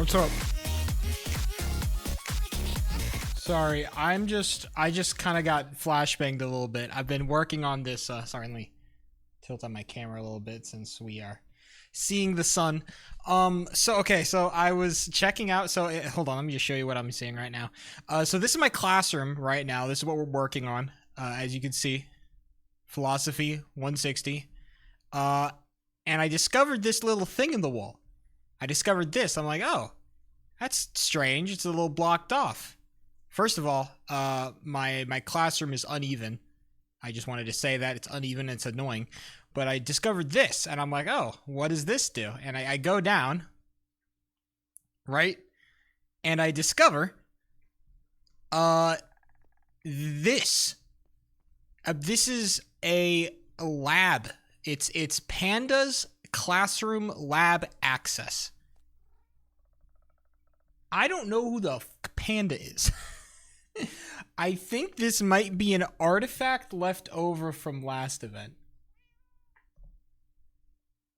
What's up? Sorry, I just kind of got flashbanged a little bit. I've been working on this, sorry, let me tilt on my camera a little bit since we are seeing the sun. So I was checking out, hold on, let me just show you what I'm seeing right now. So this is my classroom right now. This is what we're working on, as you can see. Philosophy 160. And I discovered this little thing in the wall. I discovered this. I'm like, oh, that's strange. It's a little blocked off. First of all, my classroom is uneven. I just wanted to say that. It's uneven and it's annoying. But I discovered this, and I'm like, oh, what does this do? And I go down, right? And I discover this. This is a lab. It's Panda's Classroom Lab Access. I don't know who the Panda is. I think this might be an artifact left over from last event.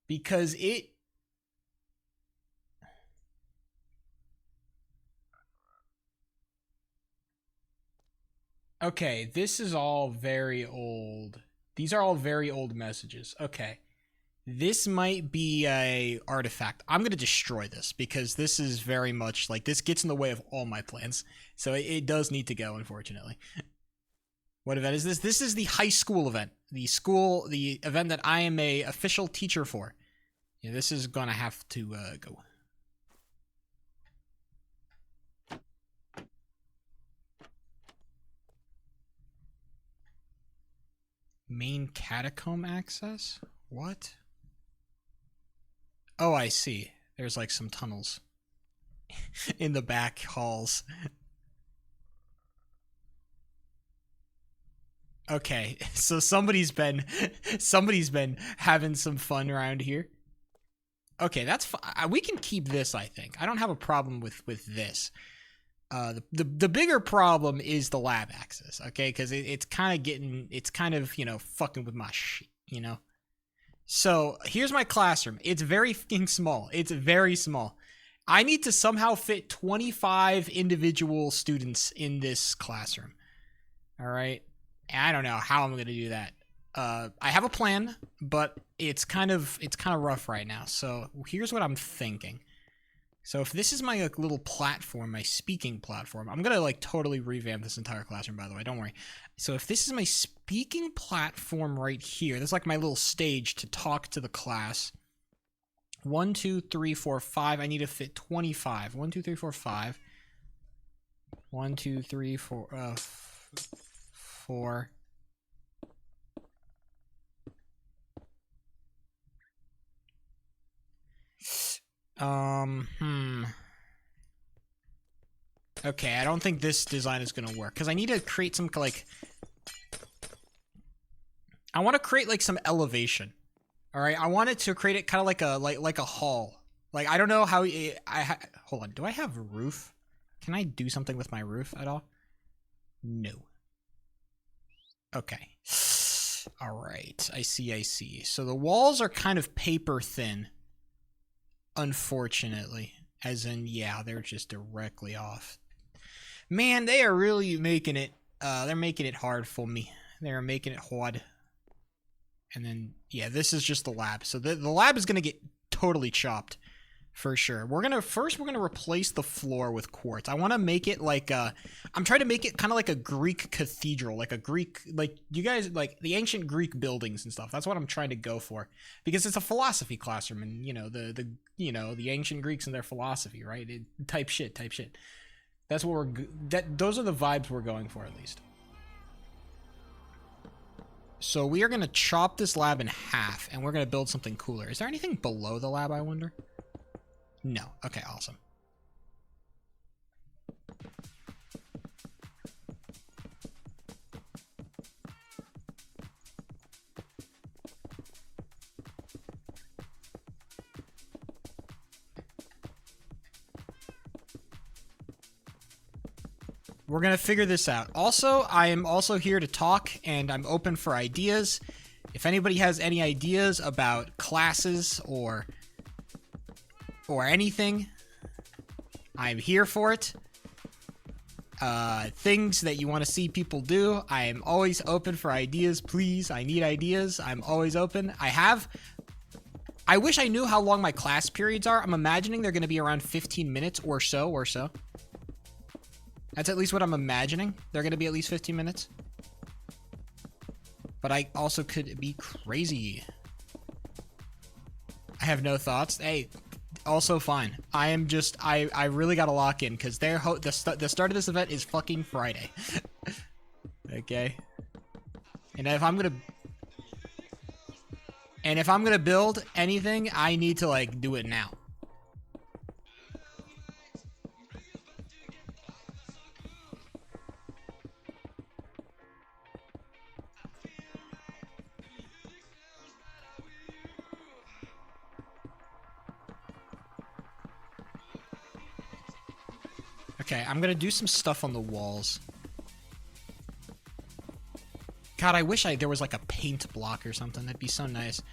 Because it... Okay, this is all very old. These are all very old messages. Okay. This might be a artifact. I'm going to destroy this because this is very much like this gets in the way of all my plans. So it does need to go, unfortunately. What event is this? This is the high school event. The event that I am a official teacher for. Yeah, this is going to have to go. Main catacomb access? What? Oh, I see. There's like some tunnels in the back halls. Okay, so somebody's been having some fun around here. Okay, that's fine. We can keep this, I think. I don't have a problem with this. The bigger problem is the lab access, okay? Because it's kind of, you know, fucking with my shit, you know? So, here's my classroom. It's very fucking small. It's very small. I need to somehow fit 25 individual students in this classroom. Alright? I don't know how I'm going to do that. I have a plan, but it's kind of rough right now. So, here's what I'm thinking. So if this is my like, little platform, my speaking platform, I'm gonna like totally revamp this entire classroom, by the way, don't worry. So if this is my speaking platform right here, this is like my little stage to talk to the class. 1, 2, 3, 4, 5, I need to fit 25. 1, 2, 3, 4, 5. 1, 2, 3, 4, 4. Okay, I don't think this design is gonna work because I need to create some like. I want to create like some elevation. All right, I want it to create it kind of like a hall. Like I don't know how hold on. Do I have a roof? Can I do something with my roof at all? No. Okay. All right. I see. So the walls are kind of paper thin. Unfortunately, as in, yeah, they're just directly off. Man, they are really making it, they're making it hard for me. They're making it hard. And then, yeah, this is just the lab. So the lab is going to get totally chopped, for sure. We're going to replace the floor with quartz. I want to make it like, I'm trying to make it kind of like a Greek cathedral, like you guys, like the ancient Greek buildings and stuff. That's what I'm trying to go for. Because it's a philosophy classroom and, you know, the ancient Greeks and their philosophy, right? Type shit. That's what those are the vibes we're going for, at least. So we are going to chop this lab in half, and we're going to build something cooler. Is there anything below the lab, I wonder? No. Okay, awesome. We're going to figure this out. Also, I am also here to talk, and I'm open for ideas. If anybody has any ideas about classes or anything, I'm here for it. Things that you want to see people do. I am always open for ideas, please. I need ideas. I'm always open. I wish I knew how long my class periods are. I'm imagining they're going to be around 15 minutes or so. That's at least what I'm imagining. They're going to be at least 15 minutes. But I also could be crazy. I have no thoughts. Hey, also fine. I really got to lock in because the start of this event is fucking Friday. Okay. And if I'm gonna build anything, I need to like do it now. Okay, I'm gonna do some stuff on the walls. God, I wish there was like a paint block or something. That'd be so nice.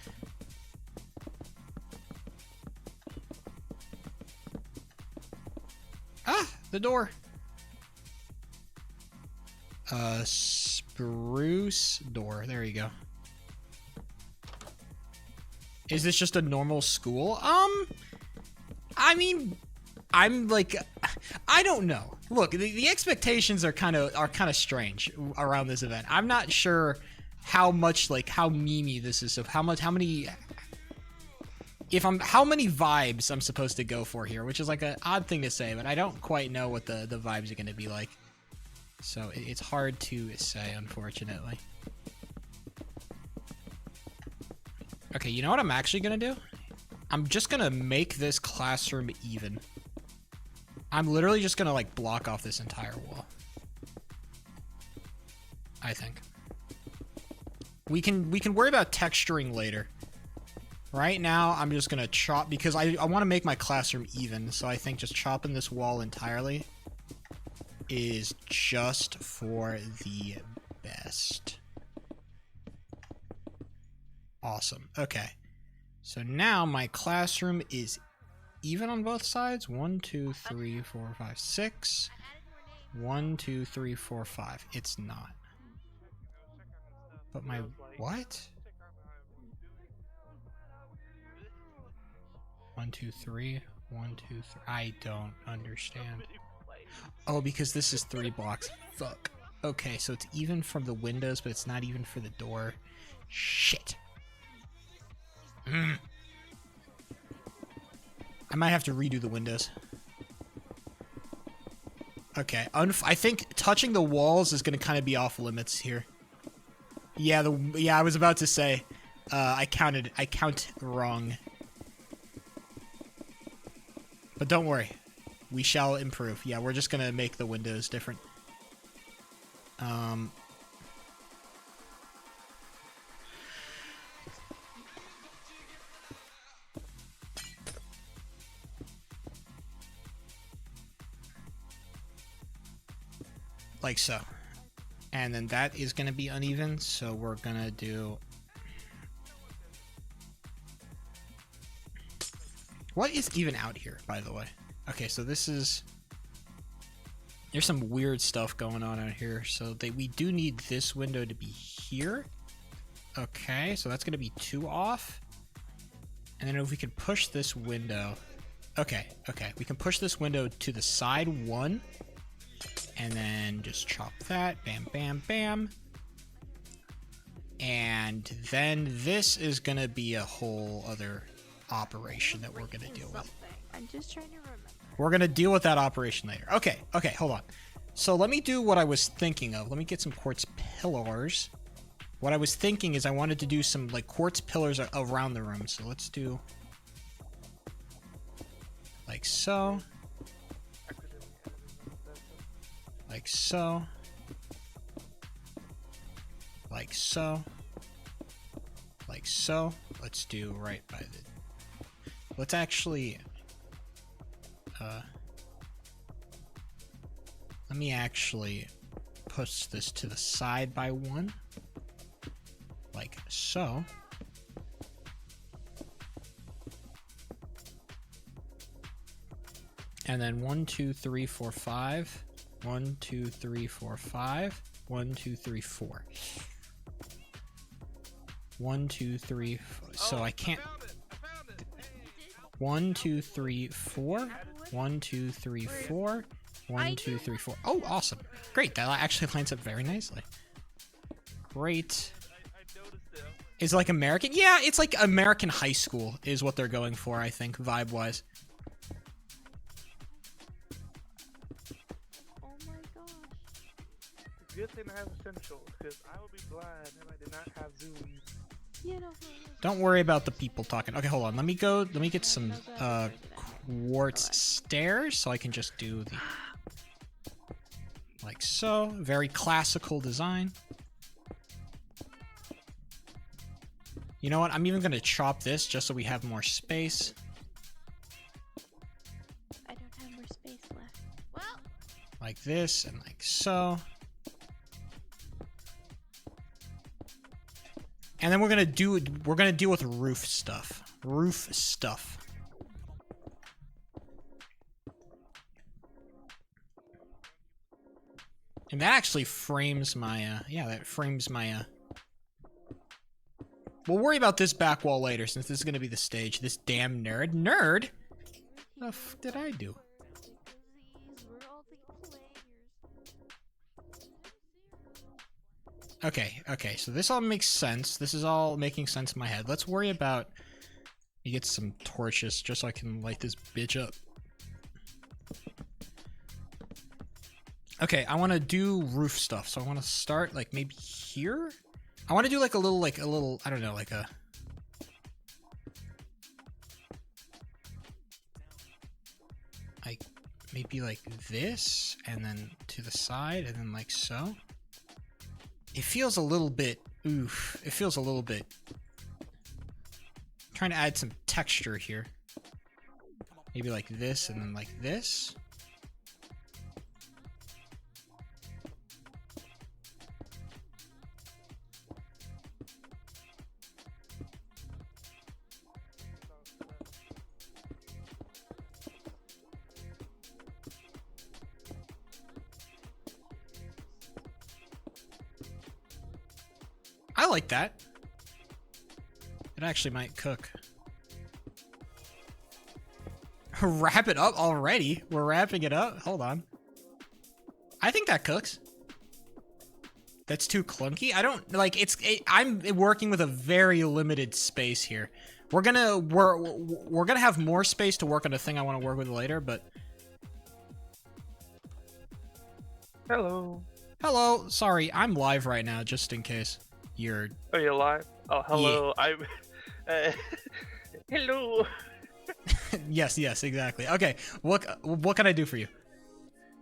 Ah, the door. Spruce door. There you go. Is this just a normal school? I mean, I'm like, I don't know. Look, the expectations are kind of strange around this event. I'm not sure how much, like, how memey this is, of how many vibes I'm supposed to go for here, which is like an odd thing to say, but I don't quite know what the vibes are going to be like. So it's hard to say, unfortunately. Okay, you know what I'm actually going to do? I'm just going to make this classroom even. I'm literally just going to like block off this entire wall. I think. We can worry about texturing later. Right now, I'm just going to chop, because I want to make my classroom even, so I think just chopping this wall entirely is just for the best. Awesome. Okay. So now my classroom is even on both sides. 1, 2, 3, 4, 5, 6. 1, 2, 3, 4, 5. It's not. But my what? 1, 2, 3. 1, 2, 3. I don't understand. Oh, because this is 3 blocks. Fuck. Okay, so it's even from the windows, but it's not even for the door. Shit. I might have to redo the windows. Okay, I think touching the walls is going to kind of be off limits here. Yeah, I was about to say, I count wrong. But don't worry, we shall improve. Yeah, we're just going to make the windows different. Like so. And then that is going to be uneven, so we're going to do... What is even out here, by the way? Okay, so this is... There's some weird stuff going on out here, so we do need this window to be here. Okay, so that's going to be 2 off. And then if we can push this window... Okay, we can push this window to the side 1. And then just chop that. Bam, bam, bam. And then this is going to be a whole other operation that we're going to deal with. I'm just trying to remember. We're going to deal with that operation later. Okay, hold on. So let me do what I was thinking of. Let me get some quartz pillars. What I was thinking is I wanted to do some like quartz pillars around the room. So let's do like so. Like so. Like so. Like so. Let's do right by the... Let's actually... let me actually push this to the side by 1. Like so. And then 1, 2, 3, 4, 5. 1, 2, 3, 4, 5. 1, 2, 3, 4. 1, 2, 3. So I can't. 1, 2, 3, 4. 1, 2, 3, 4. 1, 2, 3, 4. Oh, awesome. Great. That actually lines up very nicely. Great. Is it like American? Yeah, it's like American high school is what they're going for, I think, vibe-wise. Oh my gosh. It's a good thing I have Essentials, because I would be blind if I did not have Zoom. Yeah, no, Don't worry about the people talking. Okay, hold on. Let me get some quartz stairs so I can just do the like so. Very classical design. You know what? I'm even gonna chop this just so we have more space. I don't have more space left. Well, Like this and like so. And then we're gonna deal with roof stuff. Roof stuff. And that actually frames my yeah, that frames my We'll worry about this back wall later since this is gonna be the stage. This damn nerd. Nerd? What the f did I do? Okay, so this all makes sense. This is all making sense in my head. Let's worry about... You get some torches just so I can light this bitch up. Okay, I want to do roof stuff. So I want to start, like, maybe here? I want to do, like, a little, I don't know, like a... Like, maybe like this, and then to the side, and then like so. It feels a little bit, oof, it feels a little bit. I'm trying to add some texture here. Maybe like this and then like this. I like that. It actually might cook. Wrap it up already? We're wrapping it up? Hold on. I think that cooks. That's too clunky. I don't like I'm working with a very limited space here. We're gonna have more space to work on a thing I want to work with later, but Hello. hello. Sorry, I'm live right now just in case you're Oh, you're live? Oh, hello. I'm. Hello. yes, exactly. Okay, what can I do for you?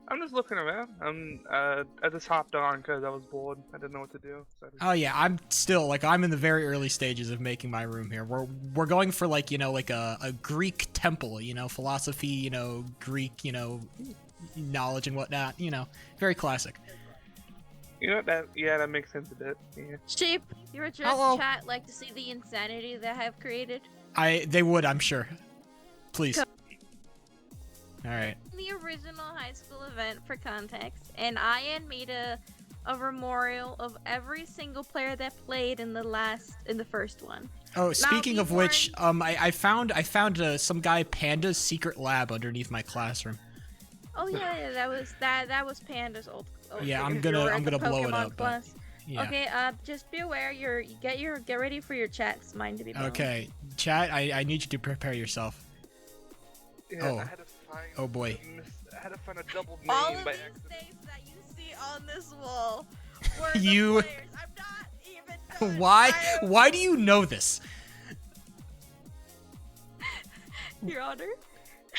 I'm just looking around. I just hopped on because I was bored. I didn't know what to do. So Oh yeah, I'm still like I'm in the very early stages of making my room here. We're going for like, you know, like a Greek temple, you know, philosophy, you know, Greek, you know, knowledge and whatnot, you know, very classic. You know that? Yeah, that makes sense a bit. Yeah. Sheep, your Hello. chat like to see the insanity that I have created. They would, I'm sure. Please. All right. The original high school event for context, and Ian made a memorial of every single player that played in the first one. Oh, speaking of which, I found some guy Panda's secret lab underneath my classroom. Oh yeah, that was Panda's old Yeah, I'm thing. gonna You were at the blow it Pokemon up. But, Plus. yeah. Okay, just be aware. Get ready for your chat's mind to be blown. Okay, chat. I need you to prepare yourself. Yeah, Oh. I had to find. Oh boy. I had to find a double name All of by these accident. names that you see on this wall were You- the players. I'm not even done. Why do you know this? Your Honor?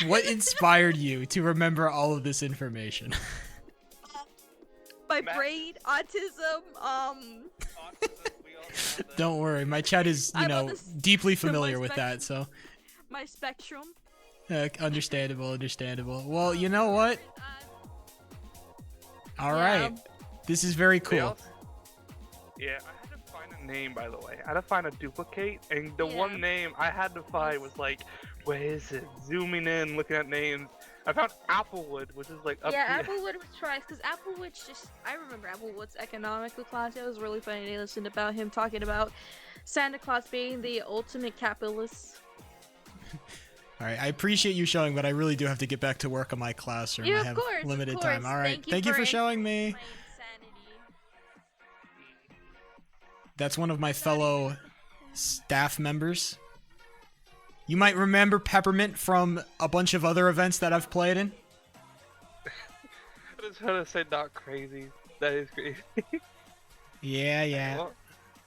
What inspired you to remember all of this information? My Matt? brain, autism, Autism, we all know that. Don't worry, my chat is, you I'm on know, this- deeply my familiar with that, so my spectrum. understandable. Well, you know what? All right, this is very They cool. also- Yeah, I had to find a name, by the way. I had to find a duplicate, and the Yeah. one name I had to find was like, where is it? Zooming in, looking at names. I found Applewood, which is like up Yeah, here. Applewood was twice because Applewood's just. I remember Applewood's economical class. It was really funny to listen about him talking about Santa Claus being the ultimate capitalist. All right, I appreciate you showing, but I really do have to get back to work on my classroom. Yeah, I of have course, limited of time. course. All right, thank you for showing me. My insanity. That's one of my fellow staff members. You might remember Peppermint from a bunch of other events that I've played in. I was trying to say not crazy. That is crazy. Yeah. Well,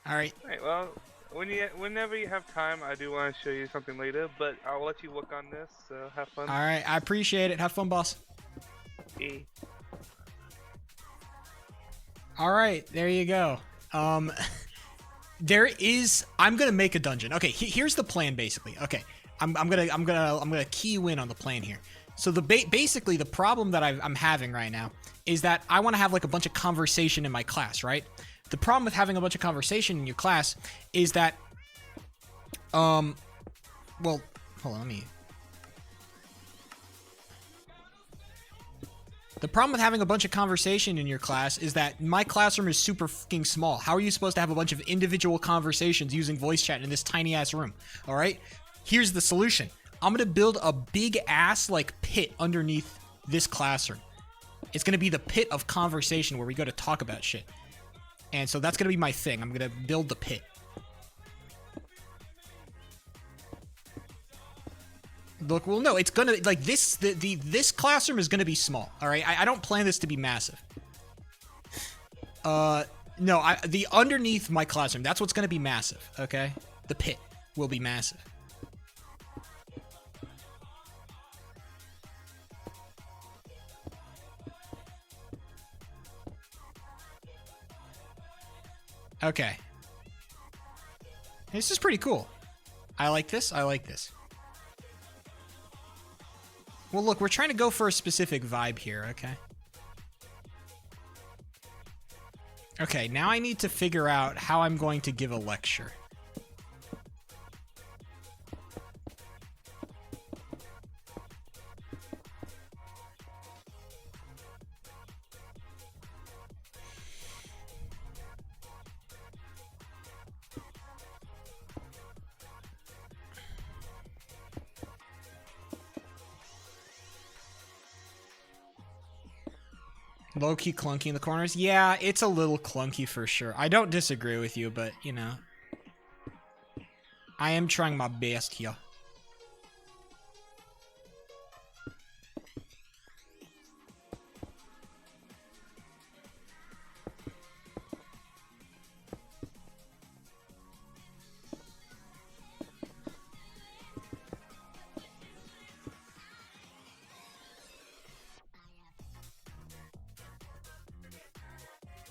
All right. alright, well, whenever you have time, I do want to show you something later, but I'll let you work on this, so have fun. All right, I appreciate it. Have fun, boss. E. All right, there you go. I'm gonna make a dungeon. Okay, here's the plan basically. Okay, I'm gonna key you in on the plan here. So basically the problem that I'm having right now is that I want to have like a bunch of conversation in my class, right? The problem with having a bunch of conversation in your class is that, well, hold on, let me. The problem with having a bunch of conversation in your class is that my classroom is super fucking small. How are you supposed to have a bunch of individual conversations using voice chat in this tiny ass room? All right, here's the solution. I'm gonna build a big ass like pit underneath this classroom. It's gonna be the pit of conversation where we go to talk about shit. And so that's gonna be my thing. I'm gonna build the pit. Look, well, no, it's gonna like this. This classroom is gonna be small. All right, I don't plan this to be massive. No, the underneath my classroom, that's what's gonna be massive. Okay, the pit will be massive. Okay, this is pretty cool. I like this. I like this. Well, look, we're trying to go for a specific vibe here, okay? Okay, now I need to figure out how I'm going to give a lecture. Low-key clunky in the corners? Yeah, it's a little clunky for sure. I don't disagree with you, but, you know. I am trying my best here.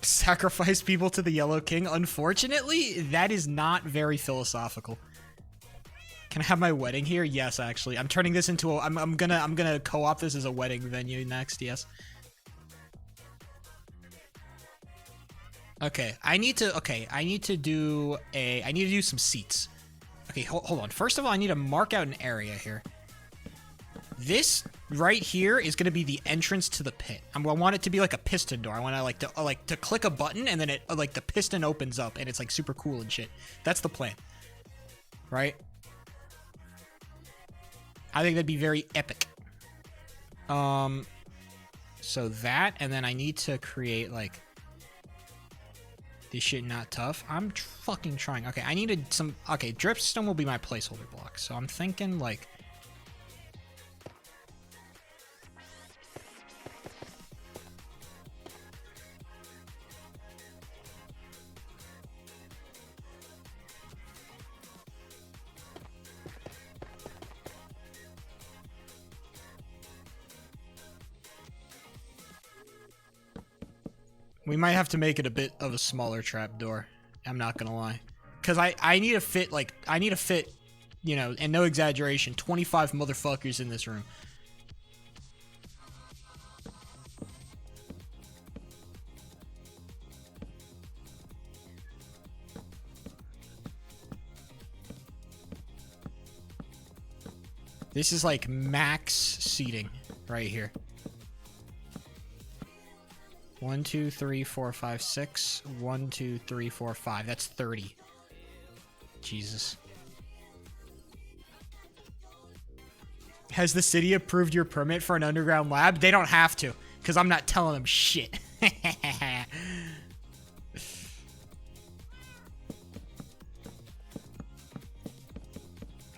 Sacrifice people to the Yellow King. Unfortunately, that is not very philosophical. Can I have my wedding here? Yes, actually. I'm turning this into a I'm gonna co-op this as a wedding venue next, yes. Okay, I need to do some seats. Okay, hold on. First of all, I need to mark out an area here. This right here is going to be the entrance to the pit. I want it to be like a piston door. I want to click a button and then it like the piston opens up and it's like super cool and shit. That's the plan. Right? I think that'd be very epic. So that, and then I need to create like this shit not tough. I'm fucking trying. Okay, I needed some. Okay, dripstone will be my placeholder block. So I'm thinking like. We might have to make it a bit of a smaller trapdoor. I'm not gonna lie, because I need to fit, you know, and no exaggeration, 25 motherfuckers in this room. This is like max seating. right here. 1, 2, 3, 4, 5, 6. 1, 2, 3, 4, 5. That's 30. Jesus. Has the city approved your permit for an underground lab? They don't have to, because I'm not telling them shit.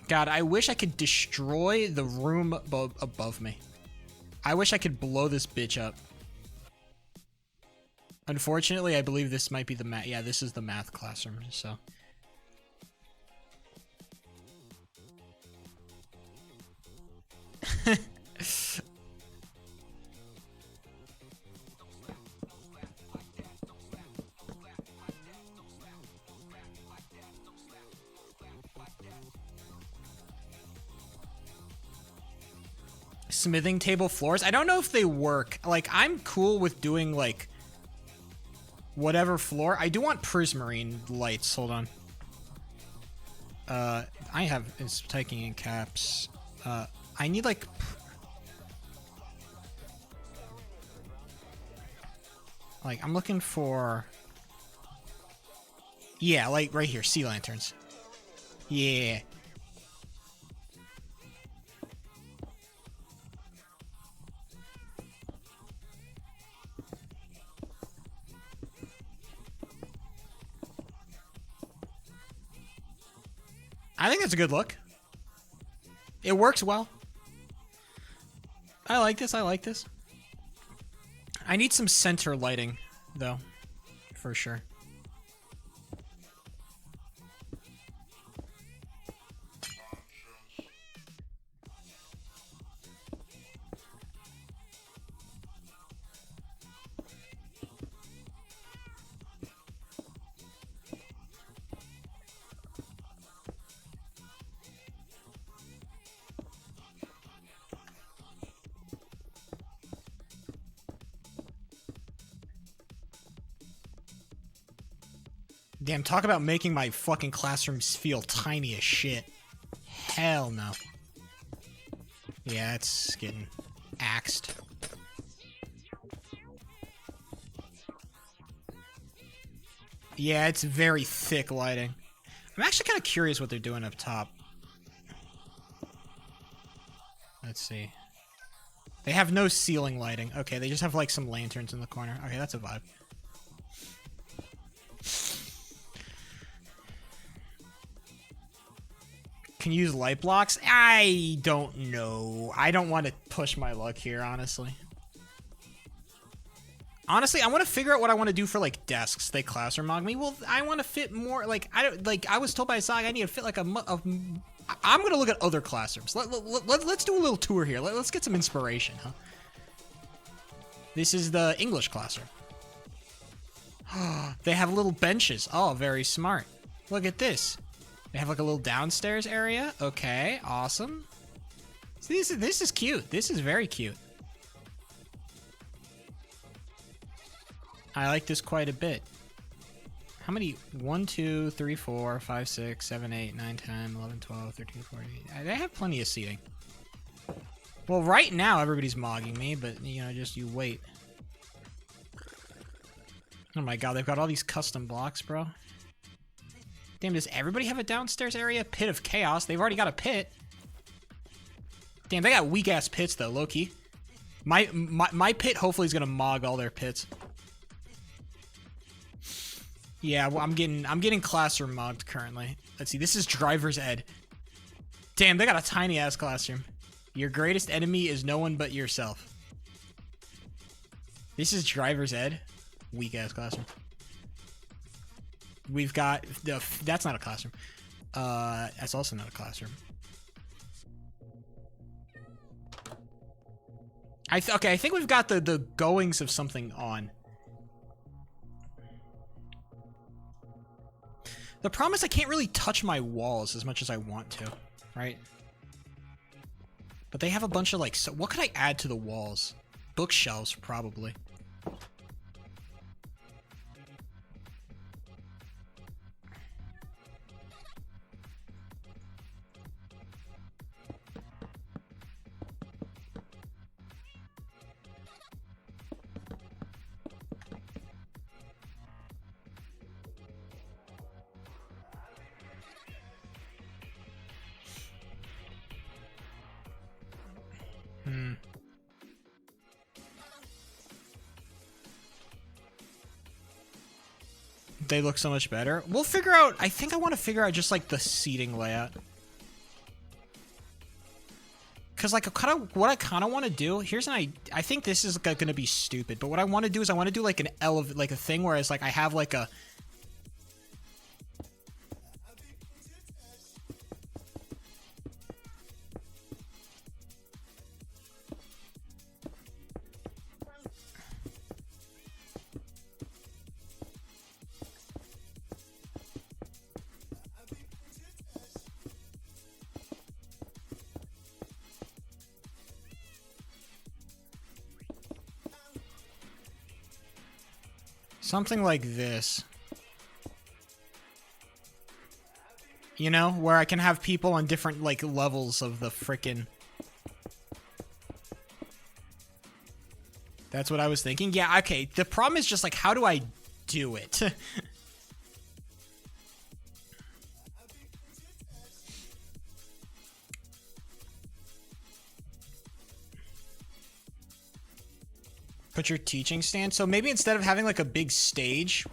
God, I wish I could destroy the room above me. I wish I could blow this bitch up. Unfortunately, I believe this might be the math. Yeah, this is the math classroom, so. Smithing table floors? I don't know if they work. Like, I'm cool with doing, like, whatever floor. I do want prismarine lights. Hold on. I have it's typing in caps. I need, like, I'm looking for, yeah, like right here, sea lanterns. Yeah. I think that's a good look. It works well. I like this. I like this. I need some center lighting, though, for sure. Damn, talk about making my fucking classrooms feel tiny as shit. Hell no. Yeah, it's getting axed. Yeah, it's very thick lighting. I'm actually kind of curious what they're doing up top. Let's see. They have no ceiling lighting. Okay, they just have like some lanterns in the corner. Okay, that's a vibe. Can use light blocks? I don't know. I don't want to push my luck here, honestly. Honestly, I want to figure out what I want to do for like desks. They classroom mog me. Well, I want to fit more. Like I don't like. I was told by Zog I need to fit like I'm gonna look at other classrooms. Let's do a little tour here. Let's get some inspiration, huh? This is the English classroom. They have little benches. Oh, very smart. Look at this. They have like a little downstairs area. Okay, awesome. So this is cute. This is very cute. I like this quite a bit. How many? 1, 2, 3, 4, 5, 6, 7, 8, 9, 10, 11, 12, 13, 14. They have plenty of seating. Well, right now everybody's mogging me, but you know, just you wait. Oh my god, they've got all these custom blocks, bro. Damn, does everybody have a downstairs area? Pit of Chaos. They've already got a pit. Damn, they got weak-ass pits, though, low-key. My pit hopefully is gonna mog all their pits. Yeah, well, I'm getting classroom mogged currently. Let's see, this is driver's ed. Damn, they got a tiny-ass classroom. Your greatest enemy is no one but yourself. This is driver's ed. Weak-ass classroom. We've got the that's not a classroom. That's also not a classroom. Okay, I think we've got the goings of something on. The problem is I can't really touch my walls as much as I want to, right? But they have a bunch of like, so what could I add to the walls? Bookshelves, probably. they look so much better. We'll figure out, I think I want to figure out just like the seating layout. Cause like what I kind of want to do, here's I think this is going to be stupid, but what I want to do is I want to do like like a thing where it's like I have like a, something like this. You know, where I can have people on different, like, levels of the frickin'... That's what I was thinking. Yeah, okay. The problem is just, like, how do I do it? Put your teaching stand. So maybe instead of having like a big stage,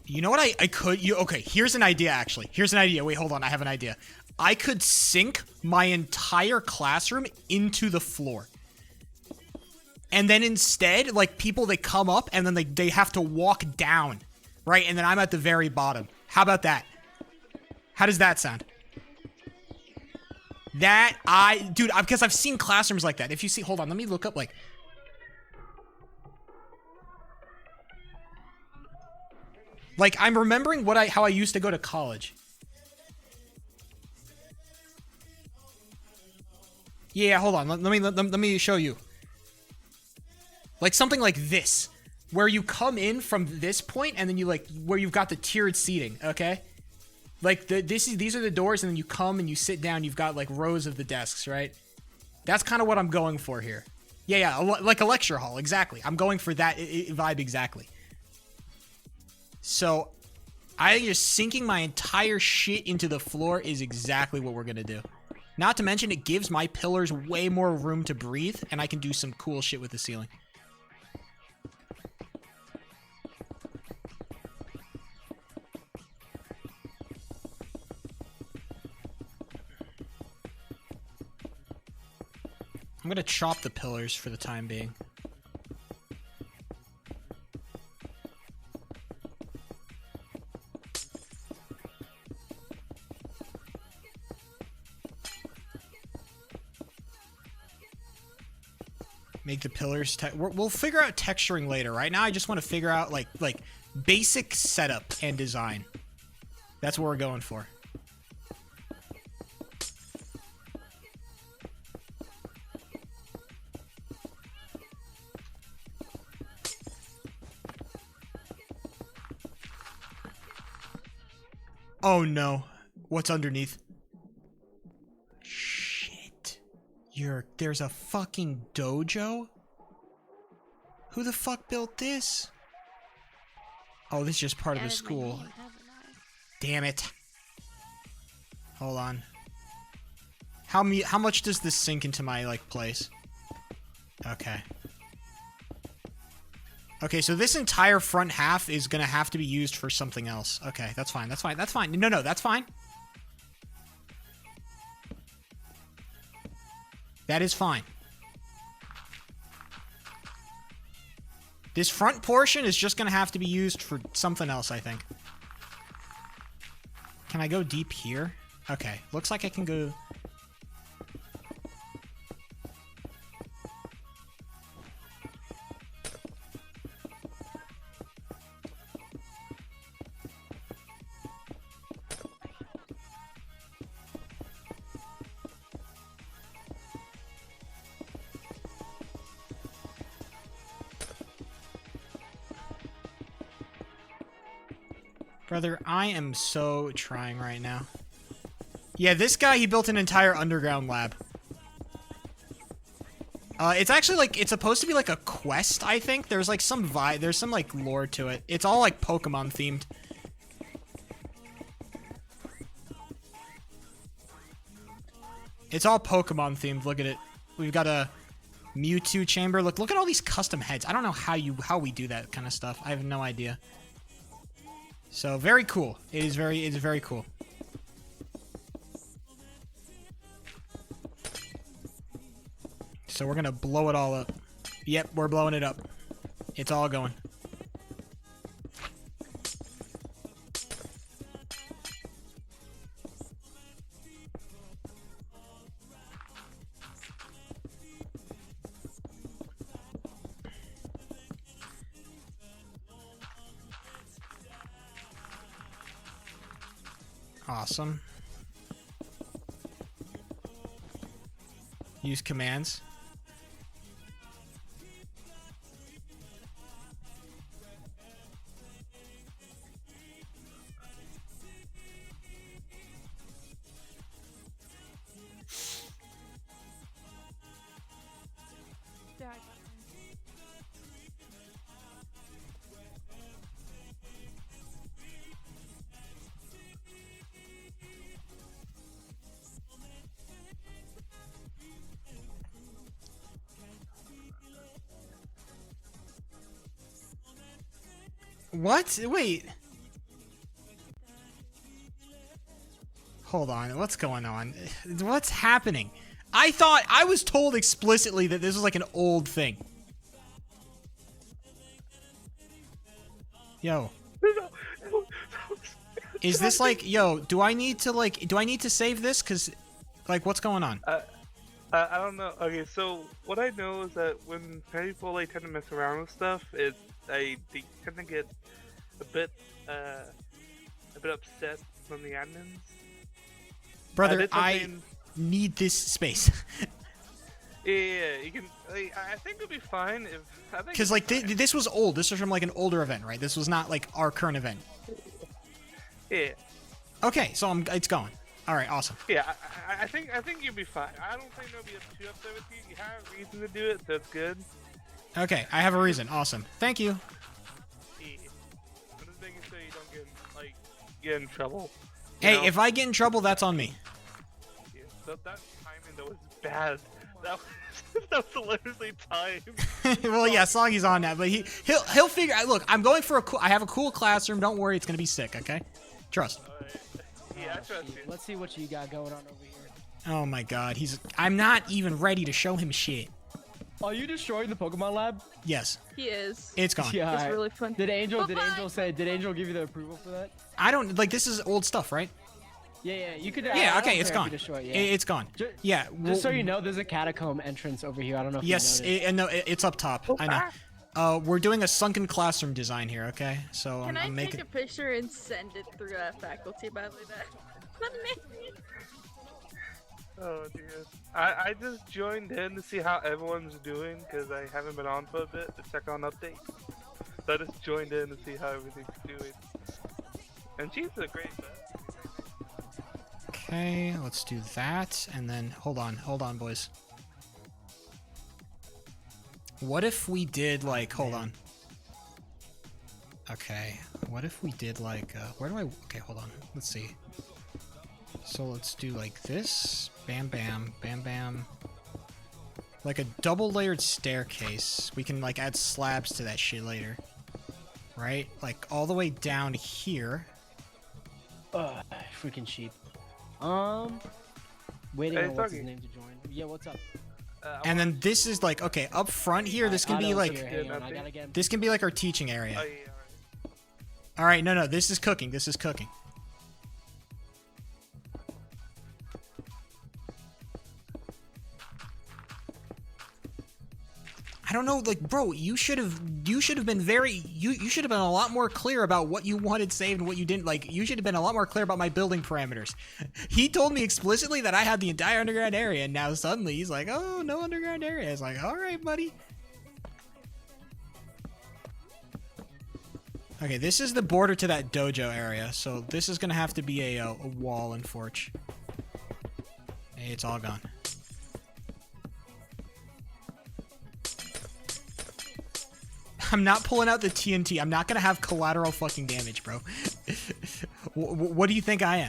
you know what I could, okay, here's an idea actually. Here's an idea. Wait, hold on. I have an idea. I could sink my entire classroom into the floor. And then instead, like people, they come up and then they have to walk down. Right, and then I'm at the very bottom. How about that? How does that sound? Dude, because I've seen classrooms like that. If you see, hold on, let me look up, like... Like, I'm remembering how I used to go to college. Yeah, hold on, let me show you. Like, something like this. Where you come in from this point, and then you like where you've got the tiered seating, okay? Like these are the doors, and then you come and you sit down. You've got like rows of the desks, right? That's kind of what I'm going for here. Yeah, like a lecture hall, exactly. I'm going for that vibe exactly. So, I think just sinking my entire shit into the floor is exactly what we're gonna do. Not to mention, it gives my pillars way more room to breathe, and I can do some cool shit with the ceiling. I'm gonna chop the pillars for the time being. Make the pillars... We'll figure out texturing later. Right now, I just want to figure out, like basic setup and design. That's what we're going for. Oh no. What's underneath? Shit. There's a fucking dojo? Who the fuck built this? Oh, this is just part of the school. Damn it. Hold on. How much does this sink into my, like, place? Okay. Okay, so this entire front half is gonna have to be used for something else. Okay, that's fine, that's fine, that's fine. No, that's fine. That is fine. This front portion is just gonna have to be used for something else, I think. Can I go deep here? Okay, looks like I can go... Brother, I am so trying right now. Yeah, this guy, he built an entire underground lab. It's actually like, it's supposed to be like a quest, I think. There's like some vibe, there's some like lore to it. It's all like Pokemon themed. It's all Pokemon themed. Look at it. We've got a Mewtwo chamber. Look at all these custom heads. I don't know how we do that kind of stuff. I have no idea. So very cool. It's very cool. So we're gonna blow it all up. Yep, we're blowing it up. It's all going. Awesome. Use commands. What? Wait. Hold on. What's going on? What's happening? I was told explicitly that this was like an old thing. Yo. Is this like, yo, do I need to save this? Cause, like, what's going on? I don't know. Okay, so what I know is that when people like tend to mess around with stuff, they tend to get a bit upset from the admins. Brother, I need this space. Yeah, you can. I think it'll be fine if. Because like this was old. This was from like an older event, right? This was not like our current event. Yeah. Okay, so it's going. All right, awesome. Yeah, I think you'll be fine. I don't think they'll be too upset with you. You have a reason to do it, so it's good. Okay, I have a reason. Awesome. Thank you. Yeah. I'm just making sure you don't get in trouble. Hey, know? if I get in trouble, that's on me. Yeah. That timing though was bad. That was hilariously timed. Well, yeah, Soggy's on that, but he'll figure. Look, I'm going for I have a cool classroom. Don't worry, it's gonna be sick. Okay, trust. Alright. Yeah, I trust you. Let's see what you got going on over here. Oh my God, I'm not even ready to show him shit. Are you destroying the Pokemon lab? Yes, He is. it's gone. Yeah. It's really fun. Did Angel Bye-bye. Did Angel give you the approval for that? I don't like this is old stuff, right? Yeah, you could. Yeah, I okay, don't it's care if gone. you destroy it, yeah. It's gone. Yeah. Just so you know, there's a catacomb entrance over here. I don't know if Yes, you noticed. no, it's up top. I know. We're doing a sunken classroom design here, okay? So Can I I'm take making. a picture and send it through faculty by that? Amazing. Oh dear. I just joined in to see how everyone's doing because I haven't been on for a bit to check on updates. So I just joined in to see how everything's doing. And she's a great bet. Okay, let's do that, and then hold on, boys. What if we did like, hold on. Okay, what if we did like, okay, hold on, let's see. So let's do like this, bam, bam, bam, bam. Like a double layered staircase. We can like add slabs to that shit later. Right? Like all the way down here. Ugh, freaking sheep. Waiting Hey, on what's his Thuggy. name to join. Yeah, what's up? And then this is like, okay, up front here, this can be Otto's like, here, hang on, I gotta get him. this can be like our teaching area. Oh yeah, alright. All right, no, this is cooking. This is cooking. I don't know, like, bro, you should have been you should have been a lot more clear about what you wanted saved and what you didn't. Like, you should have been a lot more clear about my building parameters. He told me explicitly that I had the entire underground area, and now suddenly he's like, oh, no underground area. It's like, all right, buddy. Okay, this is the border to that dojo area, so this is gonna have to be a wall, unfortunately. Hey, it's all gone. I'm not pulling out the TNT. I'm not gonna have collateral fucking damage, bro. What do you think I am?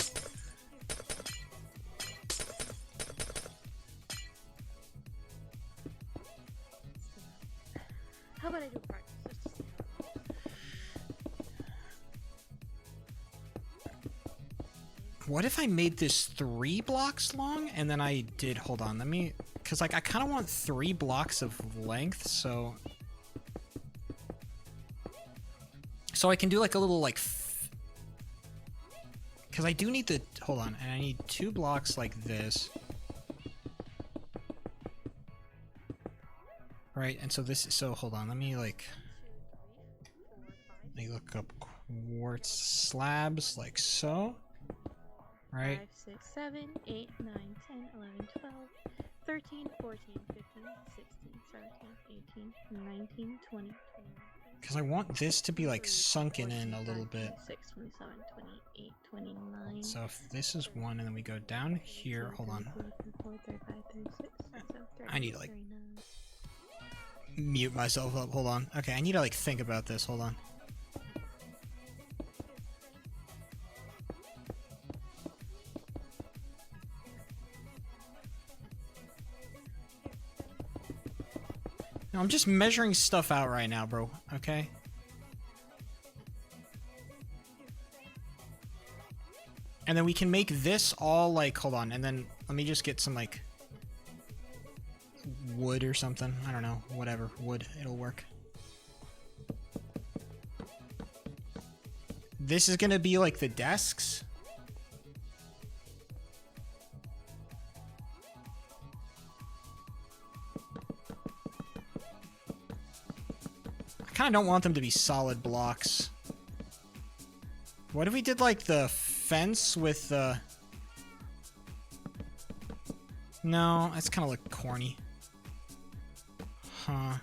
What if I made this 3 blocks long and then I did, hold on, let me, because like I kind of want 3 blocks of length, so I can do like a little like, because I do need the, hold on, and I need 2 blocks like this. Right, and so this, so hold on, let me look up quartz slabs like so. Right. 5, 6, 7, 8, 9, 10, 11, 12, 13, 14, 15, 16, 17, 18, 19, 20, 21. Because I want this to be like sunken in a little bit. 26, 27, 28, 29. So if this is 1 and then we go down here, hold on. 35, 36, I need to like mute myself up, hold on. Okay, I need to like think about this, hold on. No, I'm just measuring stuff out right now, bro, okay? And then we can make this all like, hold on, and then let me just get some like wood or something. I don't know, whatever, wood, it'll work. This is gonna be like the desks. I kind of don't want them to be solid blocks. What if we did like the fence with the... No, that's kind of like corny. Huh.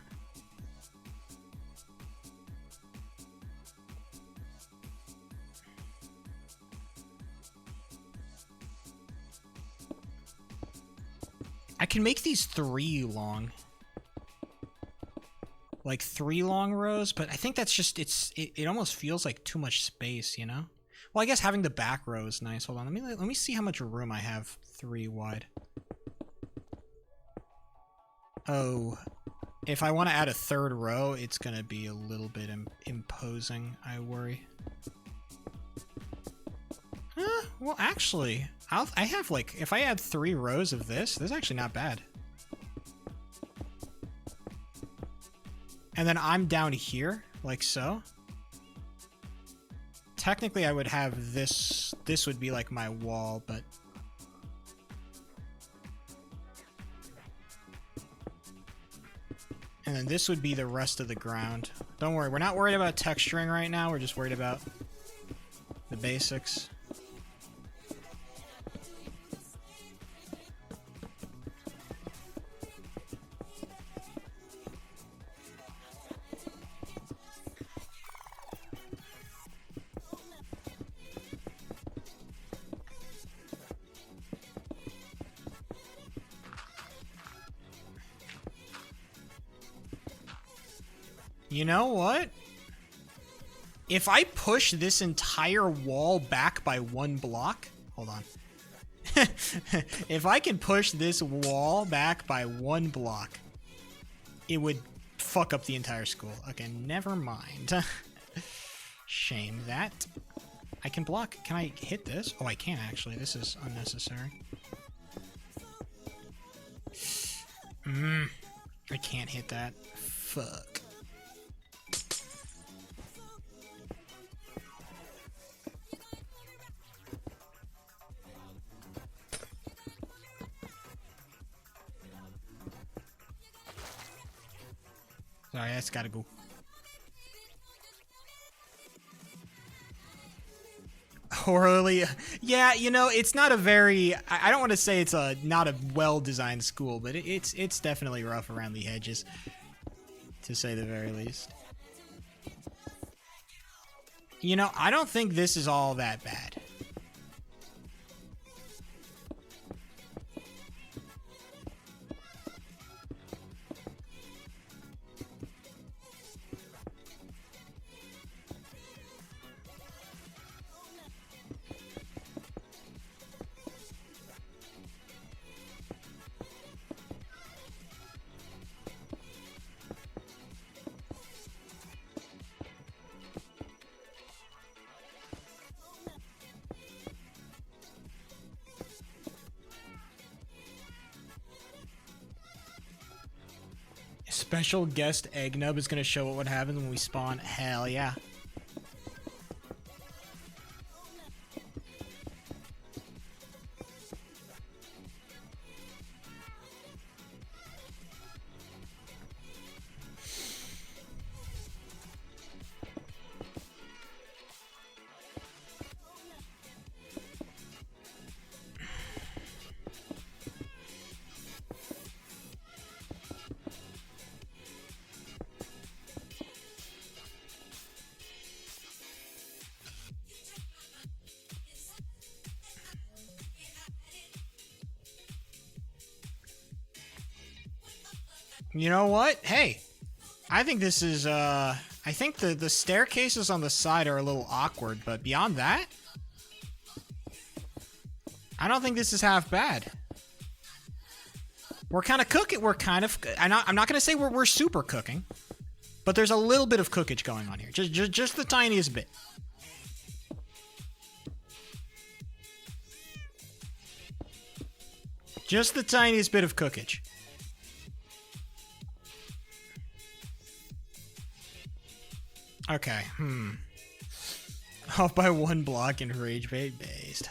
I can make these 3 long. Like 3 long rows, but I think that's just, it almost feels like too much space, you know? Well, I guess having the back row is nice. Hold on, let me see how much room I have 3 wide. Oh, if I want to add a 3rd row, it's gonna be a little bit imposing, I worry. Well, actually, I have like, if I add 3 rows of this is actually not bad. And then I'm down here, like so. Technically, I would have this would be like my wall, but... And then this would be the rest of the ground. Don't worry, we're not worried about texturing right now, we're just worried about the basics. You know what? If I push this entire wall back by 1 block... Hold on. If I can push this wall back by 1 block, it would fuck up the entire school. Okay, never mind. Shame that. I can block. Can I hit this? Oh, I can't actually. This is unnecessary. I can't hit that. Fuck. Sorry, that's gotta go. Orally, yeah, you know, it's not a very, I don't want to say it's not a well-designed school, but it's definitely rough around the edges, to say the very least. You know, I don't think this is all that bad. Special guest Eggnub is gonna show what happens when we spawn. Hell yeah. You know what? Hey, I think this is, I think the staircases on the side are a little awkward, but beyond that, I don't think this is half bad. We're kind of cooking. We're kind of, I'm not going to say we're super cooking, but there's a little bit of cookage going on here. Just the tiniest bit. Just the tiniest bit of cookage. Okay, Off by 1 block and rage bait based.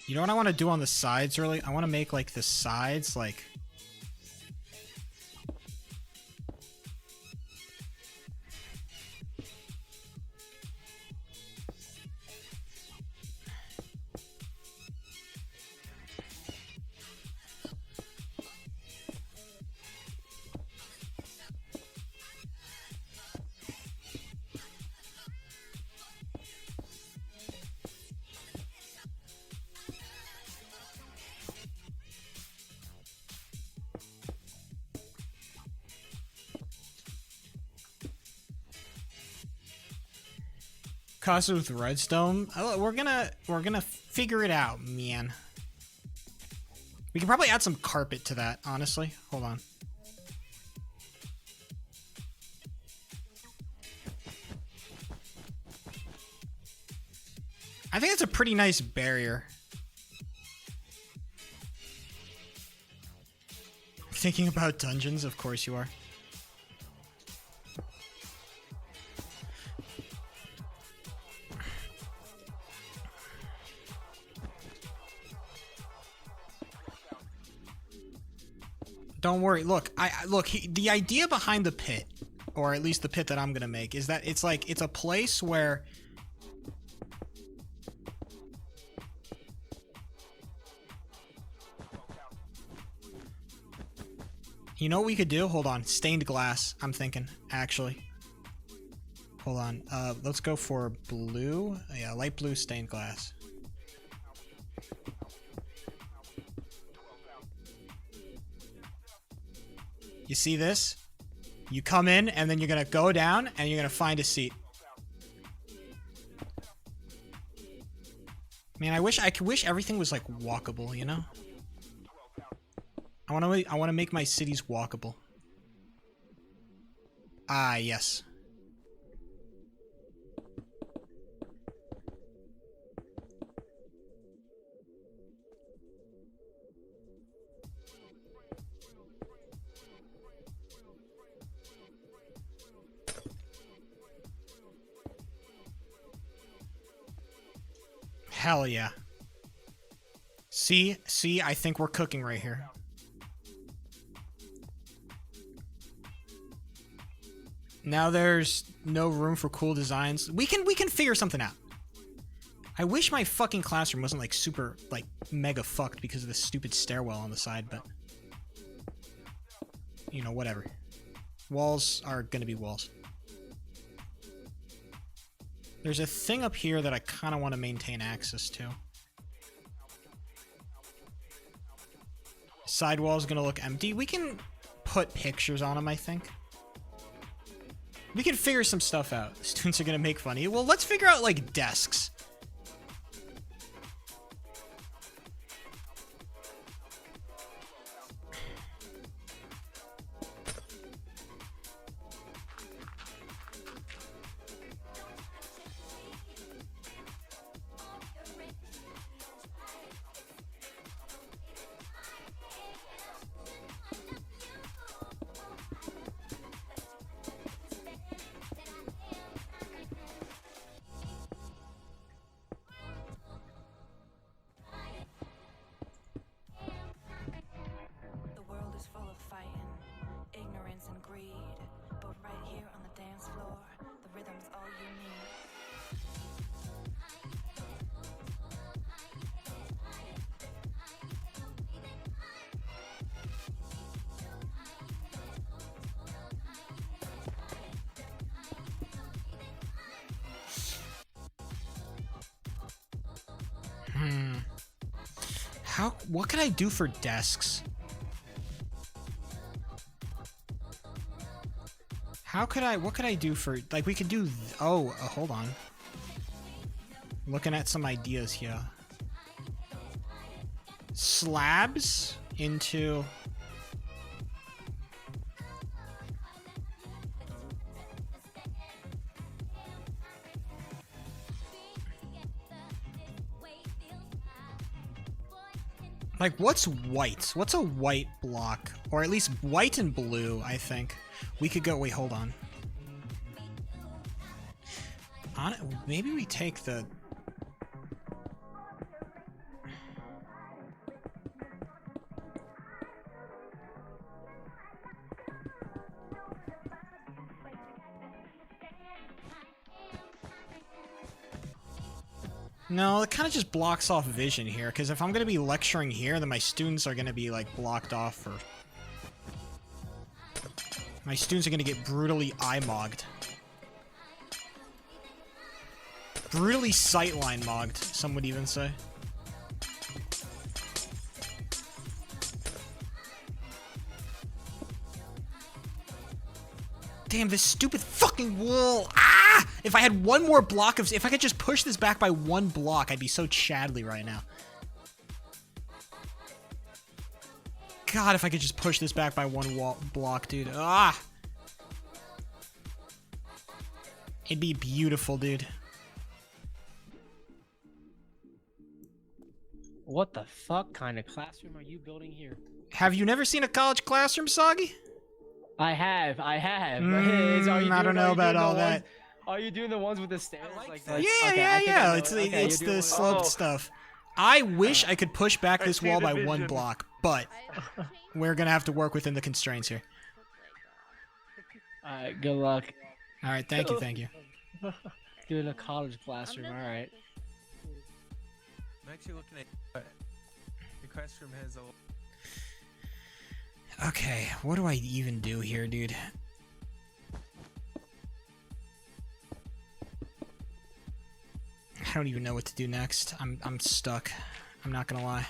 You know what I want to do on the sides really? I want to make like the sides like... Casa with redstone. Oh, we're gonna figure it out, man. We can probably add some carpet to that, honestly. Hold on. I think it's a pretty nice barrier. Thinking about dungeons? Of course you are. Don't worry. Look, the idea behind the pit, or at least the pit that I'm gonna make, is that it's like it's a place where you know what we could do? Hold on. Stained glass, I'm thinking, actually. Hold on. Let's go for blue. Yeah, light blue stained glass. You see this? You come in, and then you're gonna go down, and you're gonna find a seat. Man, I wish everything was like walkable, you know? I wanna make my cities walkable. Ah, yes. Hell yeah. See, I think we're cooking right here. Now there's no room for cool designs. We can figure something out. I wish my fucking classroom wasn't like super like mega fucked because of this stupid stairwell on the side, but you know, whatever. Walls are gonna be walls. There's a thing up here that I kind of want to maintain access to. Sidewall is going to look empty. We can put pictures on them, I think. We can figure some stuff out. Students are going to make fun of you. Well, let's figure out, like, desks. What could I do for desks? What could I do for, like, we could do, hold on. Looking at some ideas here. Slabs into... Like, what's white? What's a white block? Or at least white and blue, I think. We could go... Wait, hold on. Maybe we take the... No, it kind of just blocks off vision here, because if I'm going to be lecturing here, then my students are going to be, like, blocked off for... My students are going to get brutally eye-mogged. Brutally sightline mogged, some would even say. Damn, this stupid fucking wall! Ah! If I had one more block of... If I could just push this back by one block, I'd be so Chadley right now. God, if I could just push this back by one block, dude. Ah! It'd be beautiful, dude. What the fuck kind of classroom are you building here? Have you never seen a college classroom, Soggy? I have. I don't know about all that. Are you doing the ones with the stairs? Yeah. It's the sloped stuff. I wish I could push back this wall by one block, but we're gonna have to work within the constraints here. Alright, good luck. Alright, thank you. Doing a college classroom, alright. I'm actually looking at your classroom has a... Okay, what do I even do here, dude? I don't even know what to do next. I'm stuck. I'm not gonna lie.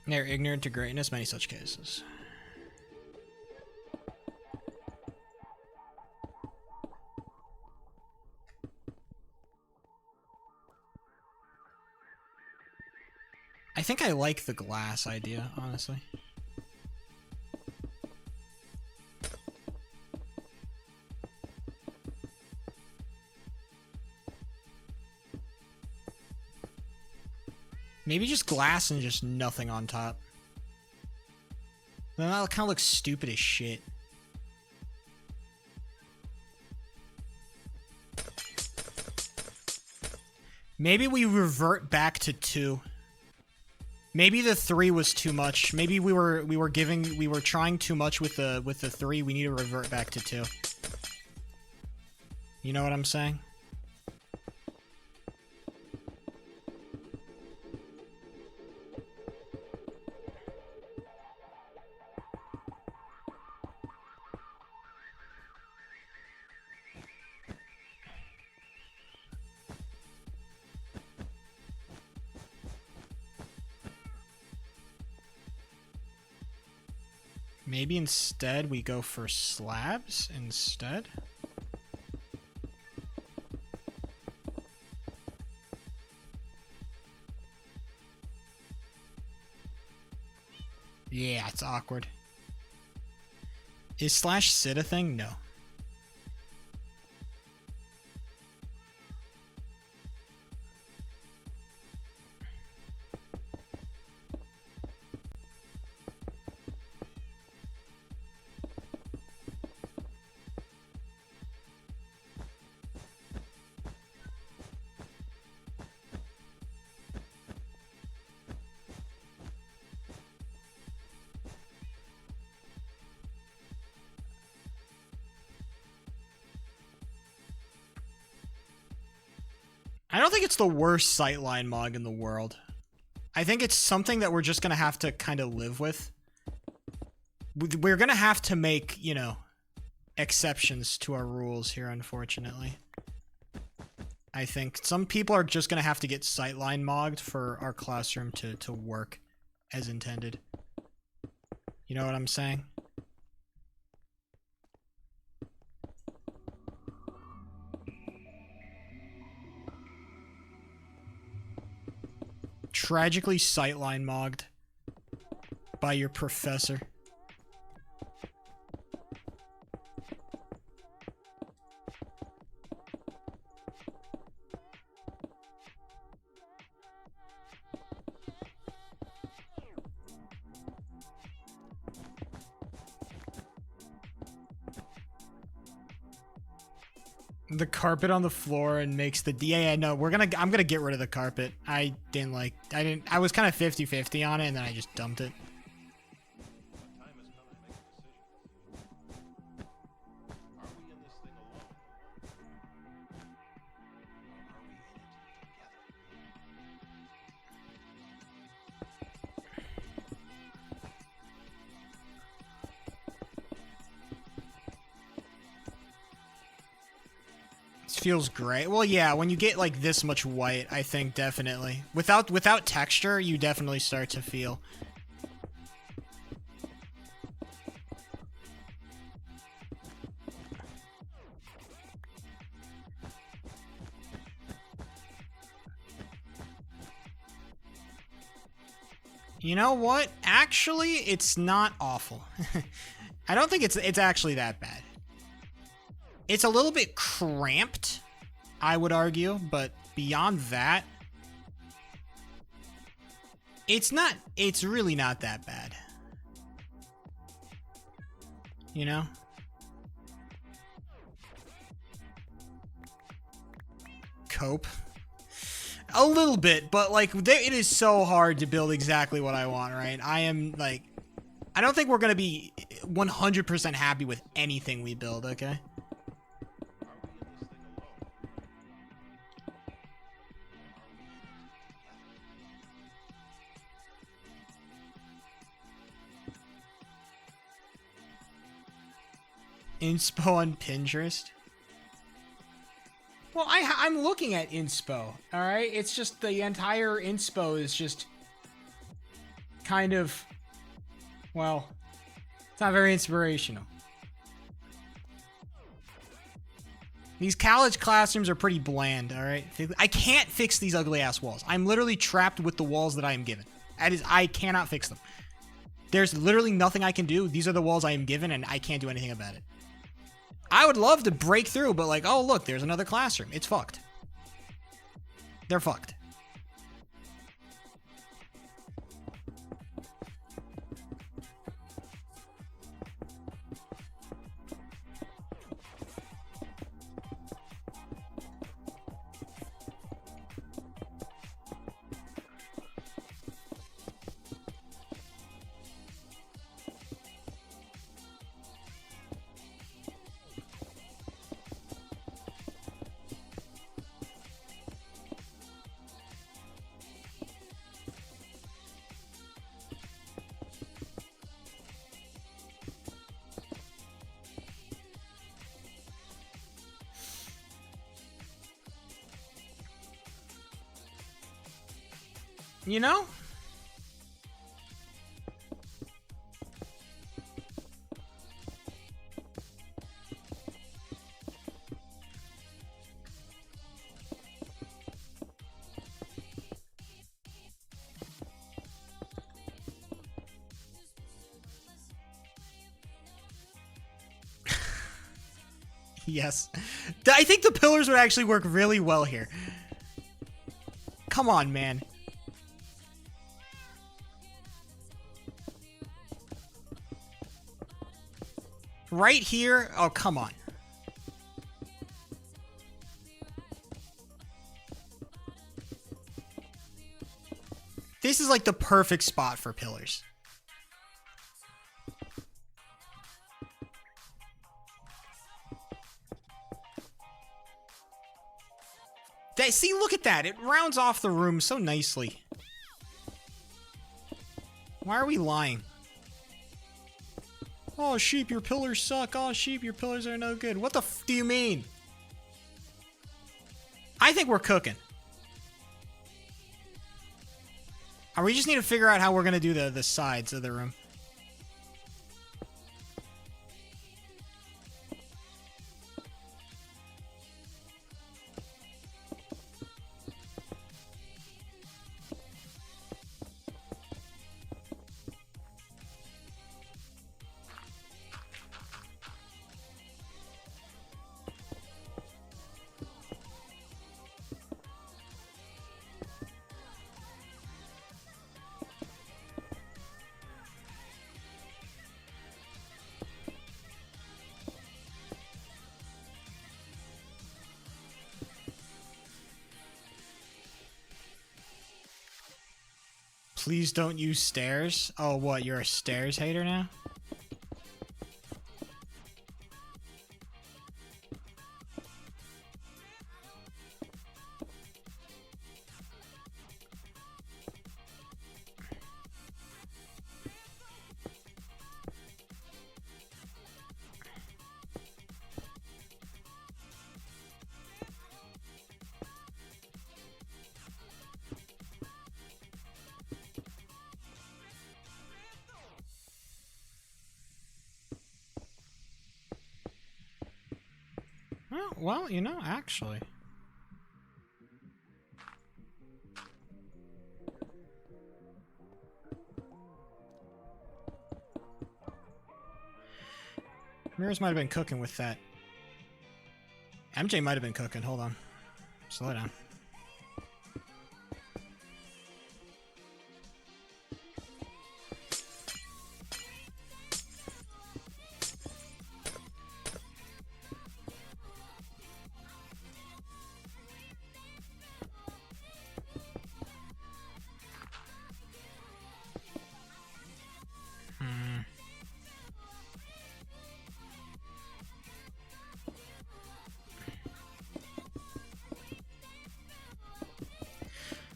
They're ignorant to greatness, many such cases. I think I like the glass idea, honestly. Maybe just glass and just nothing on top. Then that kind of looks stupid as shit. Maybe we revert back to 2. Maybe the 3 was too much. Maybe we were trying too much with the 3. We need to revert back to 2. You know what I'm saying? Maybe instead we go for slabs instead? Yeah, it's awkward. Is slash sit a thing? No. I don't think it's the worst sightline mog in the world. I think it's something that we're just gonna have to kind of live with. we're gonna have to make, you know, exceptions to our rules here, unfortunately. I think some people are just gonna have to get sightline mogged for our classroom to work as intended. You know what I'm saying? Tragically sightline mogged by your professor. The carpet on the floor and makes the yeah, no, I'm gonna get rid of the carpet. I was kind of 50-50 on it, and then I just dumped it. Feels great. Well, yeah, when you get like this much white, I think definitely. Without texture, you definitely start to feel. You know what? Actually, it's not awful. I don't think it's actually that bad. It's a little bit cramped, I would argue, but beyond that, it's really not that bad. You know? Cope. A little bit, but like, it is so hard to build exactly what I want, right? I don't think we're gonna be 100% happy with anything we build, okay? Inspo on Pinterest? Well, I'm looking at Inspo, alright? It's just the entire Inspo is just kind of, well, it's not very inspirational. These college classrooms are pretty bland, alright? I can't fix these ugly ass walls. I'm literally trapped with the walls that I am given. I cannot fix them. There's literally nothing I can do. These are the walls I am given, and I can't do anything about it. I would love to break through, but like, oh, look, there's another classroom. It's fucked. They're fucked. You know? Yes. I think the pillars would actually work really well here. Come on, man. Right here? Oh, come on. This is like the perfect spot for pillars. See, look at that. It rounds off the room so nicely. Why are we lying? Oh, sheep, your pillars suck. Oh, sheep, your pillars are no good. What the f do you mean? I think we're cooking. We just need to figure out how we're gonna do the sides of the room. Please don't use stairs. Oh, what? You're a stairs hater now? Well, you know, actually. Mirrors might have been cooking with that. MJ might have been cooking. Hold on. Slow down.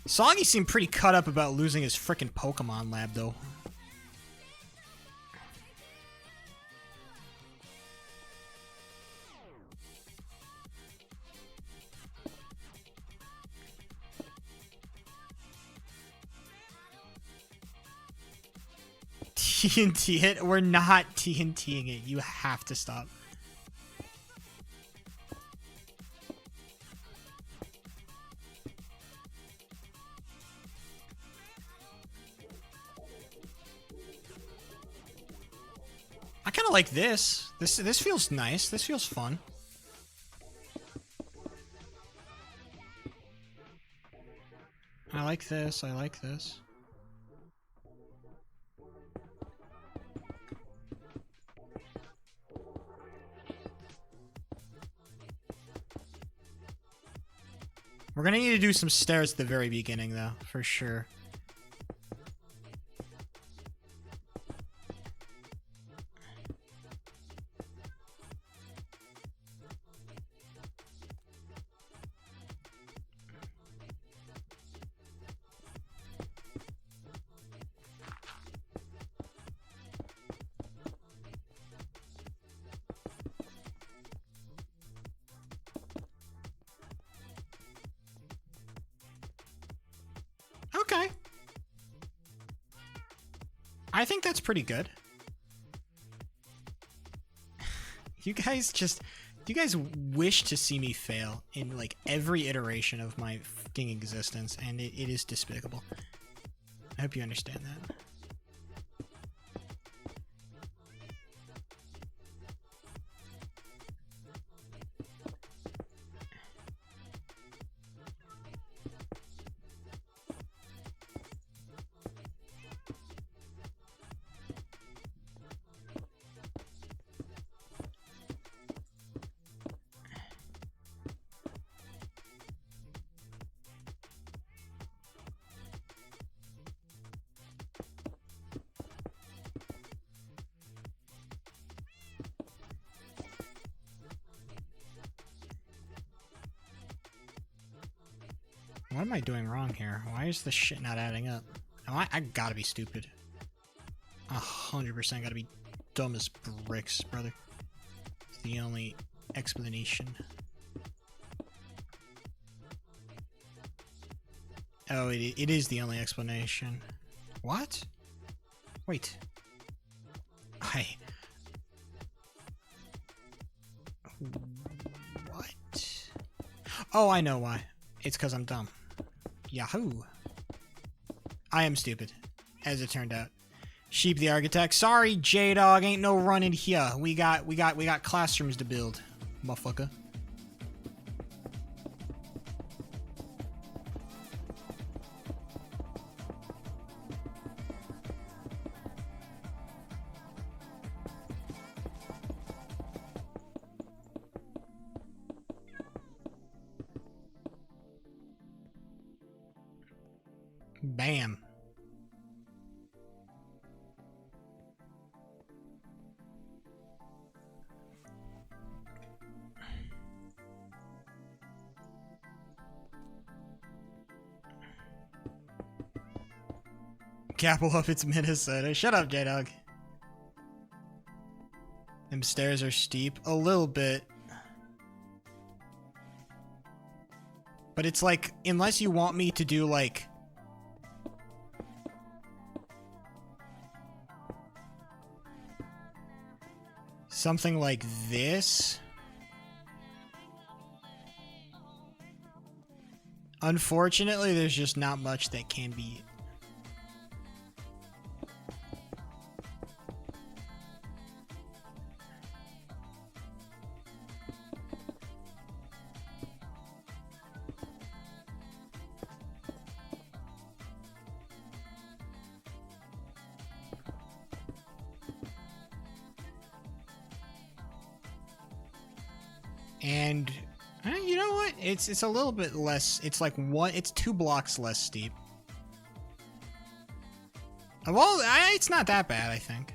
Soggy seemed pretty cut up about losing his frickin' Pokemon lab, though. TNT it? We're not TNTing it. You have to stop. I kind of like this. This feels nice. This feels fun. I like this. I like this. We're gonna need to do some stairs at the very beginning, though, for sure. Okay. I think that's pretty good. You guys wish to see me fail in like every iteration of my fucking existence, and it is despicable. I hope you understand that. What am I doing wrong here? Why is this shit not adding up? Oh, I gotta be stupid. 100% gotta be dumb as bricks, brother. It's the only explanation. Oh, it is the only explanation. What? Wait. What? Oh, I know why. It's because I'm dumb. Yahoo. I am stupid, as it turned out. Sheep the architect. Sorry, J-Dog, ain't no running here. We got classrooms to build, motherfucker. Bam. Capital up, it's Minnesota. Shut up, J-Dog. Them stairs are steep. A little bit. But it's like, unless you want me to do like... something like this. Unfortunately, there's just not much that can be... And you know what? It's a little bit less. It's like it's 2 blocks less steep. Well, it's not that bad, I think.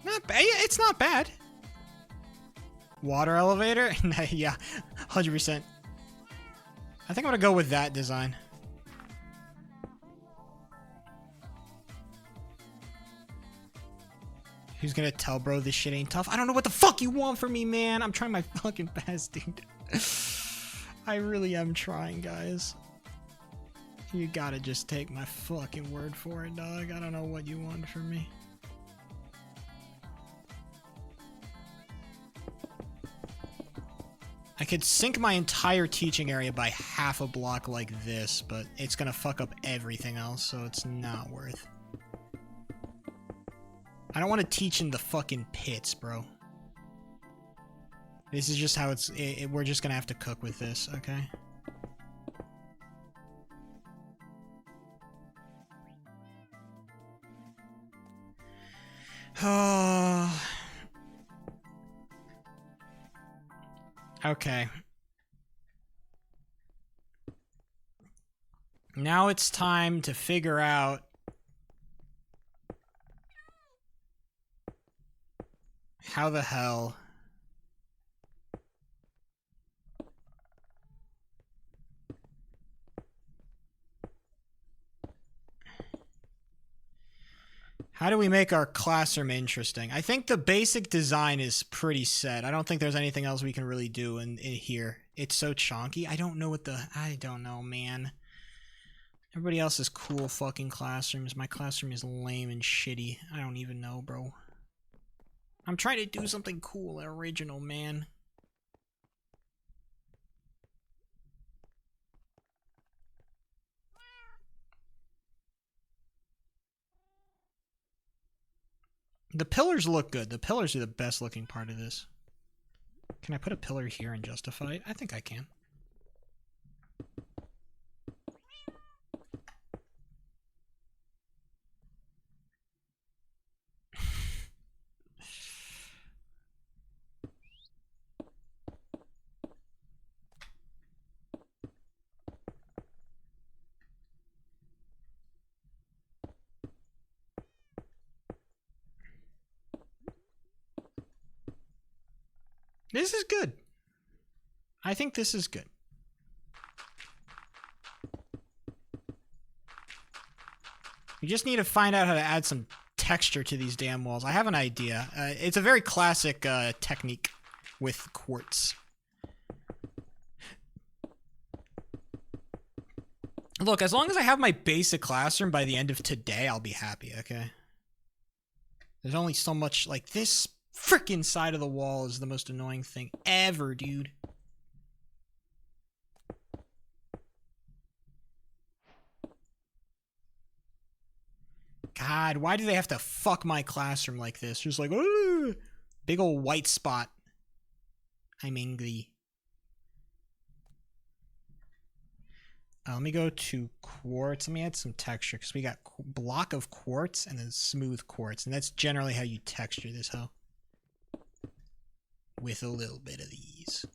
Not bad. It's not bad. Water elevator? Yeah, 100%. I think I'm gonna go with that design. Who's gonna tell bro this shit ain't tough? I don't know what the fuck you want from me, man. I'm trying my fucking best, dude. I really am trying, guys. You gotta just take my fucking word for it, dog. I don't know what you want from me. I could sink my entire teaching area by half a block like this, but it's gonna fuck up everything else, so it's not worth. I don't want to teach in the fucking pits, bro. This is just how it's... we're just gonna have to cook with this, okay? Oh... Okay. Now it's time to figure out how the hell how do we make our classroom interesting? I think the basic design is pretty set. I don't think there's anything else we can really do in here. It's so chonky. I don't know, man. Everybody else is cool fucking classrooms. My classroom is lame and shitty. I don't even know, bro. I'm trying to do something cool and original, man. The pillars look good. The pillars are the best looking part of this. Can I put a pillar here and justify it? I think I can. This is good. I think this is good. We just need to find out how to add some texture to these damn walls. I have an idea. It's a very classic technique with quartz. Look, as long as I have my basic classroom by the end of today, I'll be happy, okay? There's only so much, like, this frickin' side of the wall is the most annoying thing ever, dude. God, why do they have to fuck my classroom like this? Just like, ooh, big old white spot. I'm angry. Let me go to quartz. Let me add some texture because we got block of quartz and then smooth quartz. And that's generally how you texture this hoe. With a little bit of these.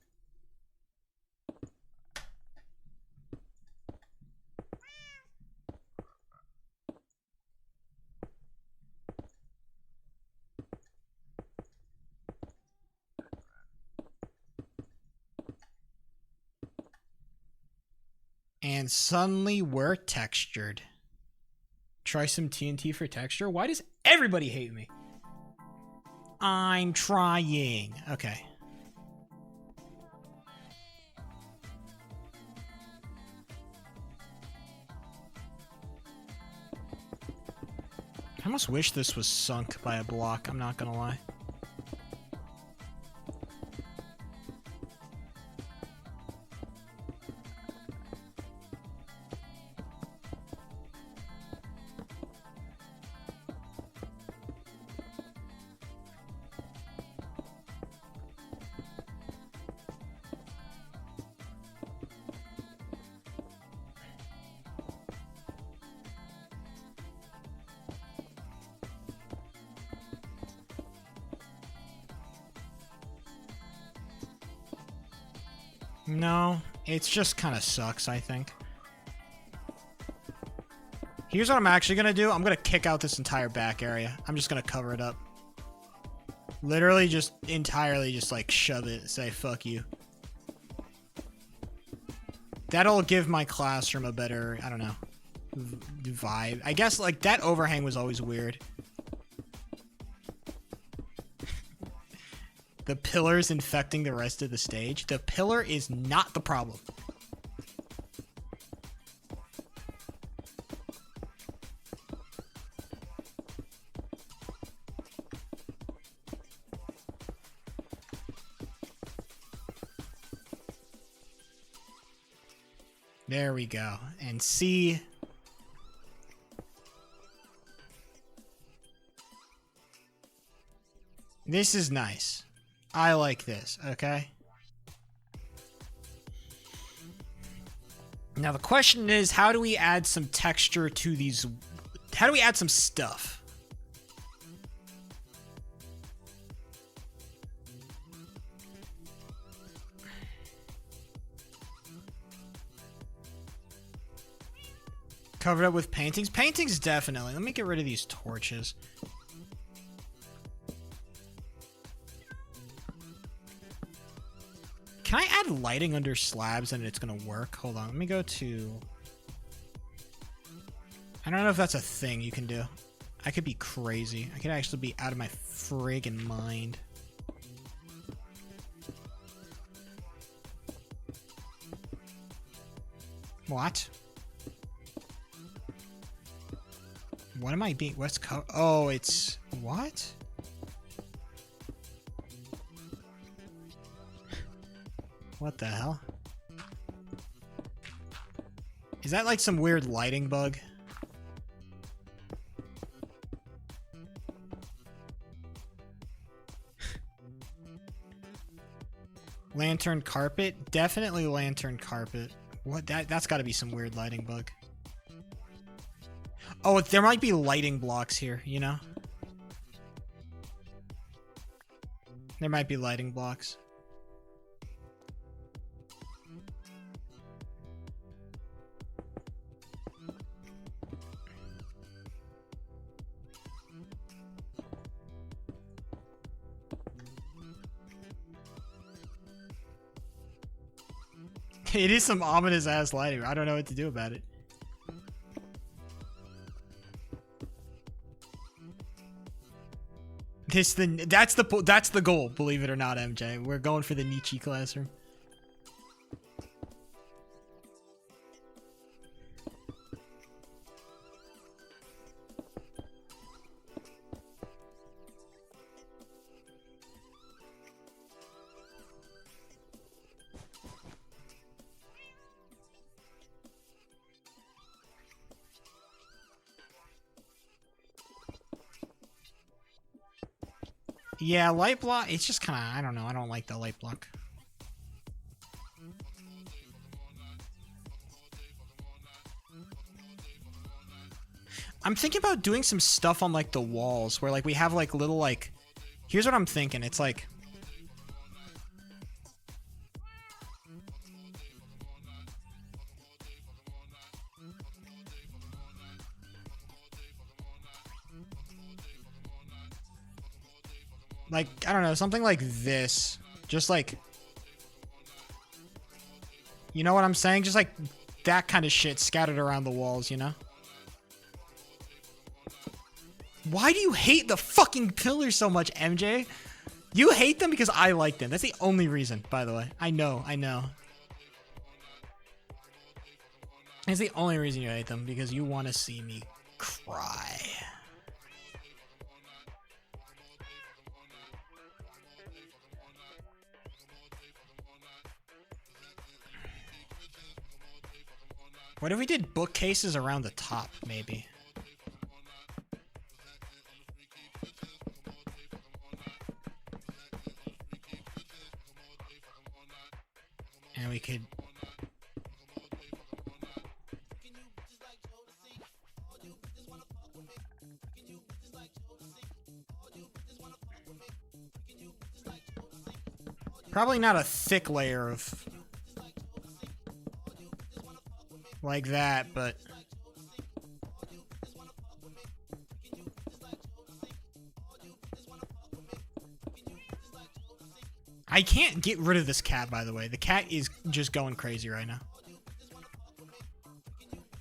And suddenly we're textured. Try some TNT for texture? Why does everybody hate me? I'm trying. Okay. I almost wish this was sunk by a block, I'm not gonna lie. No, it's just kind of sucks, I think. Here's what I'm actually going to do. I'm going to kick out this entire back area. I'm just going to cover it up. Literally just entirely just like shove it, say fuck you. That'll give my classroom a better, I don't know, vibe. I guess like that overhang was always weird. The pillar's infecting the rest of the stage. The pillar is not the problem. There we go. And see... This is nice. I like this, okay? Now the question is, how do we add some texture to these... How do we add some stuff? Covered up with paintings? Paintings, definitely. Let me get rid of these torches. Can I add lighting under slabs and it's gonna work? Hold on, let me go to... I don't know if that's a thing you can do. I could be crazy. I could actually be out of my friggin' mind. What? What am I being... What's oh, it's... What? What the hell? Is that like some weird lighting bug? Lantern carpet? Definitely lantern carpet. What? That's got to be some weird lighting bug. Oh, there might be lighting blocks here, you know? There might be lighting blocks. It is some ominous ass lighting. I don't know what to do about it. That's the goal, believe it or not, MJ. We're going for the Nietzsche classroom. Yeah, light block, it's just kind of, I don't know, I don't like the light block. I'm thinking about doing some stuff on, like, the walls, where, like, we have, like, little, like... Here's what I'm thinking, it's like... Like, I don't know, something like this. Just like... You know what I'm saying? Just like that kind of shit scattered around the walls, you know? Why do you hate the fucking pillars so much, MJ? You hate them because I like them. That's the only reason, by the way. I know. It's the only reason you hate them, because you want to see me cry. What if we did bookcases around the top, maybe? And we could... Probably not a thick layer of... like that, but... I can't get rid of this cat, by the way. The cat is just going crazy right now.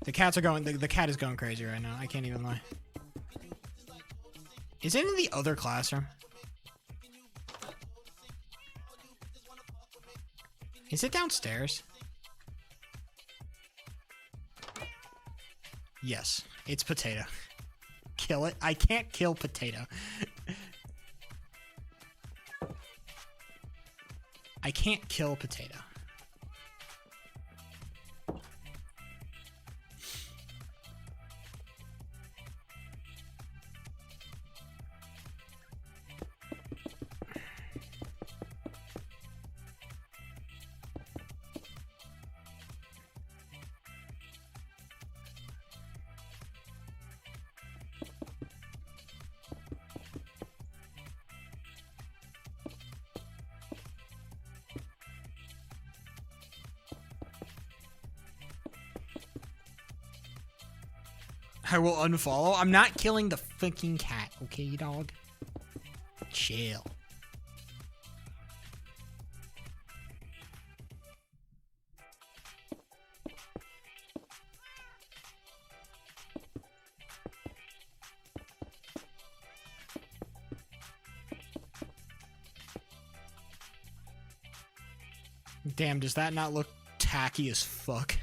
The cat is going crazy right now. I can't even lie. Is it in the other classroom? Is it downstairs? Yes, it's Potato. Kill it. I can't kill Potato. I can't kill Potato. I will unfollow. I'm not killing the fucking cat, okay, dog? Chill. Damn, does that not look tacky as fuck?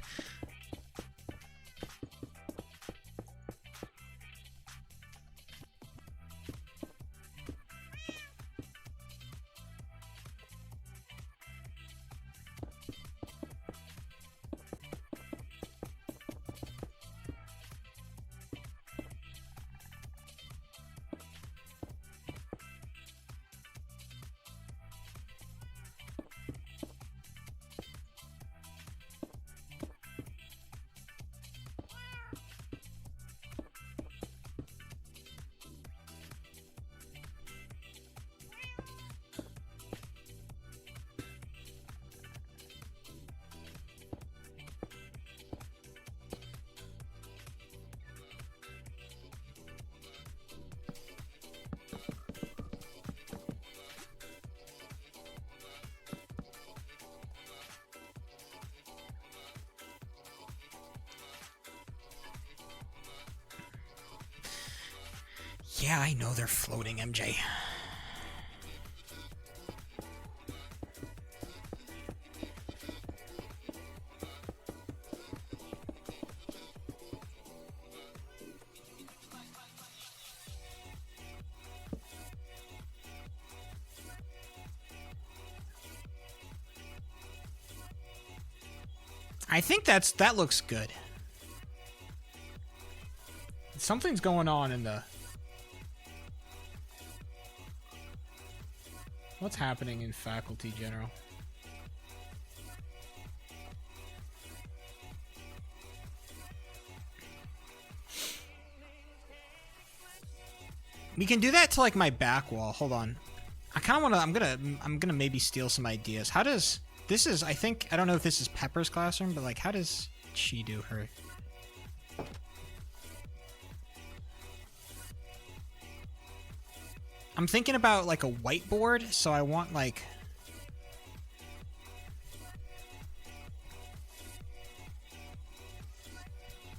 Yeah, I know they're floating, MJ. I think that looks good. Something's going on in the... What's happening in Faculty General? We can do that to like my back wall. Hold on. I kind of want to... I'm gonna maybe steal some ideas. How does... This is... I think... I don't know if this is Pepper's classroom, but like how does she do her... I'm thinking about like a whiteboard, so I want like...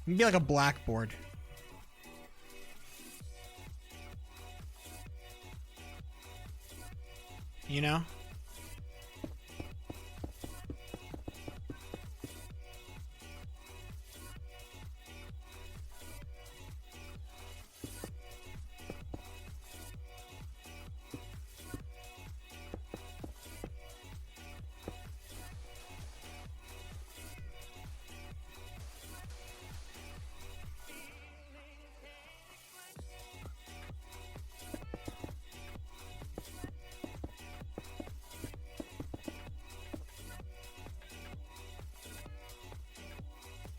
Maybe like a blackboard. You know?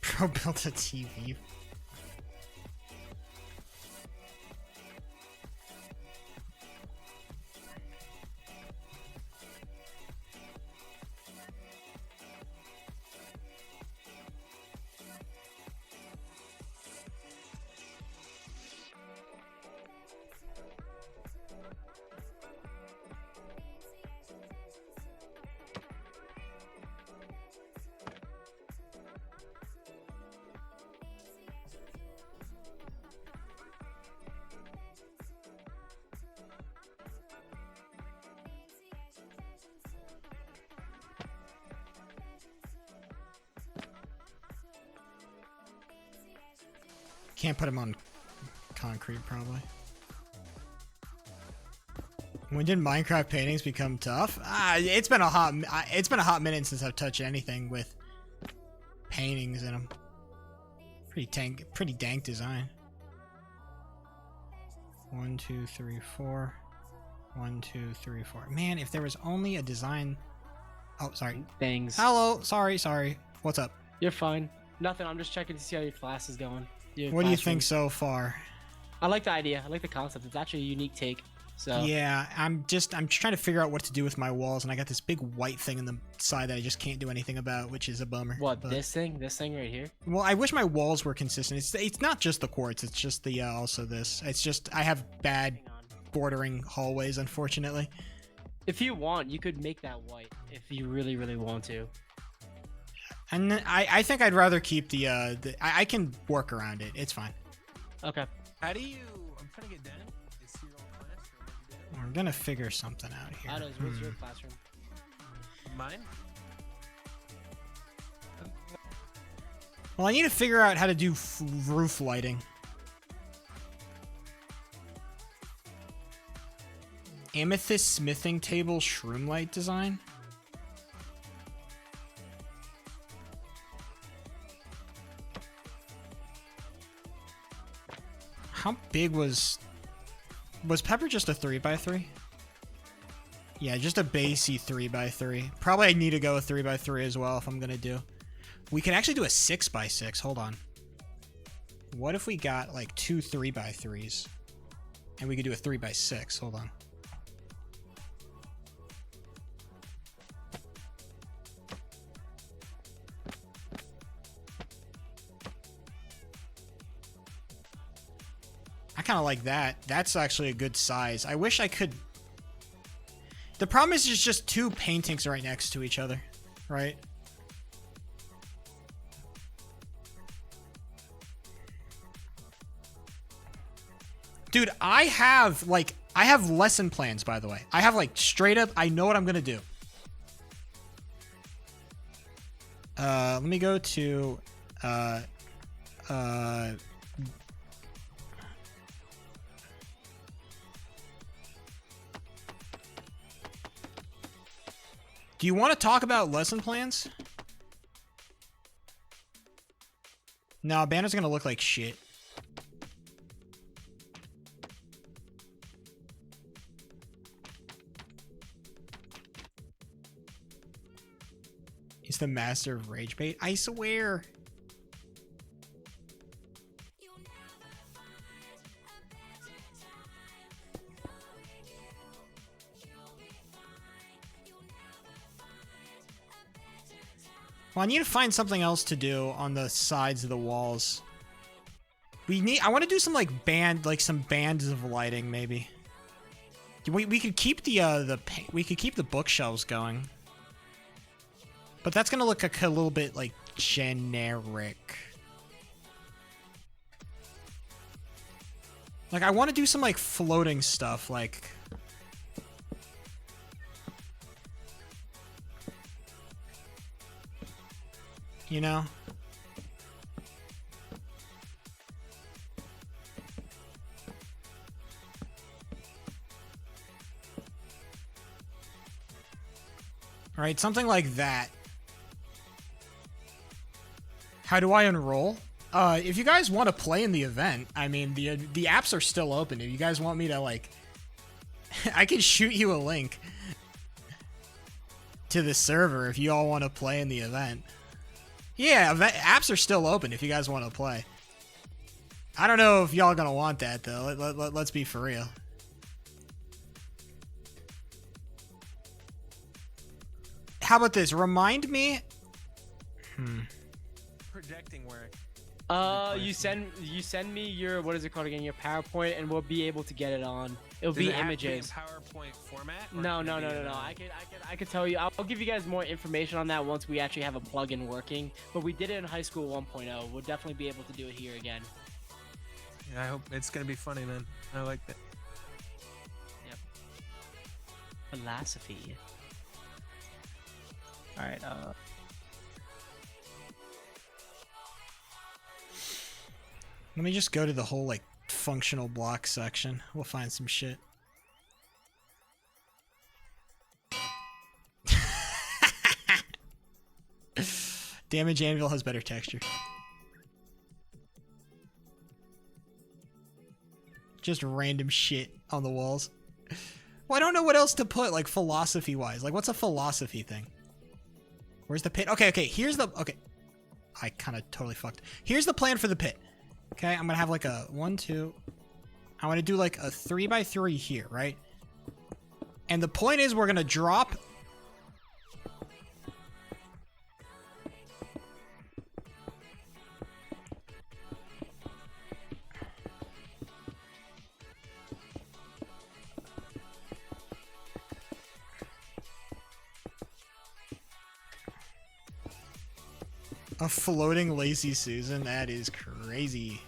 Pro built a TV. Can't put him on concrete, probably. When did Minecraft paintings become tough? It's been a hot minute since I've touched anything with paintings in them. Pretty dank design. 1, 2, 3, 4. 1, 2, 3, 4. Man, if there was only a design. Oh, sorry. Things. Hello. Sorry. What's up? You're fine. Nothing. I'm just checking to see how your class is going. What do you think so far? I like the idea. I like the concept. It's actually a unique take. So yeah, I'm trying to figure out what to do with my walls, and I got this big white thing in the side that I just can't do anything about, which is a bummer. What, this thing right here? Well, I wish my walls were consistent. It's not just the quartz. It's just the also this. It's just I have bad bordering hallways, unfortunately. If you want, you could make that white if you really, really want to. And I think I'd rather keep the I can work around it. It's fine. Okay. How do you? I'm trying to get down. Is your old class or what you doing? We're gonna figure something out here. How does? What's your classroom? Mine? Well, I need to figure out how to do roof lighting. Amethyst smithing table shroom light design. How big was Pepper just a 3x3? Yeah, just a basey 3x3. Probably I need to go a 3x3 as well if I'm gonna do. We could actually do a 6x6. Hold on. What if we got like 2 3x3s? And we could do a 3x6. Hold on. I kind of like that. That's actually a good size. I wish I could... The problem is there's just 2 paintings right next to each other, right? Dude, I have lesson plans, by the way. I have like straight up, I know what I'm gonna do. Let me go to do you want to talk about lesson plans? No, banner's gonna look like shit. He's the master of rage bait. I swear. Well, I need to find something else to do on the sides of the walls. I want to do some like some bands of lighting maybe. We could keep we could keep the bookshelves going. But that's gonna look a little bit like generic. Like I want to do some like floating stuff like you know? All right, something like that. How do I enroll? If you guys want to play in the event, I mean, the apps are still open. If you guys want me to, like... I can shoot you a link to the server if you all want to play in the event. Yeah, apps are still open if you guys want to play. I don't know if y'all gonna want that, though. Let's be for real. How about this? Remind me... Projecting where? You send me your, what is it called again? Your PowerPoint, and we'll be able to get it on. It'll Does be it have to be in images. PowerPoint format? or No. can it be in, I could tell you. I'll give you guys more information on that once we actually have a plugin working. But we did it in High School 1.0. We'll definitely be able to do it here again. Yeah, I hope it's gonna be funny, man. I like that. Yep. Philosophy. All right. Let me just go to the whole, like, functional block section. We'll find some shit. Damage Anvil has better texture. Just random shit on the walls. Well, I don't know what else to put, like, philosophy-wise. Like, what's a philosophy thing? Where's the pit? Okay, here's the... Okay. I kind of totally fucked. Here's the plan for the pit. Okay, I'm gonna have like a 1, 2. I want to do like a 3x3 here, right? And the point is, we're gonna drop. A floating Lazy Susan? That is crazy.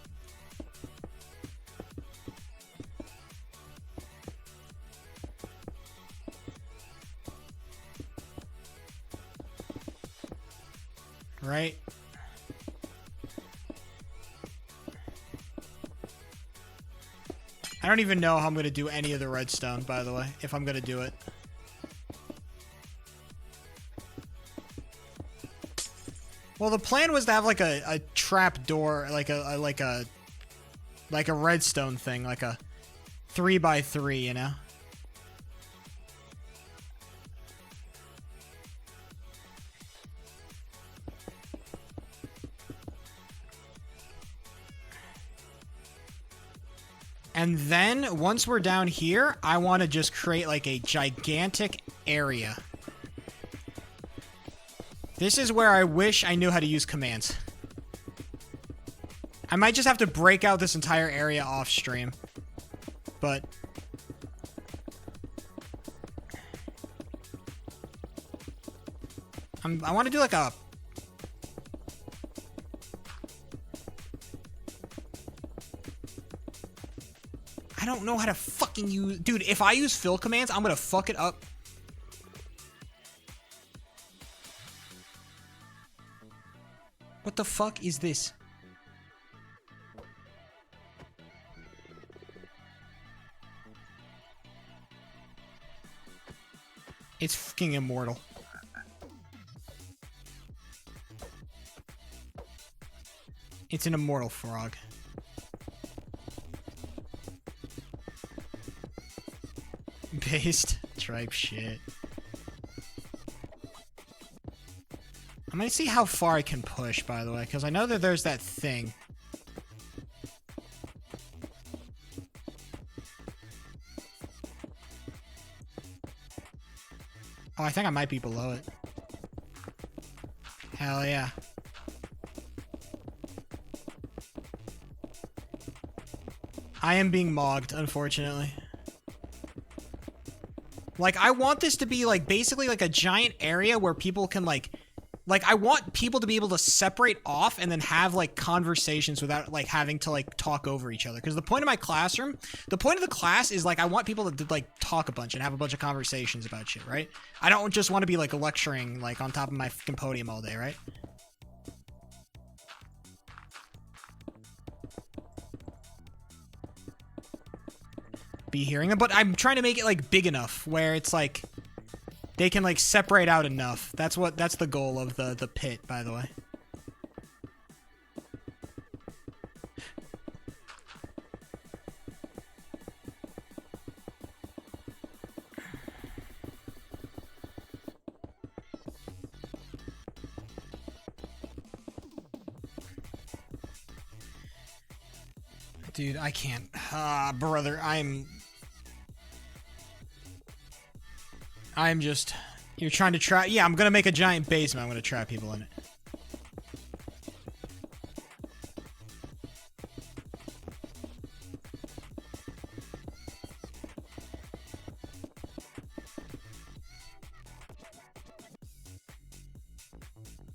Right? I don't even know how I'm going to do any of the redstone, by the way, if I'm going to do it. Well, the plan was to have like a trap door, like a redstone thing, like a 3x3, you know? And then once we're down here, I want to just create like a gigantic area. This is where I wish I knew how to use commands. I might just have to break out this entire area off stream. But... I want to do like a... don't know how to fucking use... Dude, if I use fill commands, I'm gonna fuck it up. What the fuck is this? It's fucking immortal. It's an immortal frog. Based tripe shit. I'm gonna see how far I can push, by the way, because I know that there's that thing. Oh, I think I might be below it. Hell yeah. I am being mogged, unfortunately. Like, I want this to be, like, basically, like, a giant area where people can, like, I want people to be able to separate off and then have, like, conversations without, like, having to, like, talk over each other. Because the point of my classroom, the point of the class is, like, I want people to, like, talk a bunch and have a bunch of conversations about shit, right? I don't just want to be, like, lecturing, like, on top of my fucking podium all day, right? Be hearing them, but I'm trying to make it, like, big enough where it's, like, they can, like, separate out enough. That's the goal of the pit, by the way. Dude, I can't. Brother, I'm just... You're trying to trap... Yeah, I'm gonna make a giant basement. I'm gonna trap people in it.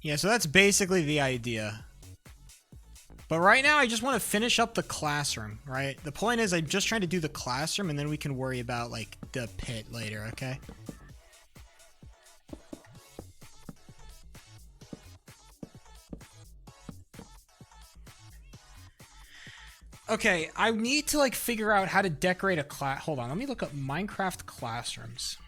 Yeah, so that's basically the idea. But right now, I just want to finish up the classroom, right? The point is, I'm just trying to do the classroom, and then we can worry about, like, the pit later, okay? Okay, I need to, like, figure out how to decorate a class. Hold on, let me look up Minecraft classrooms.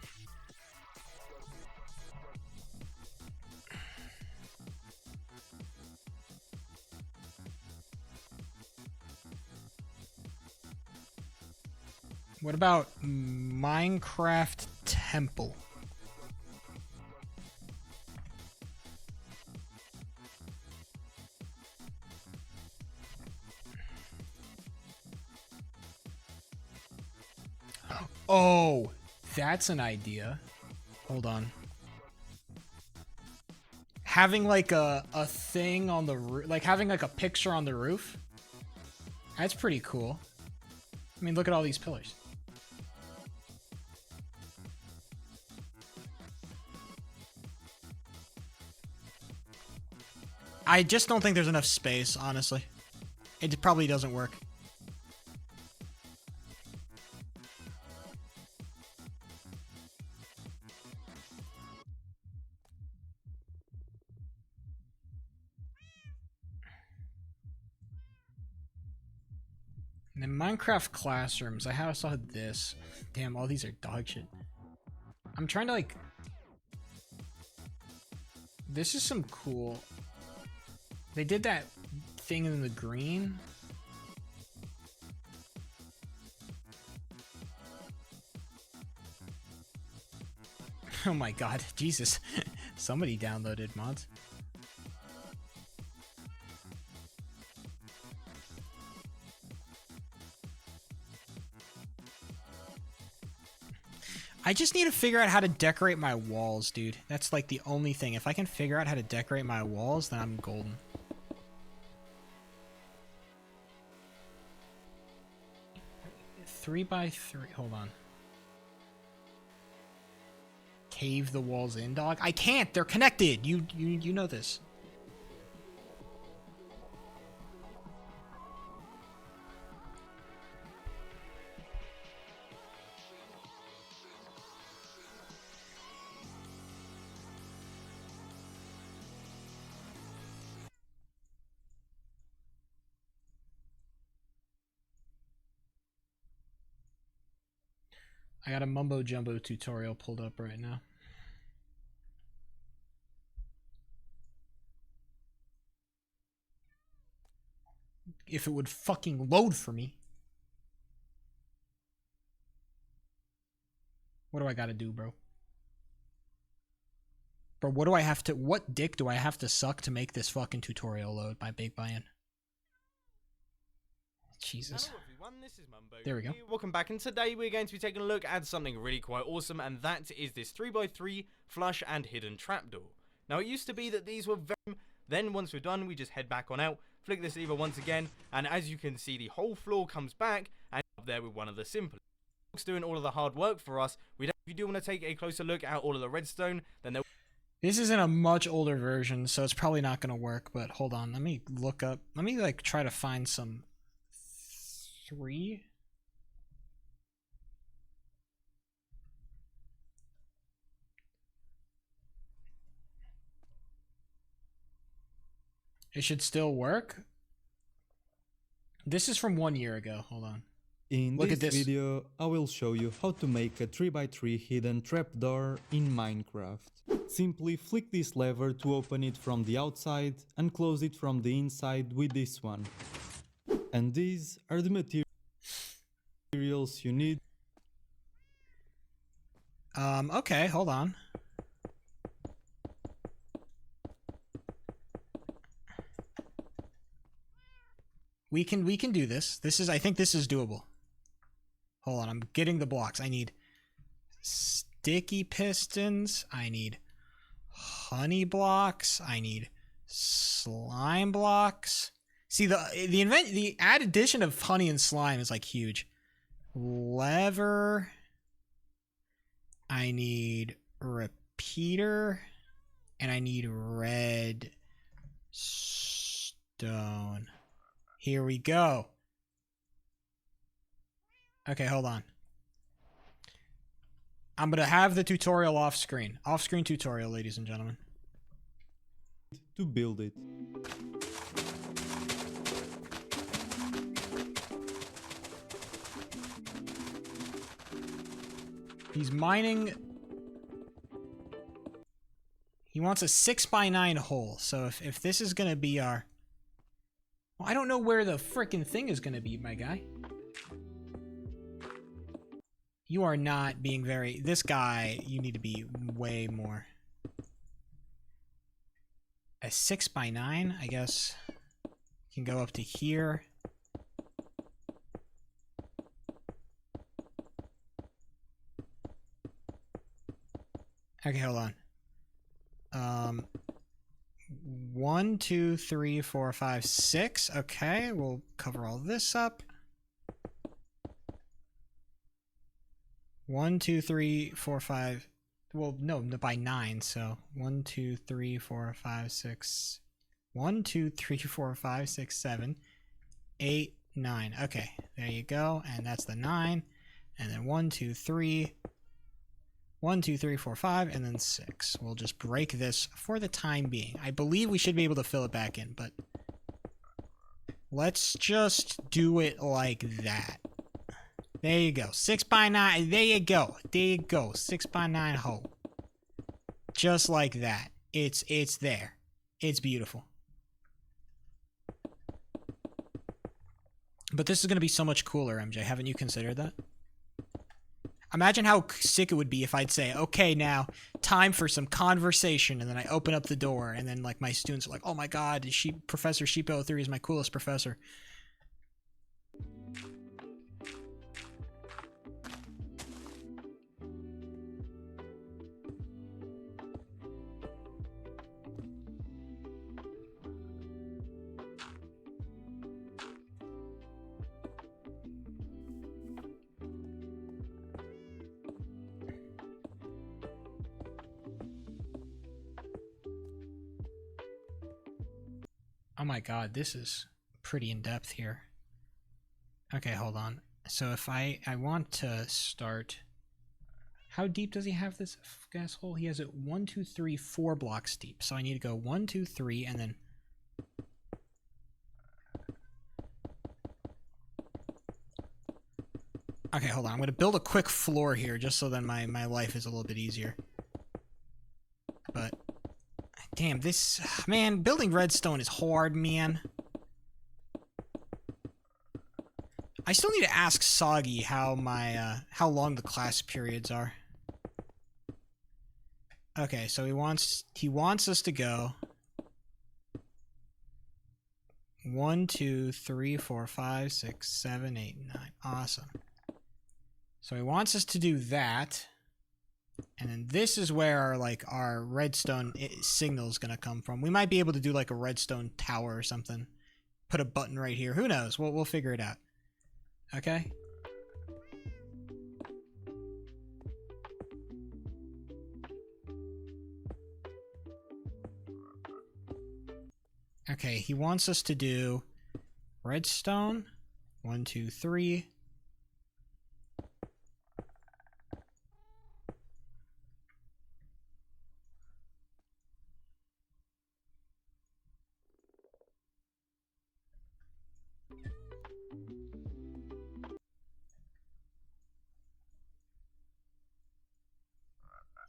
What about Minecraft Temple? Oh, that's an idea. Hold on. Having like a thing on the roof, like having like a picture on the roof. That's pretty cool. I mean, look at all these pillars. I just don't think there's enough space, honestly. It probably doesn't work. And then Minecraft classrooms, I saw this. Damn, all these are dog shit. I'm trying to like... This is some cool... They did that thing in the green. Oh my god, Jesus. Somebody downloaded mods. I just need to figure out how to decorate my walls, dude. That's like the only thing. If I can figure out how to decorate my walls, then I'm golden. Three by three. Hold on. Cave the walls in, dog. I can't. They're connected. You know this. I got a mumbo jumbo tutorial pulled up right now. If it would fucking load for me. What do I gotta do, bro? Bro, what do I have to... What dick do I have to suck to make this fucking tutorial load, my big buy-in? Jesus. Hello everyone, this is Mumbo. There we go. Welcome back, and today we're going to be taking a look at something really quite awesome, and that is this 3x3 flush and hidden trapdoor. Now, it used to be that these were very... Then once we're done, we just head back on out, flick this lever once again, and as you can see, the whole floor comes back, and up there with one of the simplest. Doing all of the hard work for us. If you do want to take a closer look at all of the redstone, then there... This isn't a much older version, so it's probably not going to work, but hold on. Let me look up... Let me, like, try to find some... 3? It should still work. This is from 1 year ago. Hold on. In Look this at this. video, I will show you how to make a 3x3 hidden trapdoor in Minecraft. Simply flick this lever to open it from the outside and close it from the inside with this one. And these are the materials you need. Okay, hold on. We can do this. I think this is doable. Hold on, I'm getting the blocks. I need sticky pistons. I need honey blocks. I need slime blocks. See, the add addition of honey and slime is like huge. Lever. I need repeater, and I need red stone. Here we go. Okay, hold on. I'm gonna have the tutorial off screen. Off screen tutorial, ladies and gentlemen. To build it. He's mining. He wants a 6x9 hole. So if this is gonna be our... Well, I don't know where the frickin' thing is gonna be, my guy. You are not being very... This guy, you need to be way more. A 6x9, I guess. Can go up to here. Okay, hold on. 1, 2, 3, 4, 5, 6. Okay, we'll cover all this up. 1, 2, 3, 4, 5. Well, no, by 9. So 1, 2, 3, 4, 5, 6. 1, 2, 3, 4, 5, 6, 7, 8, 9. Okay, there you go. And that's the 9. And then 1, 2, 3. 1, 2, 3, 4, 5, and then 6. We'll just break this for the time being. I believe we should be able to fill it back in, but let's just do it like that. There you go. 6x9. There you go. There you go. 6x9 hole. Just like that. It's there. It's beautiful. But this is going to be so much cooler, MJ. Haven't you considered that? Imagine how sick it would be if I'd say, okay, now, time for some conversation, and then I open up the door, and then, like, my students are like, oh my god, Professor Sheep03 is my coolest professor. Oh my god, this is pretty in-depth here. Okay, hold on. So if I want to start... How deep does he have this gas hole? He has it 1, 2, 3, 4 blocks deep. So I need to go 1, 2, 3, and then... Okay, hold on. I'm gonna build a quick floor here just so then my life is a little bit easier. But damn, this man, building redstone is hard, man. I still need to ask Soggy how my how long the class periods are. Okay, so he wants us to go 1, 2, 3, 4, 5, 6, 7, 8, 9. Awesome. So he wants us to do that. And then this is where our redstone signal is going to come from. We might be able to do like a redstone tower or something. Put a button right here. Who knows? We'll figure it out. Okay? Okay, he wants us to do redstone. 1, 2, 3.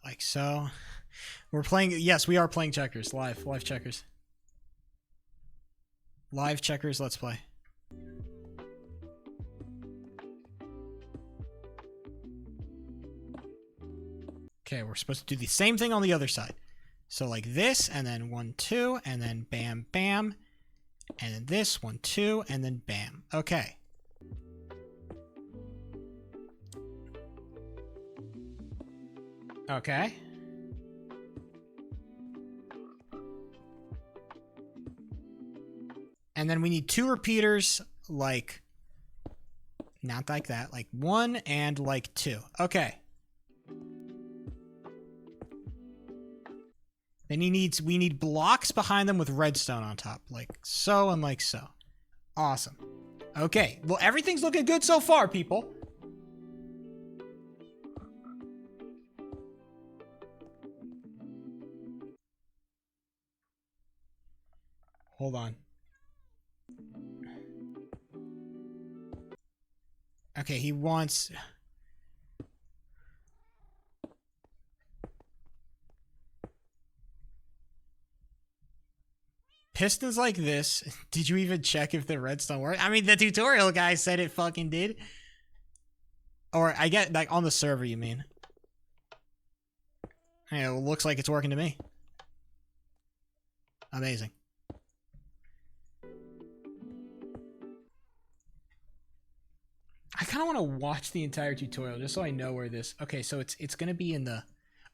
Like so. We're playing, yes, we are playing checkers, live checkers. Live checkers, let's play. Okay, we're supposed to do the same thing on the other side. So like this, and then 1, 2, and then bam, bam. And then this, 1, 2, and then bam. Okay. Okay. And then we need 2 repeaters, like, not like that, like 1 and like 2. Okay. Then we need blocks behind them with redstone on top, like so and like so. Awesome. Okay, well, everything's looking good so far, people. Hold on. Okay, he wants... pistons like this. Did you even check if the redstone worked? I mean, the tutorial guy said it fucking did. Or I get, like, on the server, you mean. Yeah, it looks like it's working to me. Amazing. I kind of want to watch the entire tutorial just so I know where this... Okay, so it's going to be in the...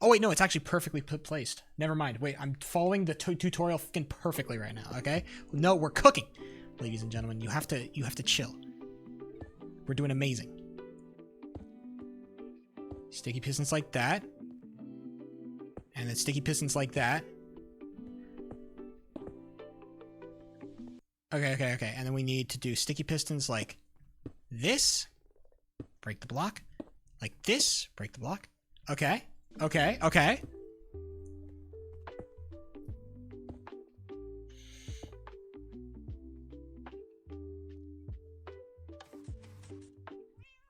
Oh, wait, no, it's actually perfectly placed. Never mind. Wait, I'm following the tutorial fucking perfectly right now, okay? No, we're cooking. Ladies and gentlemen, you have to chill. We're doing amazing. Sticky pistons like that. And then sticky pistons like that. Okay. And then we need to do sticky pistons like this. Break the block. Like this. Break the block. Okay. Okay.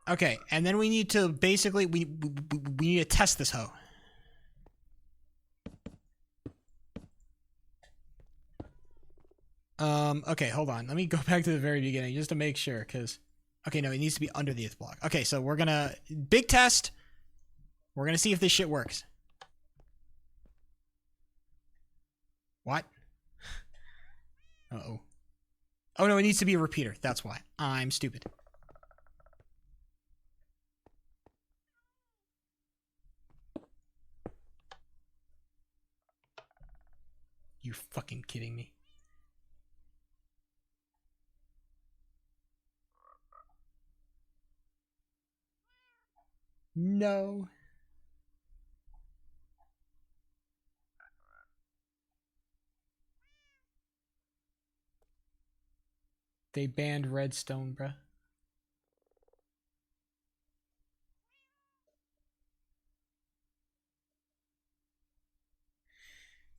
Okay, and then we need to basically we need to test this hoe. Okay, hold on. Let me go back to the very beginning just to make sure, because okay, no, it needs to be under the 8th block. Okay, so we're gonna big test. We're gonna see if this shit works. What? Uh-oh. Oh no, it needs to be a repeater. That's why. I'm stupid. You fucking kidding me? No. They banned redstone, bruh.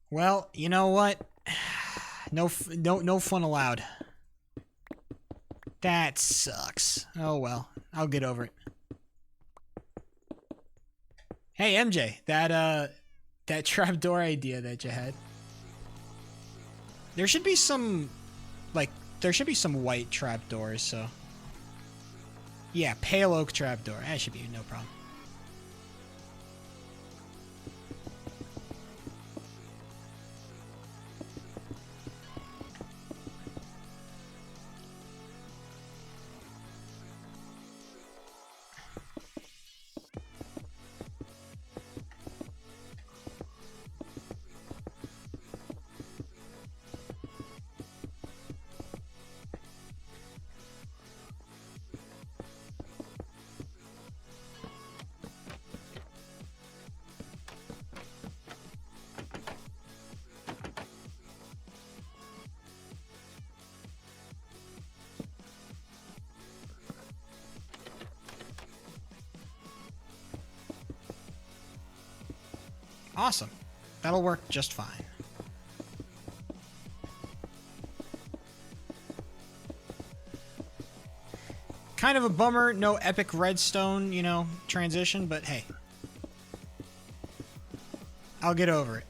Well, you know what? No fun allowed. That sucks. Oh well, I'll get over it. Hey MJ, that trapdoor idea that you had. There should be some white trapdoors, so. Yeah, pale oak trapdoor. That should be no problem. Awesome. That'll work just fine. Kind of a bummer, no epic redstone, you know, transition, but hey. I'll get over it.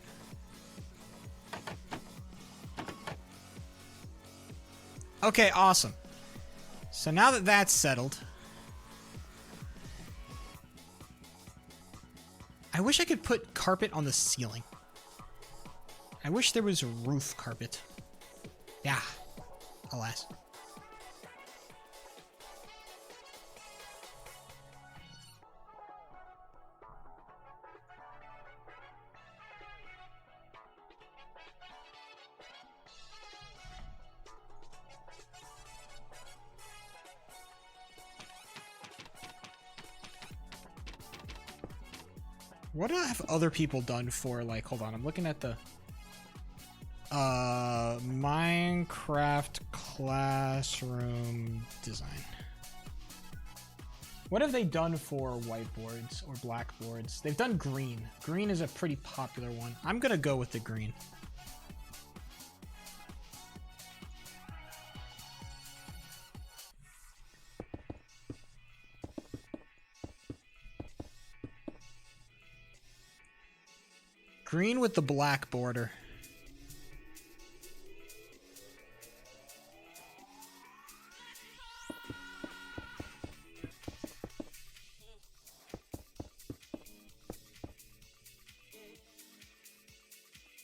Okay, awesome. So now that that's settled, I wish I could put carpet on the ceiling. I wish there was roof carpet. Yeah, alas. What have other people done for, like, hold on, I'm looking at the Minecraft classroom design. What have they done for whiteboards or blackboards? They've done green. Green is a pretty popular one. I'm gonna go with the green. Green with the black border.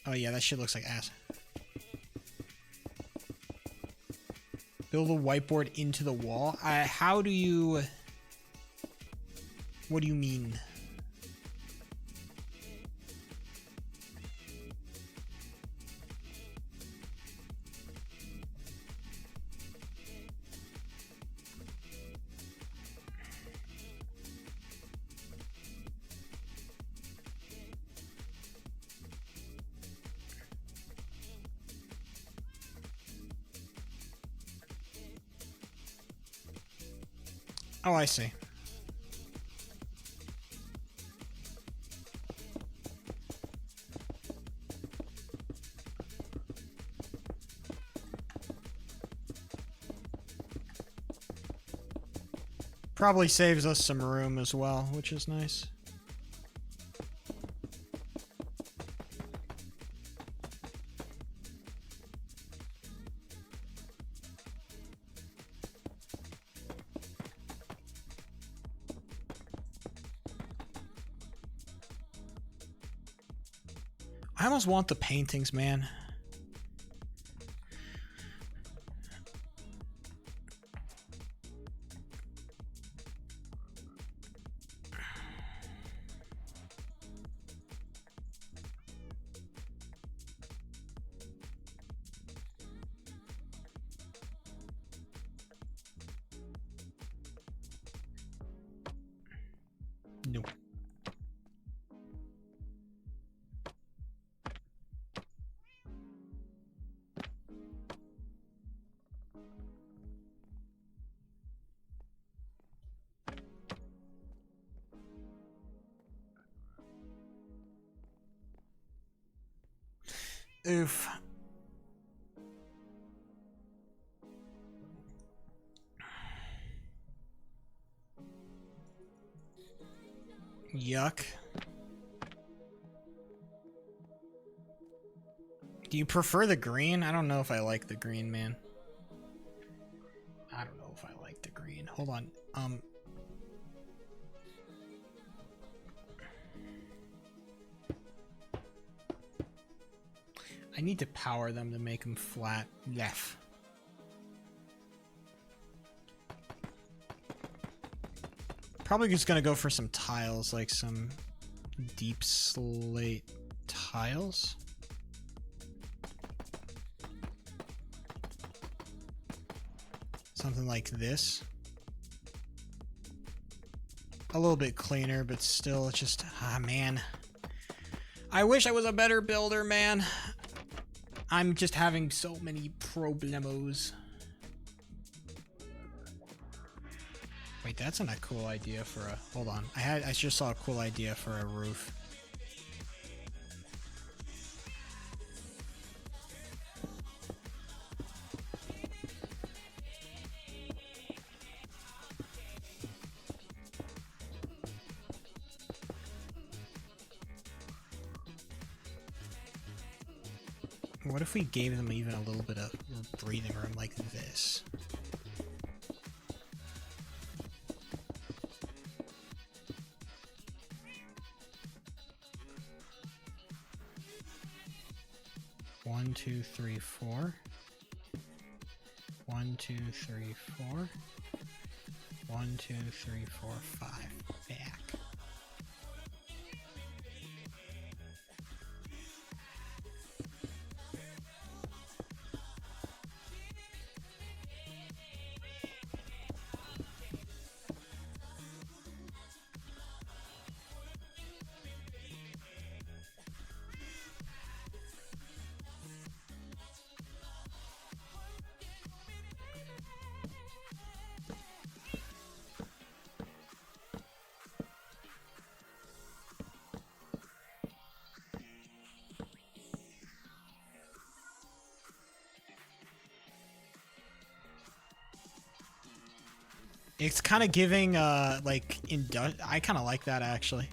Oh yeah, that shit looks like ass. Build a whiteboard into the wall? How do you... What do you mean? Oh, I see. Probably saves us some room as well, which is nice. I almost want the paintings, man. No. Oof. Yuck. Do you prefer the green? I don't know if I like the green, man. I don't know if I like the green. Hold on. I need to power them to make them flat. Left. Probably just gonna go for some tiles, like some deep slate tiles. Something like this. A little bit cleaner, but still, it's just, man. I wish I was a better builder, man. I'm just having so many problemos. Wait, that's not a cool idea for a, hold on. I just saw a cool idea for a roof. What if we gave them even a little bit of breathing room like this? One, two, three, four. 1, 2, 3, 4. 1, 2, 3, 4, 5. Back. It's kind of giving, like, I kind of like that, actually.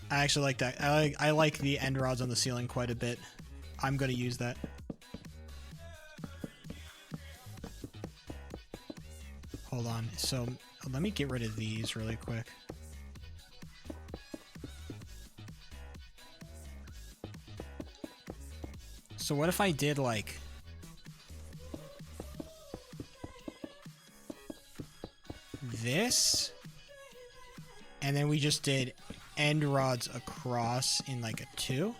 I actually like that. I like the end rods on the ceiling quite a bit. I'm going to use that. Hold on. So, let me get rid of these really quick. So what if I did, like... this, and then we just did end rods across in like a 2.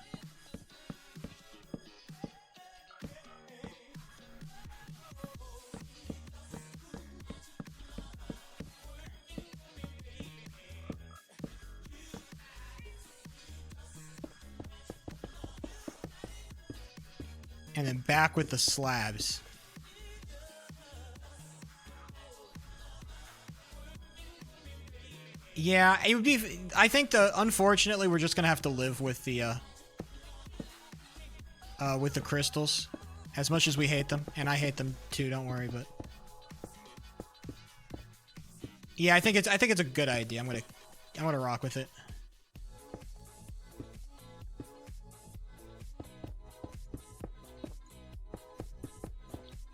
And then back with the slabs. Yeah, it would be. I think unfortunately we're just gonna have to live with the crystals, as much as we hate them, and I hate them too. Don't worry, but yeah, I think it's a good idea. I'm gonna rock with it.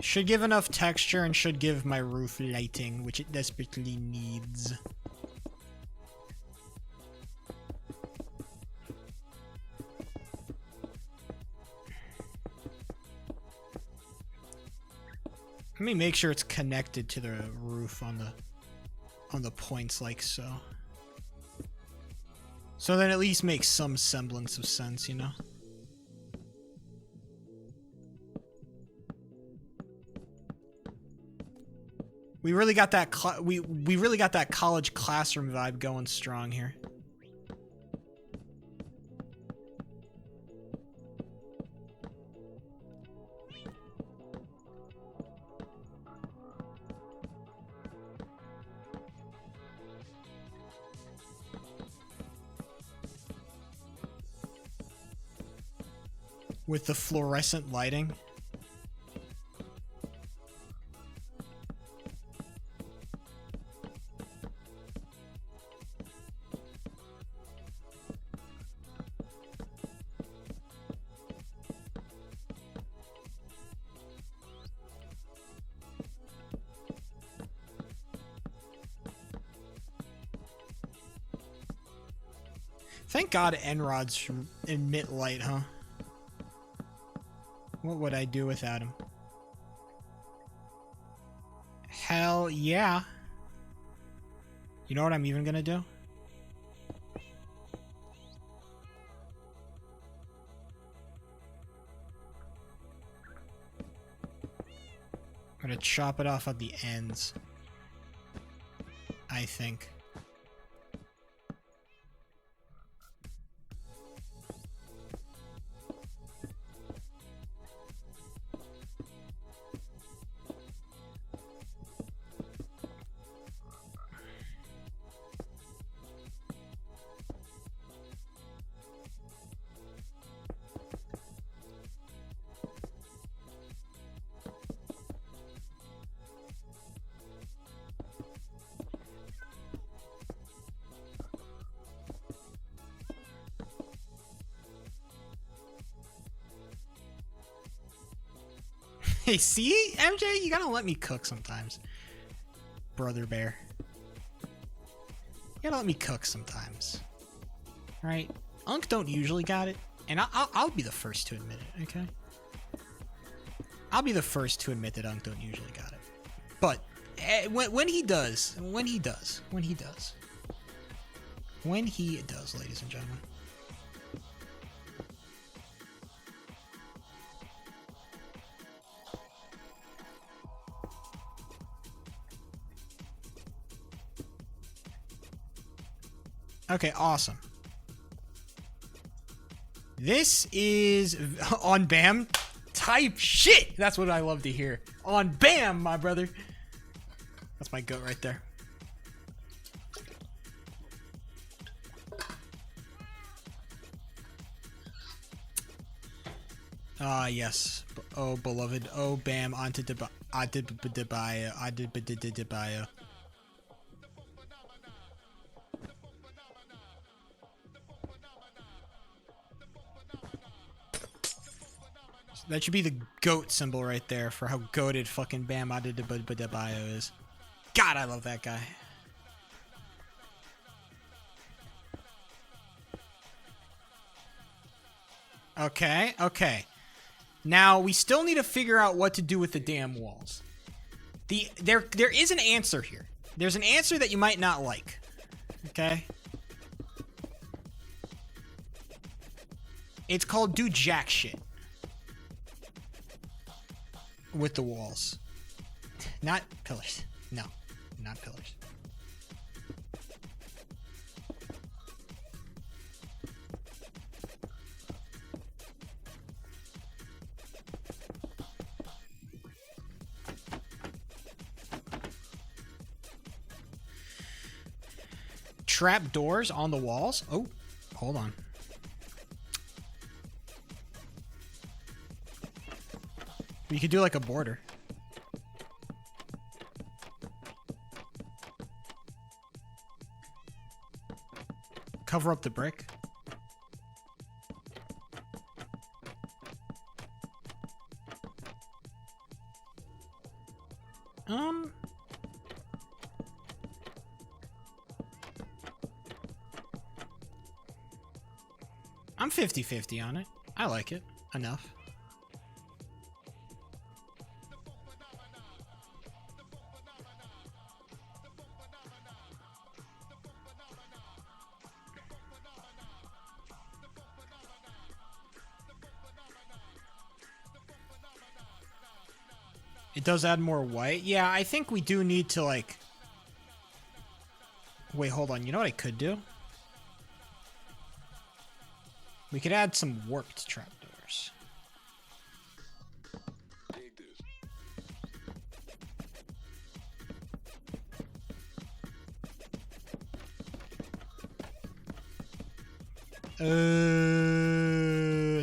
Should give enough texture and should give my roof lighting, which it desperately needs. Let me make sure it's connected to the roof on the points like so. So that at least makes some semblance of sense, you know? We really got that we really got that college classroom vibe going strong here. With the fluorescent lighting. Thank God Enrods emit light, huh? What would I do without him? Hell yeah. You know what I'm even gonna do? I'm gonna chop it off at the ends. I think. Hey, see? MJ, you gotta let me cook sometimes. Brother Bear. You gotta let me cook sometimes. Right? Unk don't usually got it. And I'll be the first to admit it, okay? I'll be the first to admit that Unk don't usually got it. But when he does, ladies and gentlemen. Okay, awesome. This is on BAM type shit. That's what I love to hear. On BAM, my brother. That's my goat right there. Ah, yes. Oh, beloved. Oh, BAM. Onto Debaya. That should be the goat symbol right there for how goated fucking Bam Adebayo is. God, I love that guy. Okay, okay. Now, we still need to figure out what to do with the damn walls. There is an answer here. There's an answer that you might not like. Okay? It's called do jack shit. With the walls. Not pillars. No, not pillars. Trap doors on the walls? Oh, hold on. We could do like a border. Cover up the brick. I'm 50-50 on it. I like it enough. It does add more white. Yeah, I think we do need to, like... Wait, hold on. You know what I could do? We could add some warped trapdoors.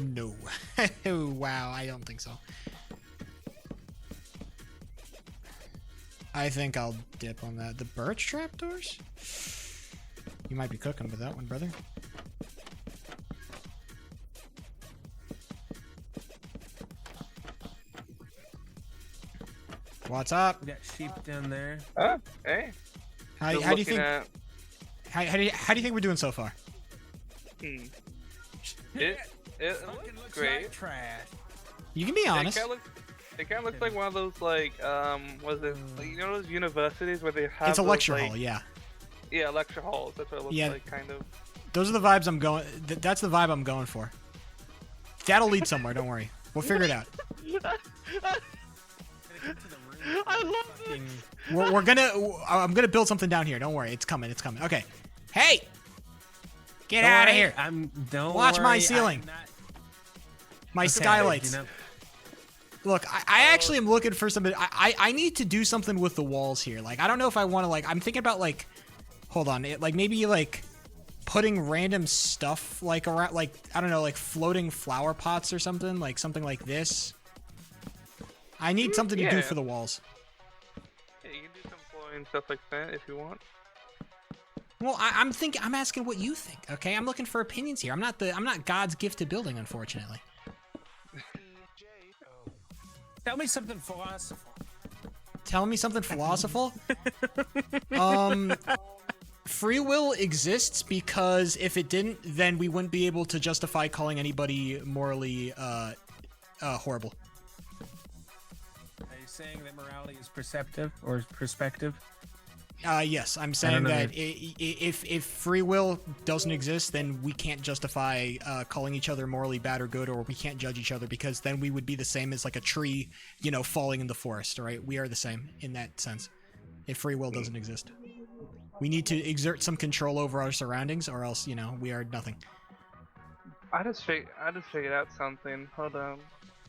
No. Wow, I don't think so. I think I'll dip on that. The birch trapdoors? You might be cooking with that one, brother. What's up? We got sheep down there. Oh, hey. How do you think? How do you think we're doing so far? Hmm. It Fucking looks looks great. like trash. You can be honest. It kind of looks like one of those like was it like, you know those universities where they have It's a those, lecture like, hall, yeah. Yeah, lecture halls. That's what it looks Yeah. like, kind of. Those are the vibes I'm going. That's the vibe I'm going for. That'll lead somewhere. Don't worry. We'll figure it out. I love this. We're gonna. I'm gonna build something down here. Don't worry. It's coming. It's coming. Okay. Hey, get Don't out of worry, here. Don't Watch my worry, ceiling. I'm not- My Okay, skylights. you know, Look, I actually am looking for something. I need to do something with the walls here. Like, I don't know if I want to, like, I'm thinking about, like, hold on. Like, maybe, like, putting random stuff, like, around, like, I don't know, like, floating flower pots or something. Like, something like this. I need something to do Yeah. for the walls. Yeah, you can do some flooring stuff like that if you want. Well, I'm asking what you think, okay? I'm looking for opinions here. I'm not God's gift to building, unfortunately. tell me something philosophical. Tell me something philosophical. Free will exists because if it didn't, then we wouldn't be able to justify calling anybody morally horrible. Are you saying that morality is perceptive or perspective? Yes, I'm saying know. that if free will doesn't exist, then we can't justify calling each other morally bad or good, or we can't judge each other because then we would be the same as like a tree, you know, falling in the forest, right? We are the same in that sense. If free will doesn't exist, we need to exert some control over our surroundings, or else, you know, we are nothing. I just figured out something. Hold on.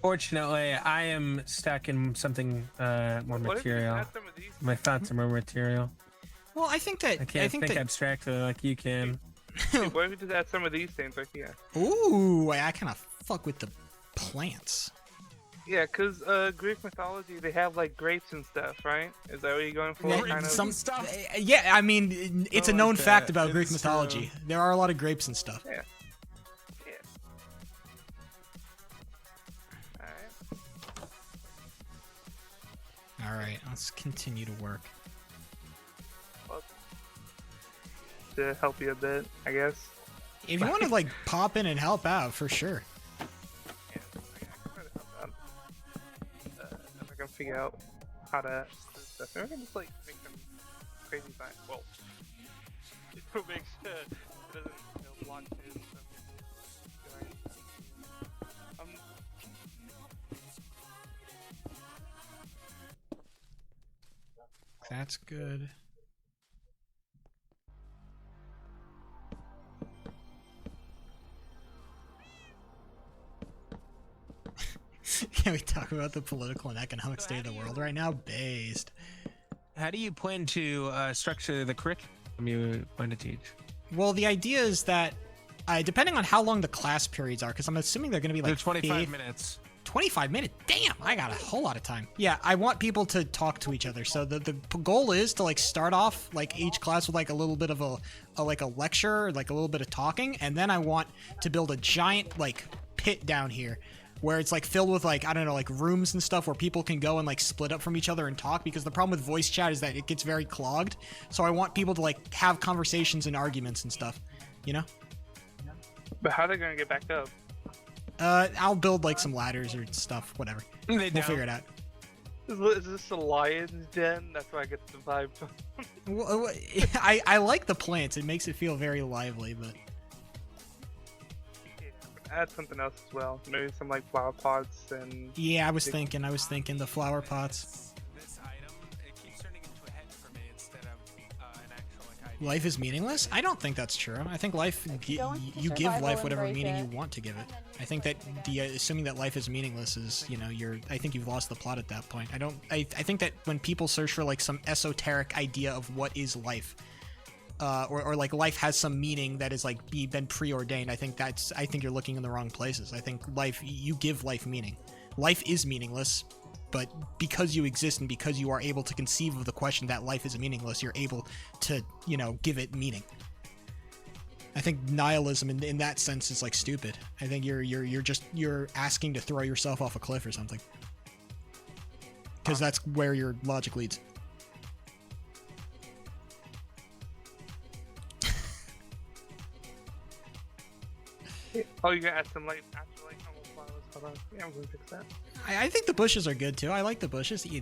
Fortunately, I am stuck in something more What if you material. add some of these? My thoughts are more material. Well, I think that I can't think think that. abstractly like you can. What if we just add some of these things right here? Ooh, I kind of fuck with the plants. Yeah, cause Greek mythology they have like grapes and stuff, right? Is that what you're going for? Yeah, kind of. yeah, I mean, it's a I known like fact that. about It Greek is mythology. There are a lot of grapes and stuff. Yeah. Yeah. Alright. All right, let's continue to work. To help you a bit, I guess. If you want to like pop in and help out, for sure. Yeah, I can try to help out. If I can figure out how to do stuff. Maybe I can just like make some crazy signs. Well, it makes it doesn't block his. That's good. Can we talk about the political and economic state of the world right now? Based. How do you plan to structure the curriculum you plan to teach? Well, the idea is that, depending on how long the class periods are, because I'm assuming they're going to be They're like 25 minutes. 25 minutes. Damn, I got a whole lot of time. Yeah, I want people to talk to each other. So the goal is to like start off like each class with like a little bit of a lecture, like a little bit of talking, and then I want to build a giant like pit down here where it's like filled with like, I don't know, like rooms and stuff where people can go and like split up from each other and talk, because the problem with voice chat is that it gets very clogged. So I want people to like have conversations and arguments and stuff, you know? But how are they gonna get back up? I'll build like some ladders or stuff, whatever. They We'll don't. figure it out. Is this a lion's den? That's where I get the vibe from. Well, I like the plants. It makes it feel very lively, but Add something else as well. Maybe some like flower pots and. yeah, I was thinking the flower pots. This item, it keeps turning into a head for me instead of an actual like idea. Life is meaningless? I don't think that's true. I think life, Going to you give survival life and whatever break meaning it. you want to give it. I think that assuming that life is meaningless is, you know, I think you've lost the plot at that point. I think that when people search for like some esoteric idea of what is life, or like life has some meaning that is like been preordained, I think you're looking in the wrong places. I think you give life meaning. Life is meaningless, but because you exist and because you are able to conceive of the question that life is meaningless, you're able to, you know, give it meaning. I think nihilism in that sense is like stupid. I think you're asking to throw yourself off a cliff or something, because that's where your logic leads. Oh, you gotta add some light after like normal flowers. Hold on. Yeah, I'm gonna fix that. I think the bushes are good too. I like the bushes. Yeah,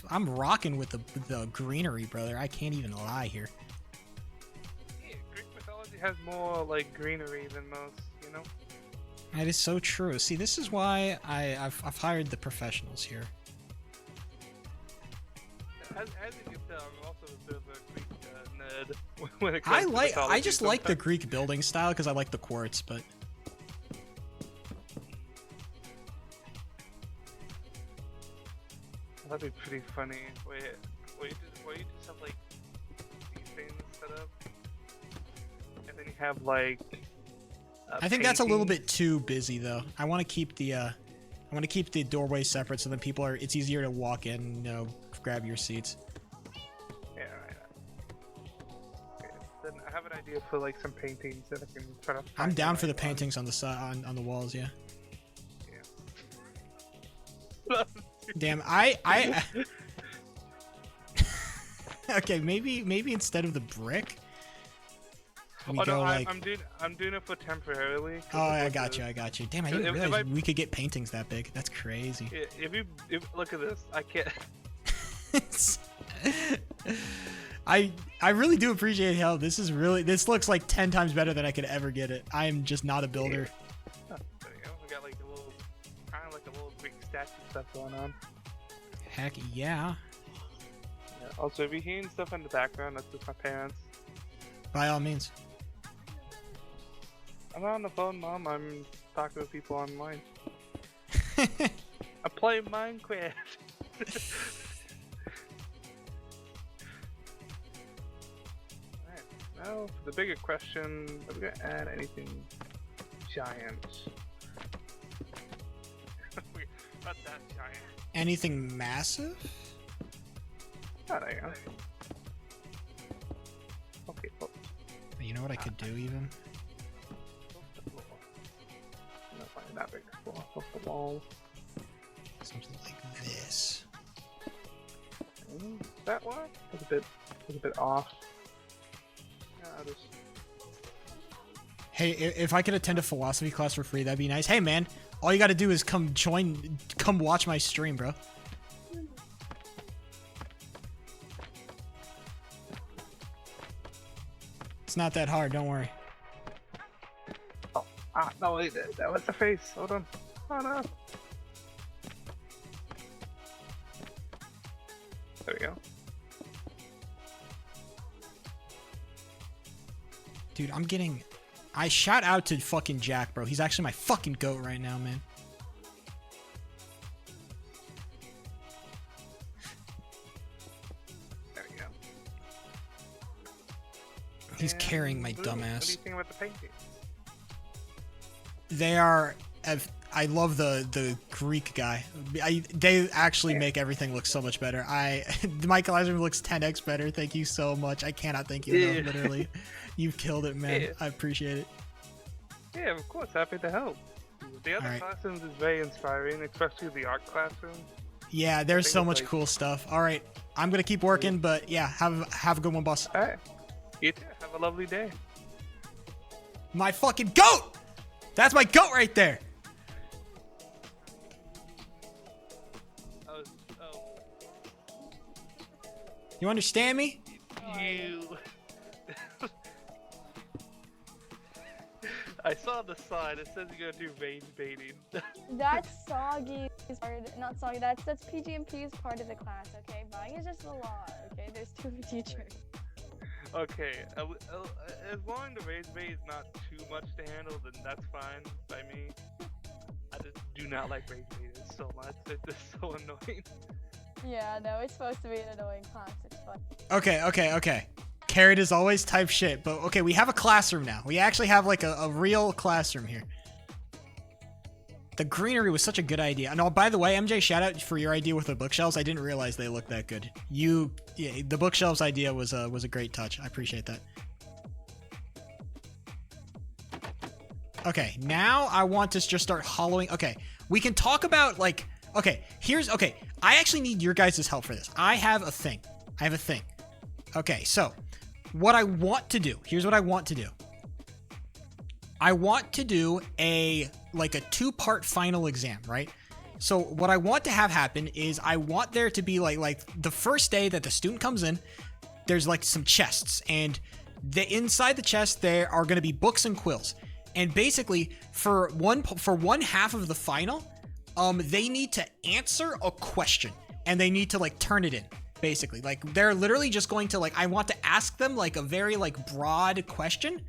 I'm rocking with the greenery, brother. I can't even lie here. Yeah, Greek mythology has more like greenery than most, you know? That is so true. See, this is why I've hired the professionals here. As you can tell, I'm also a bit of a Greek nerd when it comes to I mythology just like the sometimes. Greek building style because I like the quartz, but That'd be pretty funny. Where you just have like these things set up, and then you have like. I think that's a little paintings. bit too busy though. I want to keep the doorway separate so then it's easier to walk in, you know, grab your seats. Yeah, right. Okay, then I have an idea for like some paintings that I can try to. I'm find down the for the right one. paintings on the side on the walls, yeah. Yeah. Damn, I okay, maybe instead of the brick, we Oh go no, like. I'm doing it for temporarily. 'cause Oh, of I what got the- you. I got you. Damn, I If- didn't if realize I- we could get paintings that big. That's crazy. If look at this, I can't. I really do appreciate how this looks like 10 times better than I could ever get it. I am just not a builder. There you go. We got like a little, kind of like a little Greek statue stuff going on. Heck yeah. Yeah. Also, if you're hearing stuff in the background, that's just my parents. By all means. I'm not on the phone, Mom. I'm talking to people online. I play Minecraft. Alright, now for the bigger question, are we gonna add anything giant? Not that giant. Anything massive? Oh, there you go. Okay, well, You know what I could do even? off the floor. I'm not finding that big floor. Off the wall. Something like this. That one? Was a bit off. Yeah, I'll just. Hey, if I could attend a philosophy class for free, that'd be nice. Hey, man, all you got to do is come watch my stream, bro. It's not that hard, don't worry. Ah, no, wait, that was the face. Hold on. Oh no. There we go. Dude, I shout out to fucking Jack, bro. He's actually my fucking goat right now, man. There we go. He's And carrying my Blue, What do you dumbass. think about the painting? They are. I love the Greek guy. They actually make everything look so much better. Michael looks 10x better. Thank you so much. I cannot thank you enough. Yeah. Literally, you've killed it, man. Yeah. I appreciate it. Yeah, of course. Happy to help. The other Alright. classrooms is very inspiring, especially the art classroom. Yeah, there's think so it's much like- cool stuff. All right, I'm gonna keep working, but yeah, have a good one, boss. All right. You too. Have a lovely day. My fucking goat. That's my goat right there. Oh, You understand me? you. I saw the sign. It says you're gonna do rage baiting. That's Soggy's part, not Soggy, that's PGMP's part of the class, okay? Buying is just the law, okay? There's two teachers. Okay, as long as the rage bait is not too much to handle, then that's fine by me. I just do not like rage baiters so much. It's just so annoying. Yeah, no, it's supposed to be an annoying class, it's fun. Okay. Carrot is always type shit, but okay, we have a classroom now. We actually have like a real classroom here. The greenery was such a good idea. And oh, by the way, MJ, shout out for your idea with the bookshelves. I didn't realize they looked that good. The bookshelves idea was a great touch. I appreciate that. Okay, now I want to just start hollowing. Okay, we can talk about like. Okay, I actually need your guys' help for this. I have a thing. Okay, so what I want to do. Here's what I want to do. I want to do a 2-part final exam, right? So what I want to have happen is I want there to be like the first day that the student comes in, there's like some chests, and inside the chest there are going to be books and quills. And basically for one half of the final, they need to answer a question and they need to like turn it in. Basically, like they're literally just going to I want to ask them like a very broad question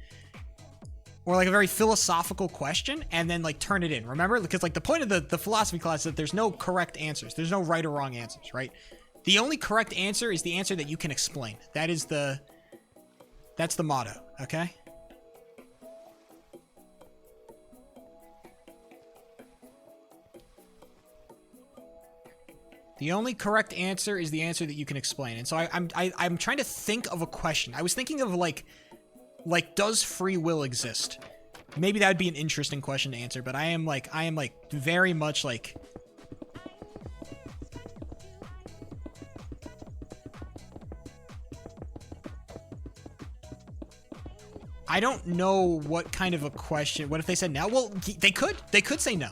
or like a very philosophical question and then like turn it in. Remember, because like the point of the philosophy class is that there's no correct answers. There's no right or wrong answers, right? The only correct answer is the answer that you can explain. That's the motto, okay? The only correct answer is the answer that you can explain. And so I'm trying to think of a question. I was thinking of like does free will exist? Maybe that would be an interesting question to answer, but I am very much like I don't know what kind of a question. What if they said no? Well, they could say no.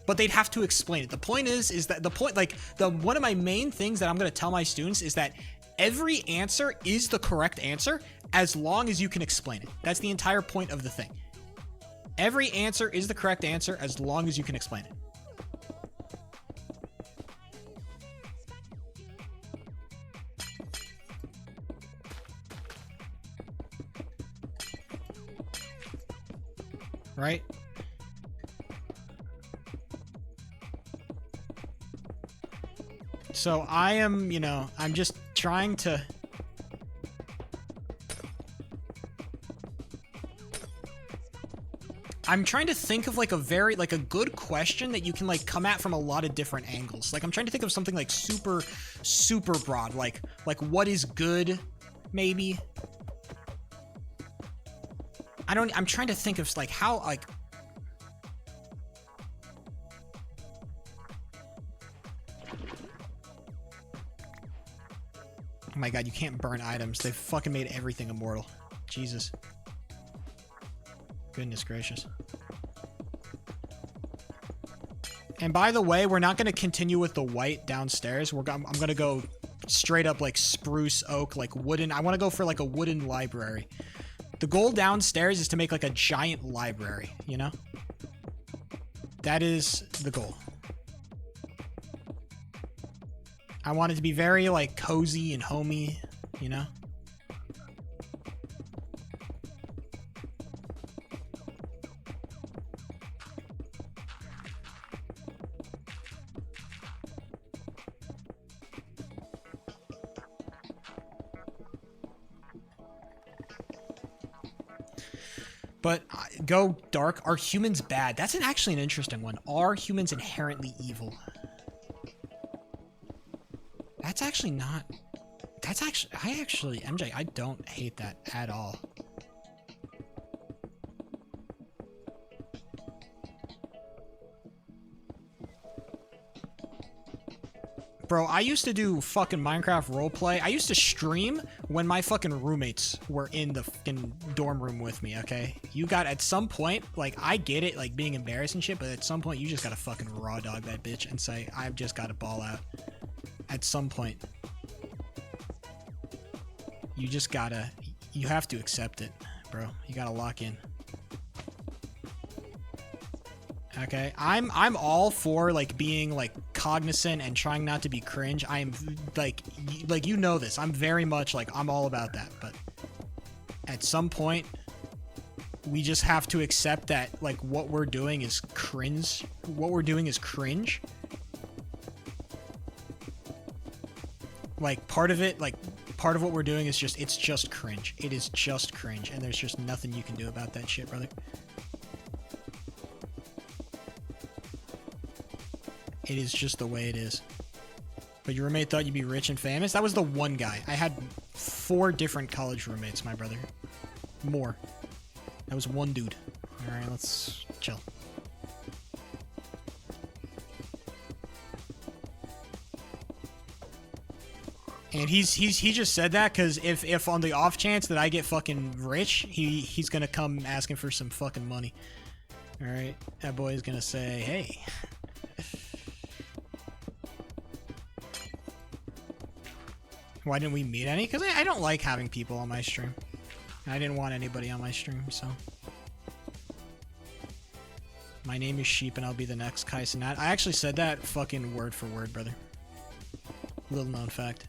But they'd have to explain it. The point is that one of my main things that I'm going to tell my students is that every answer is the correct answer as long as you can explain it. That's the entire point of the thing. Every answer is the correct answer as long as you can explain it. Right? So I am, I'm just trying to... I'm trying to think of like a good question that you can like come at from a lot of different angles. Like I'm trying to think of something like super, super broad. Like what is good, maybe? I'm trying to think of like how like... Oh my god, you can't burn items. They fucking made everything immortal. Jesus. Goodness gracious. And by the way, we're not going to continue with the white downstairs. I'm going to go straight up like spruce, oak, like wooden. I want to go for like a wooden library. The goal downstairs is to make like a giant library, you know? That is the goal. I want it to be very like cozy and homey, you know? But go dark. Are humans bad? That's actually an interesting one. Are humans inherently evil? That's actually not... That's actually... MJ, I don't hate that at all. Bro, I used to do fucking Minecraft roleplay. I used to stream when my fucking roommates were in the fucking dorm room with me, okay? You got, at some point, like, I get it, like, being embarrassed and shit, but at some point, you just gotta fucking raw dog that bitch and say, I've just gotta ball out. At some point. You just gotta... You have to accept it, bro. You gotta lock in. Okay, I'm all for like being like cognizant and trying not to be cringe. I am like you know this. I'm very much like I'm all about that. But at some point, we just have to accept that like what we're doing is cringe. What we're doing is cringe. Like part of it, like part of what we're doing is just it's just cringe. It is just cringe, and there's just nothing you can do about that shit, brother. It is just the way it is. But your roommate thought you'd be rich and famous? That was the one guy. I had 4 different college roommates, my brother. More. That was one dude. Alright, let's chill. And he just said that because if on the off chance that I get fucking rich, he's gonna come asking for some fucking money. All right, that boy is gonna say, hey. Why didn't we meet any? Because I don't like having people on my stream. I didn't want anybody on my stream, so. My name is Sheep and I'll be the next Kai Cenat. I actually said that fucking word for word, brother. Little known fact.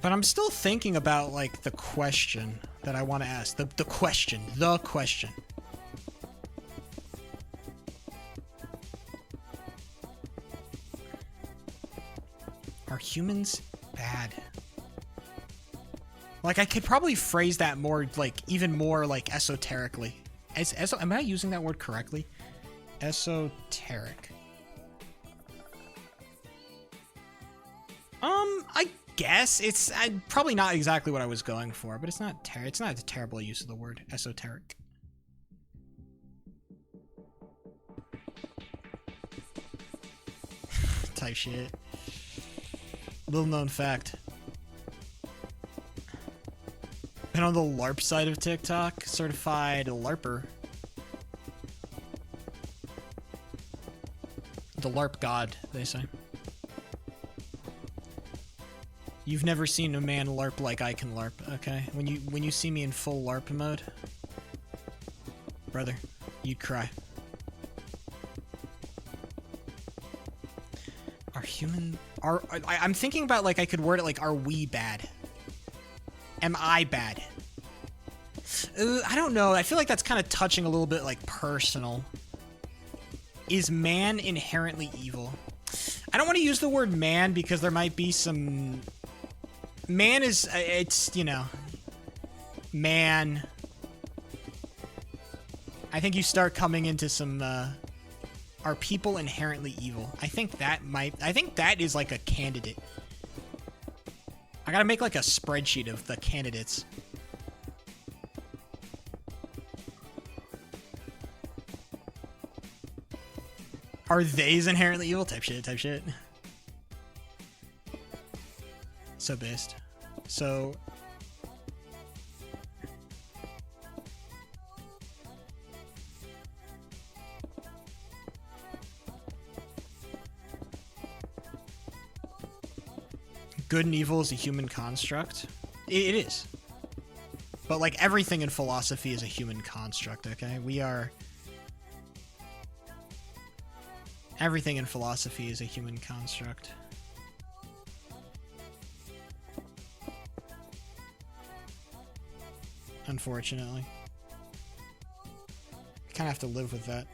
But I'm still thinking about, like, the question that I want to ask. The question. Are humans bad? Like, I could probably phrase that more, like, even more, like, esoterically. Am I using that word correctly? Esoteric. I guess it's probably not exactly what I was going for, but it's not a terrible use of the word esoteric. Type shit. Little known fact. Been on the LARP side of TikTok, certified LARPer. The LARP god, they say. You've never seen a man LARP like I can LARP, okay? When you see me in full LARP mode, brother, you'd cry. I'm thinking about, like, I could word it like, are we bad? Am I bad? I don't know. I feel like that's kind of touching a little bit, like, personal. Is man inherently evil? I don't want to use the word man because there might be some... Man is, it's, you know, man. I think you start coming into some, are people inherently evil? I think that is like a candidate. I gotta make like a spreadsheet of the candidates. Are theys inherently evil? Type shit. So based. So good and evil is a human construct. It is. But like everything in philosophy is a human construct, okay? Everything in philosophy is a human construct. Unfortunately. You kind of have to live with that.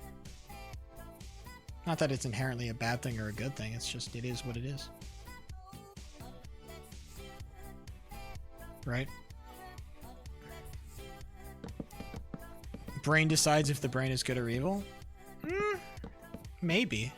Not that it's inherently a bad thing or a good thing, it's just, it is what it is. Right? Brain decides if the brain is good or evil? Maybe.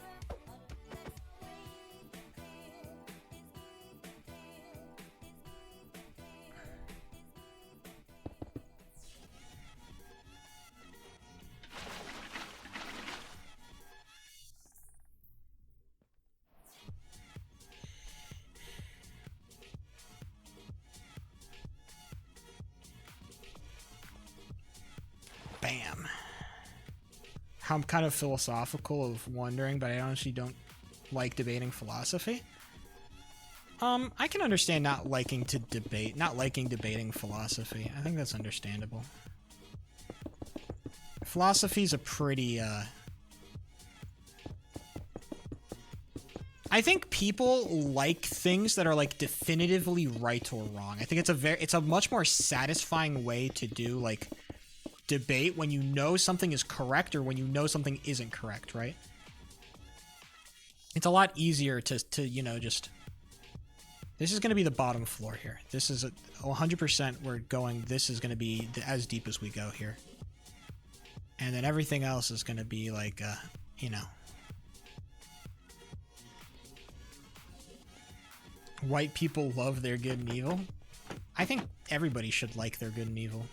Bam. I'm kind of philosophical of wondering, but I honestly don't like debating philosophy. I can understand not liking debating philosophy. I think that's understandable. Philosophy's a pretty, I think people like things that are like definitively right or wrong. I think it's a much more satisfying way to do like debate when you know something is correct or when you know something isn't correct, right? It's a lot easier to you know, just... This is going to be the bottom floor here. This is 100% we're going... This is going to be as deep as we go here. And then everything else is going to be like, you know... White people love their good and evil. I think everybody should like their good and evil.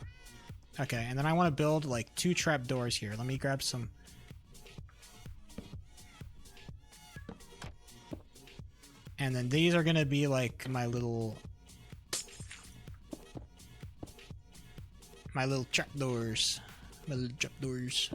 Okay, and then I want to build like 2 trap doors here. Let me grab some. And then these are gonna be like my little trap doors. My little trap doors.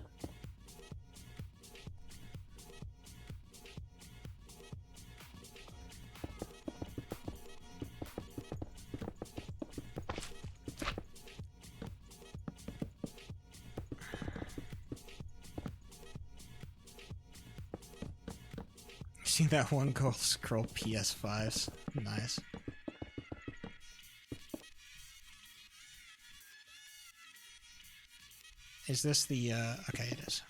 Seen that one girl scroll PS5s. Nice. Is this the, okay, it is.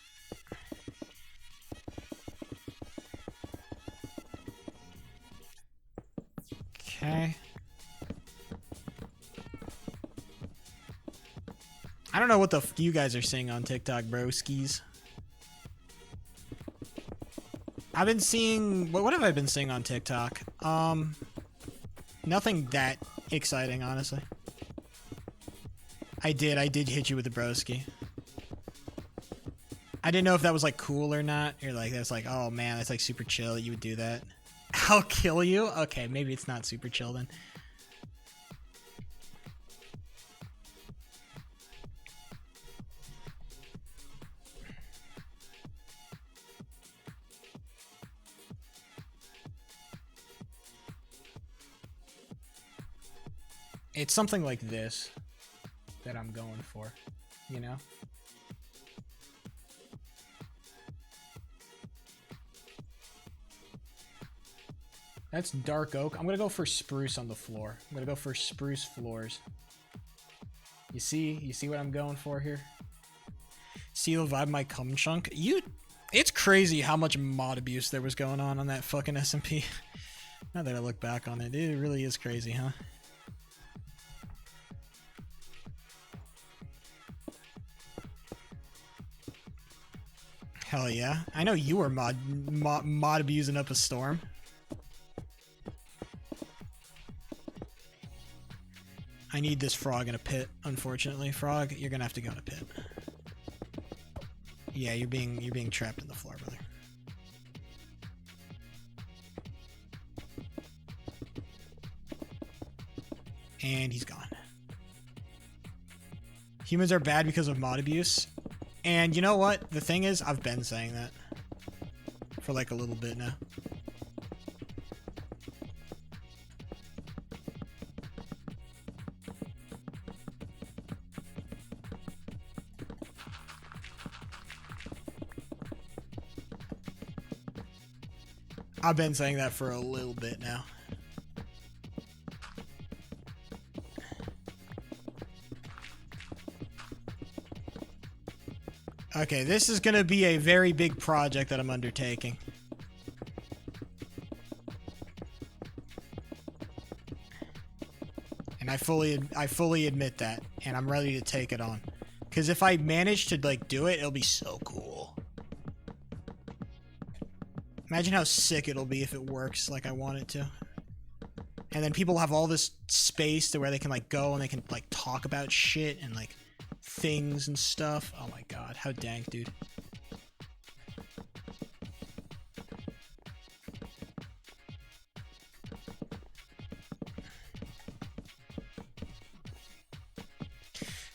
Okay. I don't know what the f you guys are saying on TikTok, broskies. I've been seeing, what have I been seeing on TikTok? Nothing that exciting, honestly. I did hit you with the broski. I didn't know if that was like cool or not. You're like, that's like, oh man, that's like super chill that you would do that. I'll kill you? Okay, maybe it's not super chill then. It's something like this that I'm going for, you know? That's dark oak. I'm gonna go for spruce on the floor. I'm gonna go for spruce floors. You see what I'm going for here? See the vibe my cum chunk? It's crazy how much mod abuse there was going on that fucking SMP. Now that I look back on it, it really is crazy, huh? Hell yeah. I know you were mod abusing up a storm. I need this frog in a pit, unfortunately. Frog, you're gonna have to go in a pit. Yeah, you're being trapped in the floor, brother. And he's gone. Humans are bad because of mod abuse. And you know what? The thing is, I've been saying that for like a little bit now. I've been saying that for a little bit now. Okay, this is gonna be a very big project that I'm undertaking. And I fully admit that, and I'm ready to take it on. Cause if I manage to like do it, it'll be so cool. Imagine how sick it'll be if it works like I want it to. And then people have all this space to where they can like go and they can like talk about shit and like things and stuff. Oh my god, how dank, dude.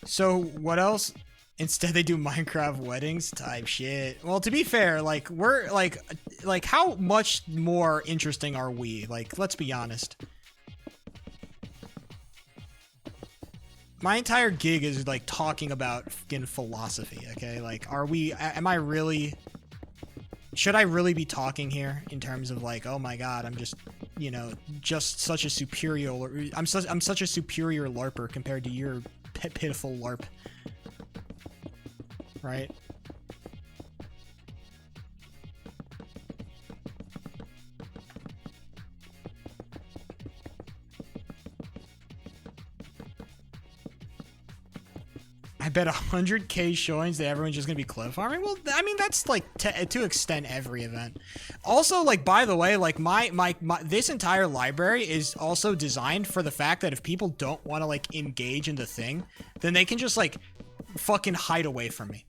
So what else? Instead they do Minecraft weddings type shit. Well, to be fair, like we're like how much more interesting are we? Like, let's be honest. My entire gig is like talking about fucking philosophy, okay? Like, am I really, should I really be talking here in terms of like, oh my god, I'm just, you know, just such a superior, I'm such a superior LARPer compared to your pitiful LARP. Right? I bet 100k showings that everyone's just gonna be cliff farming. Well, I mean, that's like to extend every event. Also, like, by the way, like my this entire library is also designed for the fact that if people don't want to like engage in the thing, then they can just like fucking hide away from me.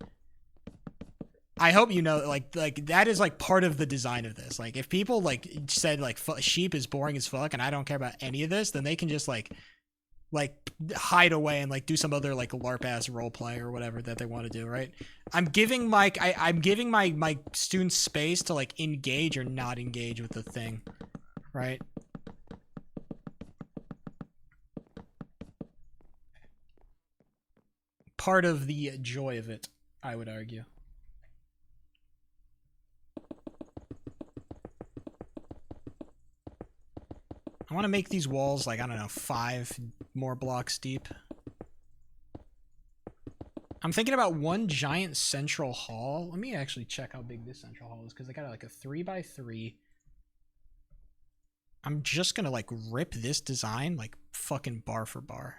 I hope you know, like that is like part of the design of this. Like, if people like said like sheep is boring as fuck and I don't care about any of this, then they can just like hide away and like do some other like LARP ass role play or whatever that they want to do, right? I'm giving I'm giving my students space to like engage or not engage with the thing, right? Part of the joy of it, I would argue. I want to make these walls like, I don't know, 5 more blocks deep. I'm thinking about one giant central hall. Let me actually check how big this central hall is, because I got like a 3x3. I'm just gonna like rip this design like fucking bar for bar.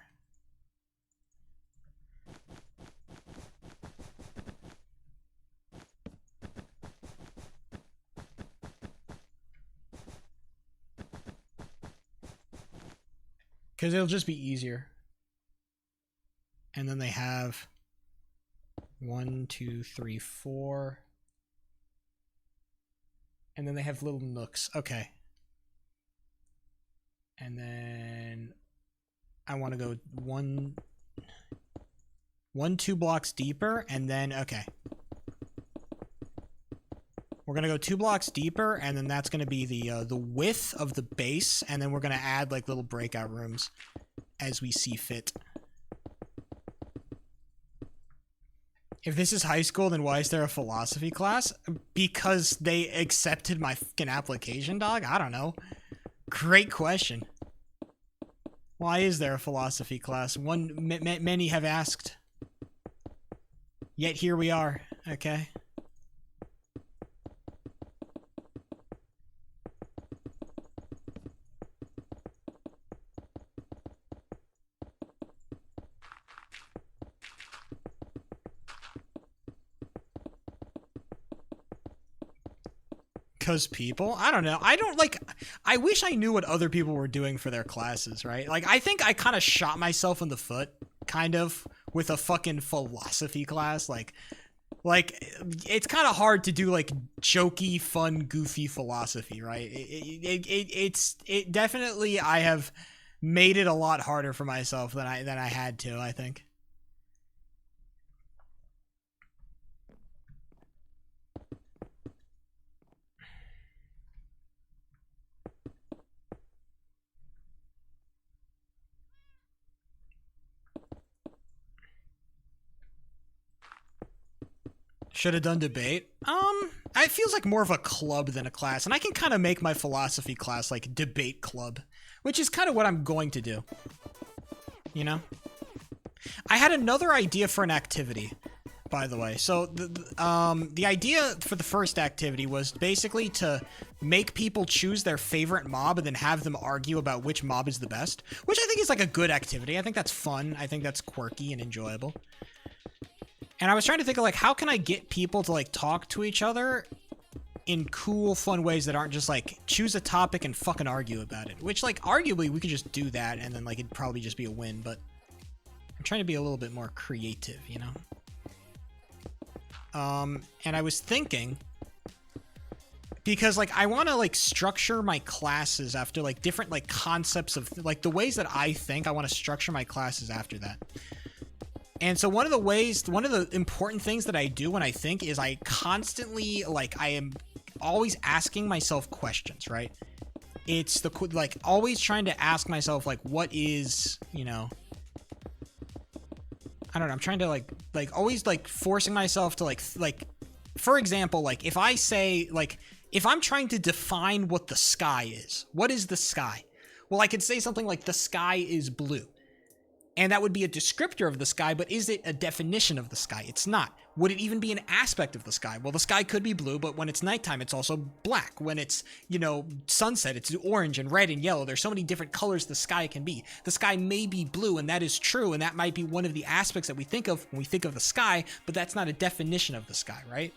Because it'll just be easier. And then they have 1, 2, 3, 4. And then they have little nooks. Okay. And then I want to go 2 blocks deeper, and then, okay. We're gonna go 2 blocks deeper, and then that's gonna be the width of the base, and then we're gonna add like little breakout rooms as we see fit. If this is high school, then why is there a philosophy class? Because they accepted my fucking application, dog? I don't know. Great question. Why is there a philosophy class? Many have asked. Yet here we are, okay? Because people? I don't know. I don't like... I wish I knew what other people were doing for their classes, right? Like, I think I kind of shot myself in the foot, kind of, with a fucking philosophy class. Like it's kind of hard to do, like, jokey, fun, goofy philosophy, right? It definitely... I have made it a lot harder for myself than I had to, I think. Should have done debate. It feels like more of a club than a class, and I can kind of make my philosophy class like debate club, which is kind of what I'm going to do. You know? I had another idea for an activity, by the way. So the idea for the first activity was basically to make people choose their favorite mob and then have them argue about which mob is the best, which I think is like a good activity. I think that's fun. I think that's quirky and enjoyable. And I was trying to think of, like, how can I get people to, like, talk to each other in cool, fun ways that aren't just, like, choose a topic and fucking argue about it. Which, like, arguably, we could just do that, and then, like, it'd probably just be a win, but I'm trying to be a little bit more creative, you know? And I was thinking, because, like, I want to, like, structure my classes after, like, different, like, concepts of, like, the ways that I think I want to structure my classes after that. And so one of the important things that I do when I think is I constantly, like, I am always asking myself questions, right? It's like, always trying to ask myself, like, what is, you know, I don't know, I'm trying to, like, always, like, forcing myself to, like, for example, like, if I say, like, if I'm trying to define what the sky is, what is the sky? Well, I could say something like, the sky is blue. And that would be a descriptor of the sky, but is it a definition of the sky? It's not. Would it even be an aspect of the sky? Well, the sky could be blue, but when it's nighttime, it's also black. When it's, sunset, it's orange and red and yellow. There's so many different colors the sky can be. The sky may be blue, and that is true, and that might be one of the aspects that we think of when we think of the sky, but that's not a definition of the sky, right?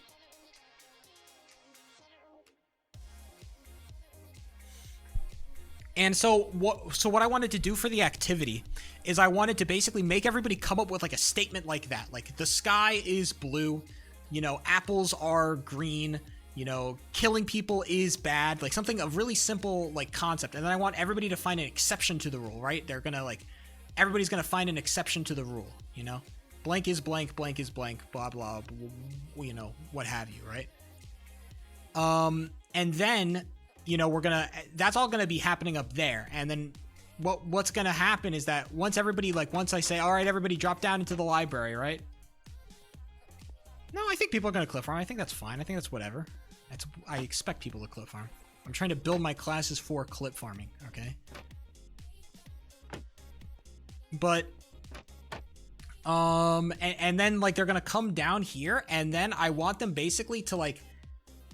And so what I wanted to do for the activity is I wanted to basically make everybody come up with like a statement like that. Like, the sky is blue, apples are green, killing people is bad, like something, a really simple like concept. And then I want everybody to find an exception to the rule, right? They're gonna everybody's gonna find an exception to the rule, blank is blank, blank is blank, blah, blah, what have you, right? And then, that's all gonna be happening up there. And then what's gonna happen is that once I say, all right, everybody drop down into the library, right? No, I think people are gonna clip farm. I think that's fine. I think that's whatever. I expect people to clip farm. I'm trying to build my classes for clip farming, okay? But, and then like they're gonna come down here, and then I want them basically to like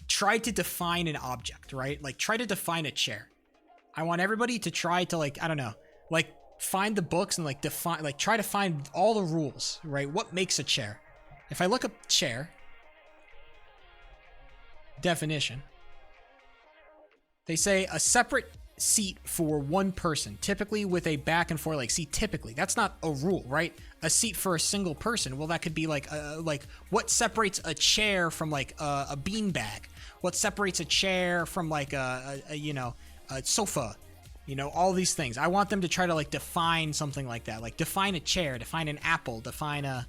try to define an object, right? Like, try to define a chair. I want everybody to try to, like, I don't know, like, find the books and, like, define, like, try to find all the rules, right? What makes a chair? If I look up chair, definition, they say a separate seat for one person, typically with a back and forth leg. See, typically, that's not a rule, right? A seat for a single person. Well, that could be like what separates a chair from like a beanbag? What separates a chair from like a sofa? All these things. I want them to try to like define something like that. Like, define a chair, define an apple, define a,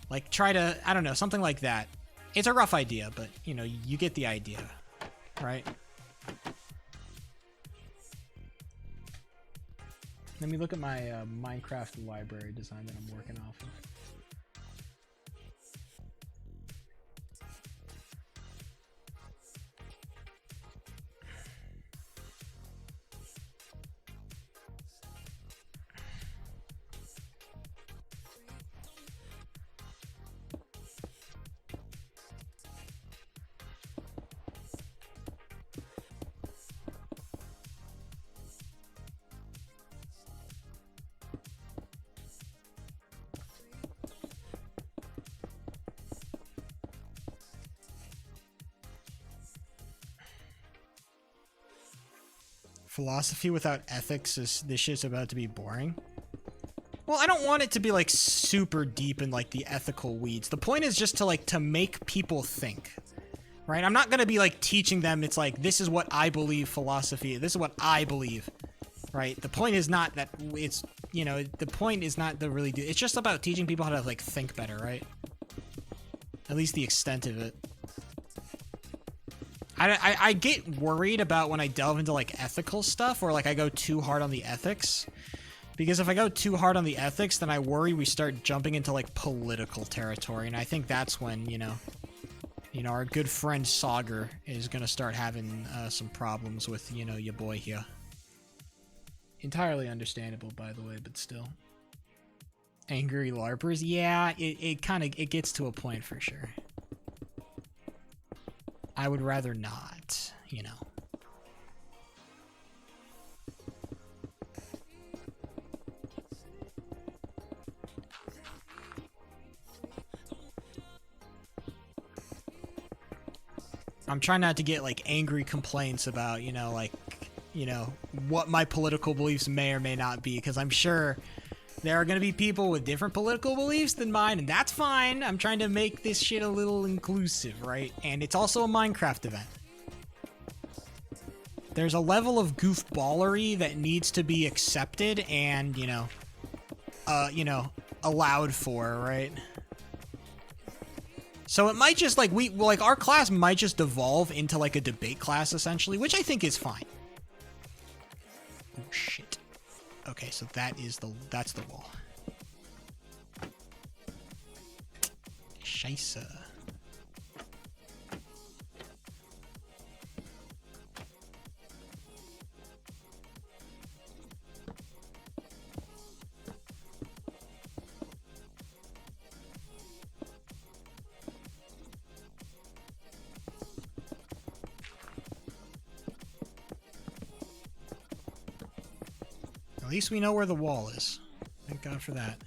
like, try to, I don't know, something like that. It's a rough idea, but you get the idea, right? Let me look at my Minecraft library design that I'm working off of. Philosophy without ethics is, this shit's about to be boring. Well, I don't want it to be like super deep in like the ethical weeds. The point is just to like to make people think, right? I'm not gonna be like teaching them. It's like, this is what I believe philosophy. This is what I believe, right? The point is not that it's, the point is not to really do. It's just about teaching people how to like think better, right? At least the extent of it. I get worried about when I delve into like ethical stuff, or like I go too hard on the ethics, because if I go too hard on the ethics, then I worry we start jumping into like political territory, and I think that's when our good friend Sauger is gonna start having some problems with your boy here. Entirely understandable, by the way, but still. Angry LARPers, yeah, it gets to a point for sure. I would rather not, I'm trying not to get like angry complaints about, what my political beliefs may or may not be, because I'm sure there are going to be people with different political beliefs than mine, and that's fine. I'm trying to make this shit a little inclusive, right? And it's also a Minecraft event. There's a level of goofballery that needs to be accepted and, allowed for, right? So it might just like our class might just devolve into like a debate class essentially, which I think is fine. Oh shit. Okay, so that's the wall. Scheisse. At least we know where the wall is. Thank God for that.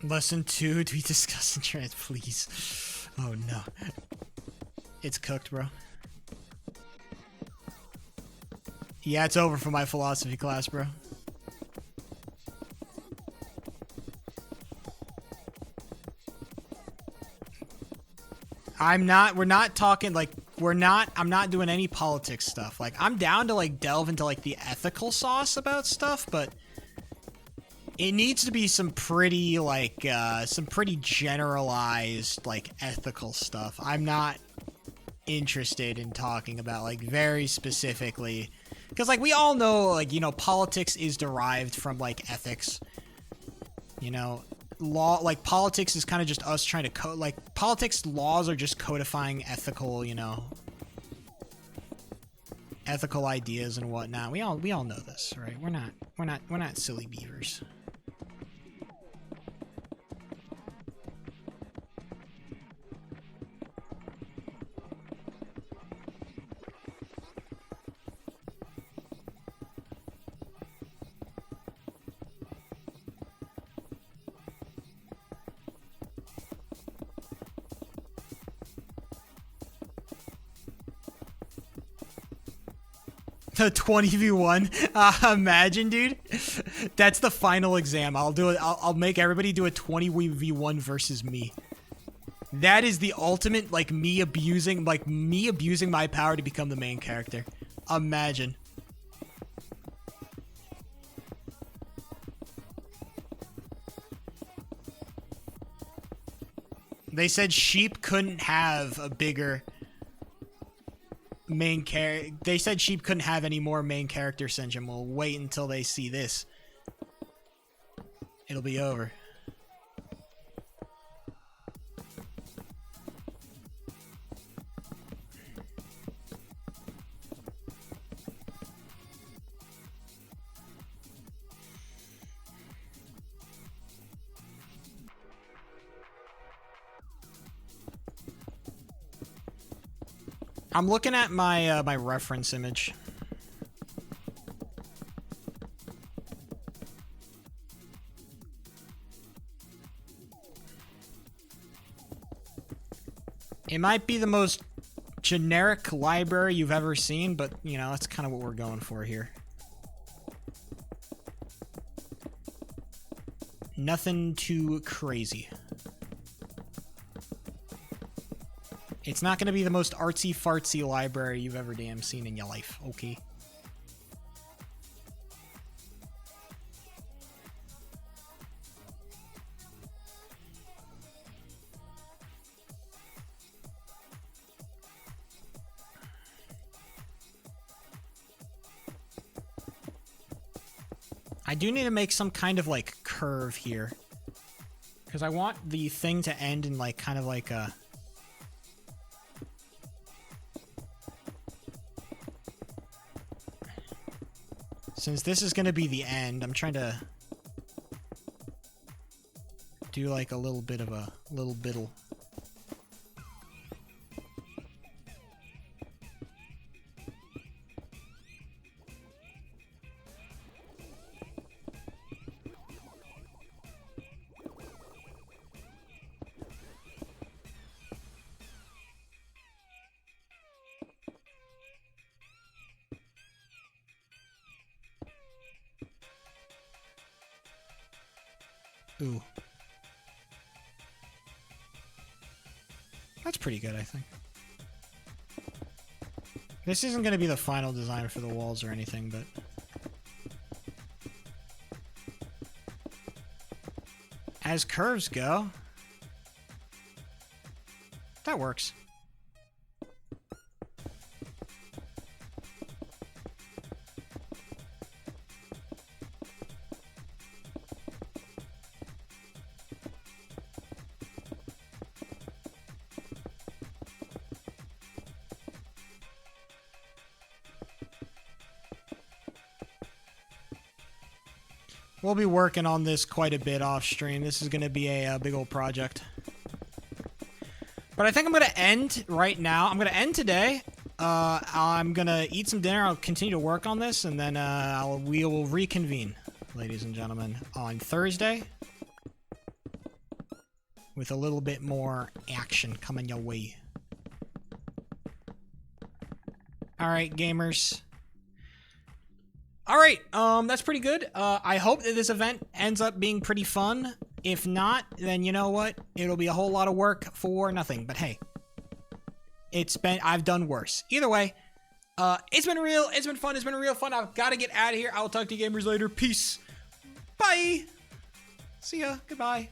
Lesson 2, do we discuss in trans, please? Oh no. It's cooked, bro. Yeah, it's over for my philosophy class, bro. I'm not doing any politics stuff. Like, I'm down to, like, delve into, like, the ethical sauce about stuff, but it needs to be some pretty, like, some pretty generalized, like, ethical stuff. I'm not interested in talking about, like, very specifically, because, like, we all know, like, you know, politics is derived from, like, ethics. You know, law, like, politics is kind of just us trying to like, politics laws are just codifying ethical, you know, ethical ideas and whatnot. We all know this, right? We're not silly beavers. The 20v1, imagine, dude. That's the final exam. I'll do it. I'll make everybody do a 20v1 versus me. That is the ultimate, like, me abusing my power to become the main character. Imagine. They said sheep couldn't have a bigger main character. They said sheep couldn't have any more main character syndrome. We'll wait until they see this. It'll be over. I'm looking at my my reference image. It might be the most generic library you've ever seen, but, you know, that's kind of what we're going for here. Nothing too crazy. It's not going to be the most artsy-fartsy library you've ever damn seen in your life, okay? I do need to make some kind of, like, curve here. Because I want the thing to end in, like, kind of like a... Since this is going to be the end, I'm trying to do like a little bit of a little biddle. Ooh. That's pretty good, I think. This isn't going to be the final design for the walls or anything, but... As curves go... That works. We'll be working on this quite a bit off stream. This is going to be a big old project. But I think I'm going to end right now. I'm going to end today. I'm going to eat some dinner. I'll continue to work on this, and then we will reconvene, ladies and gentlemen, on Thursday with a little bit more action coming your way. All right, gamers. All right, that's pretty good. I hope that this event ends up being pretty fun. If not, then you know what? It'll be a whole lot of work for nothing. But hey, I've done worse. Either way, it's been real. It's been fun. It's been real fun. I've got to get out of here. I will talk to you gamers later. Peace. Bye. See ya. Goodbye.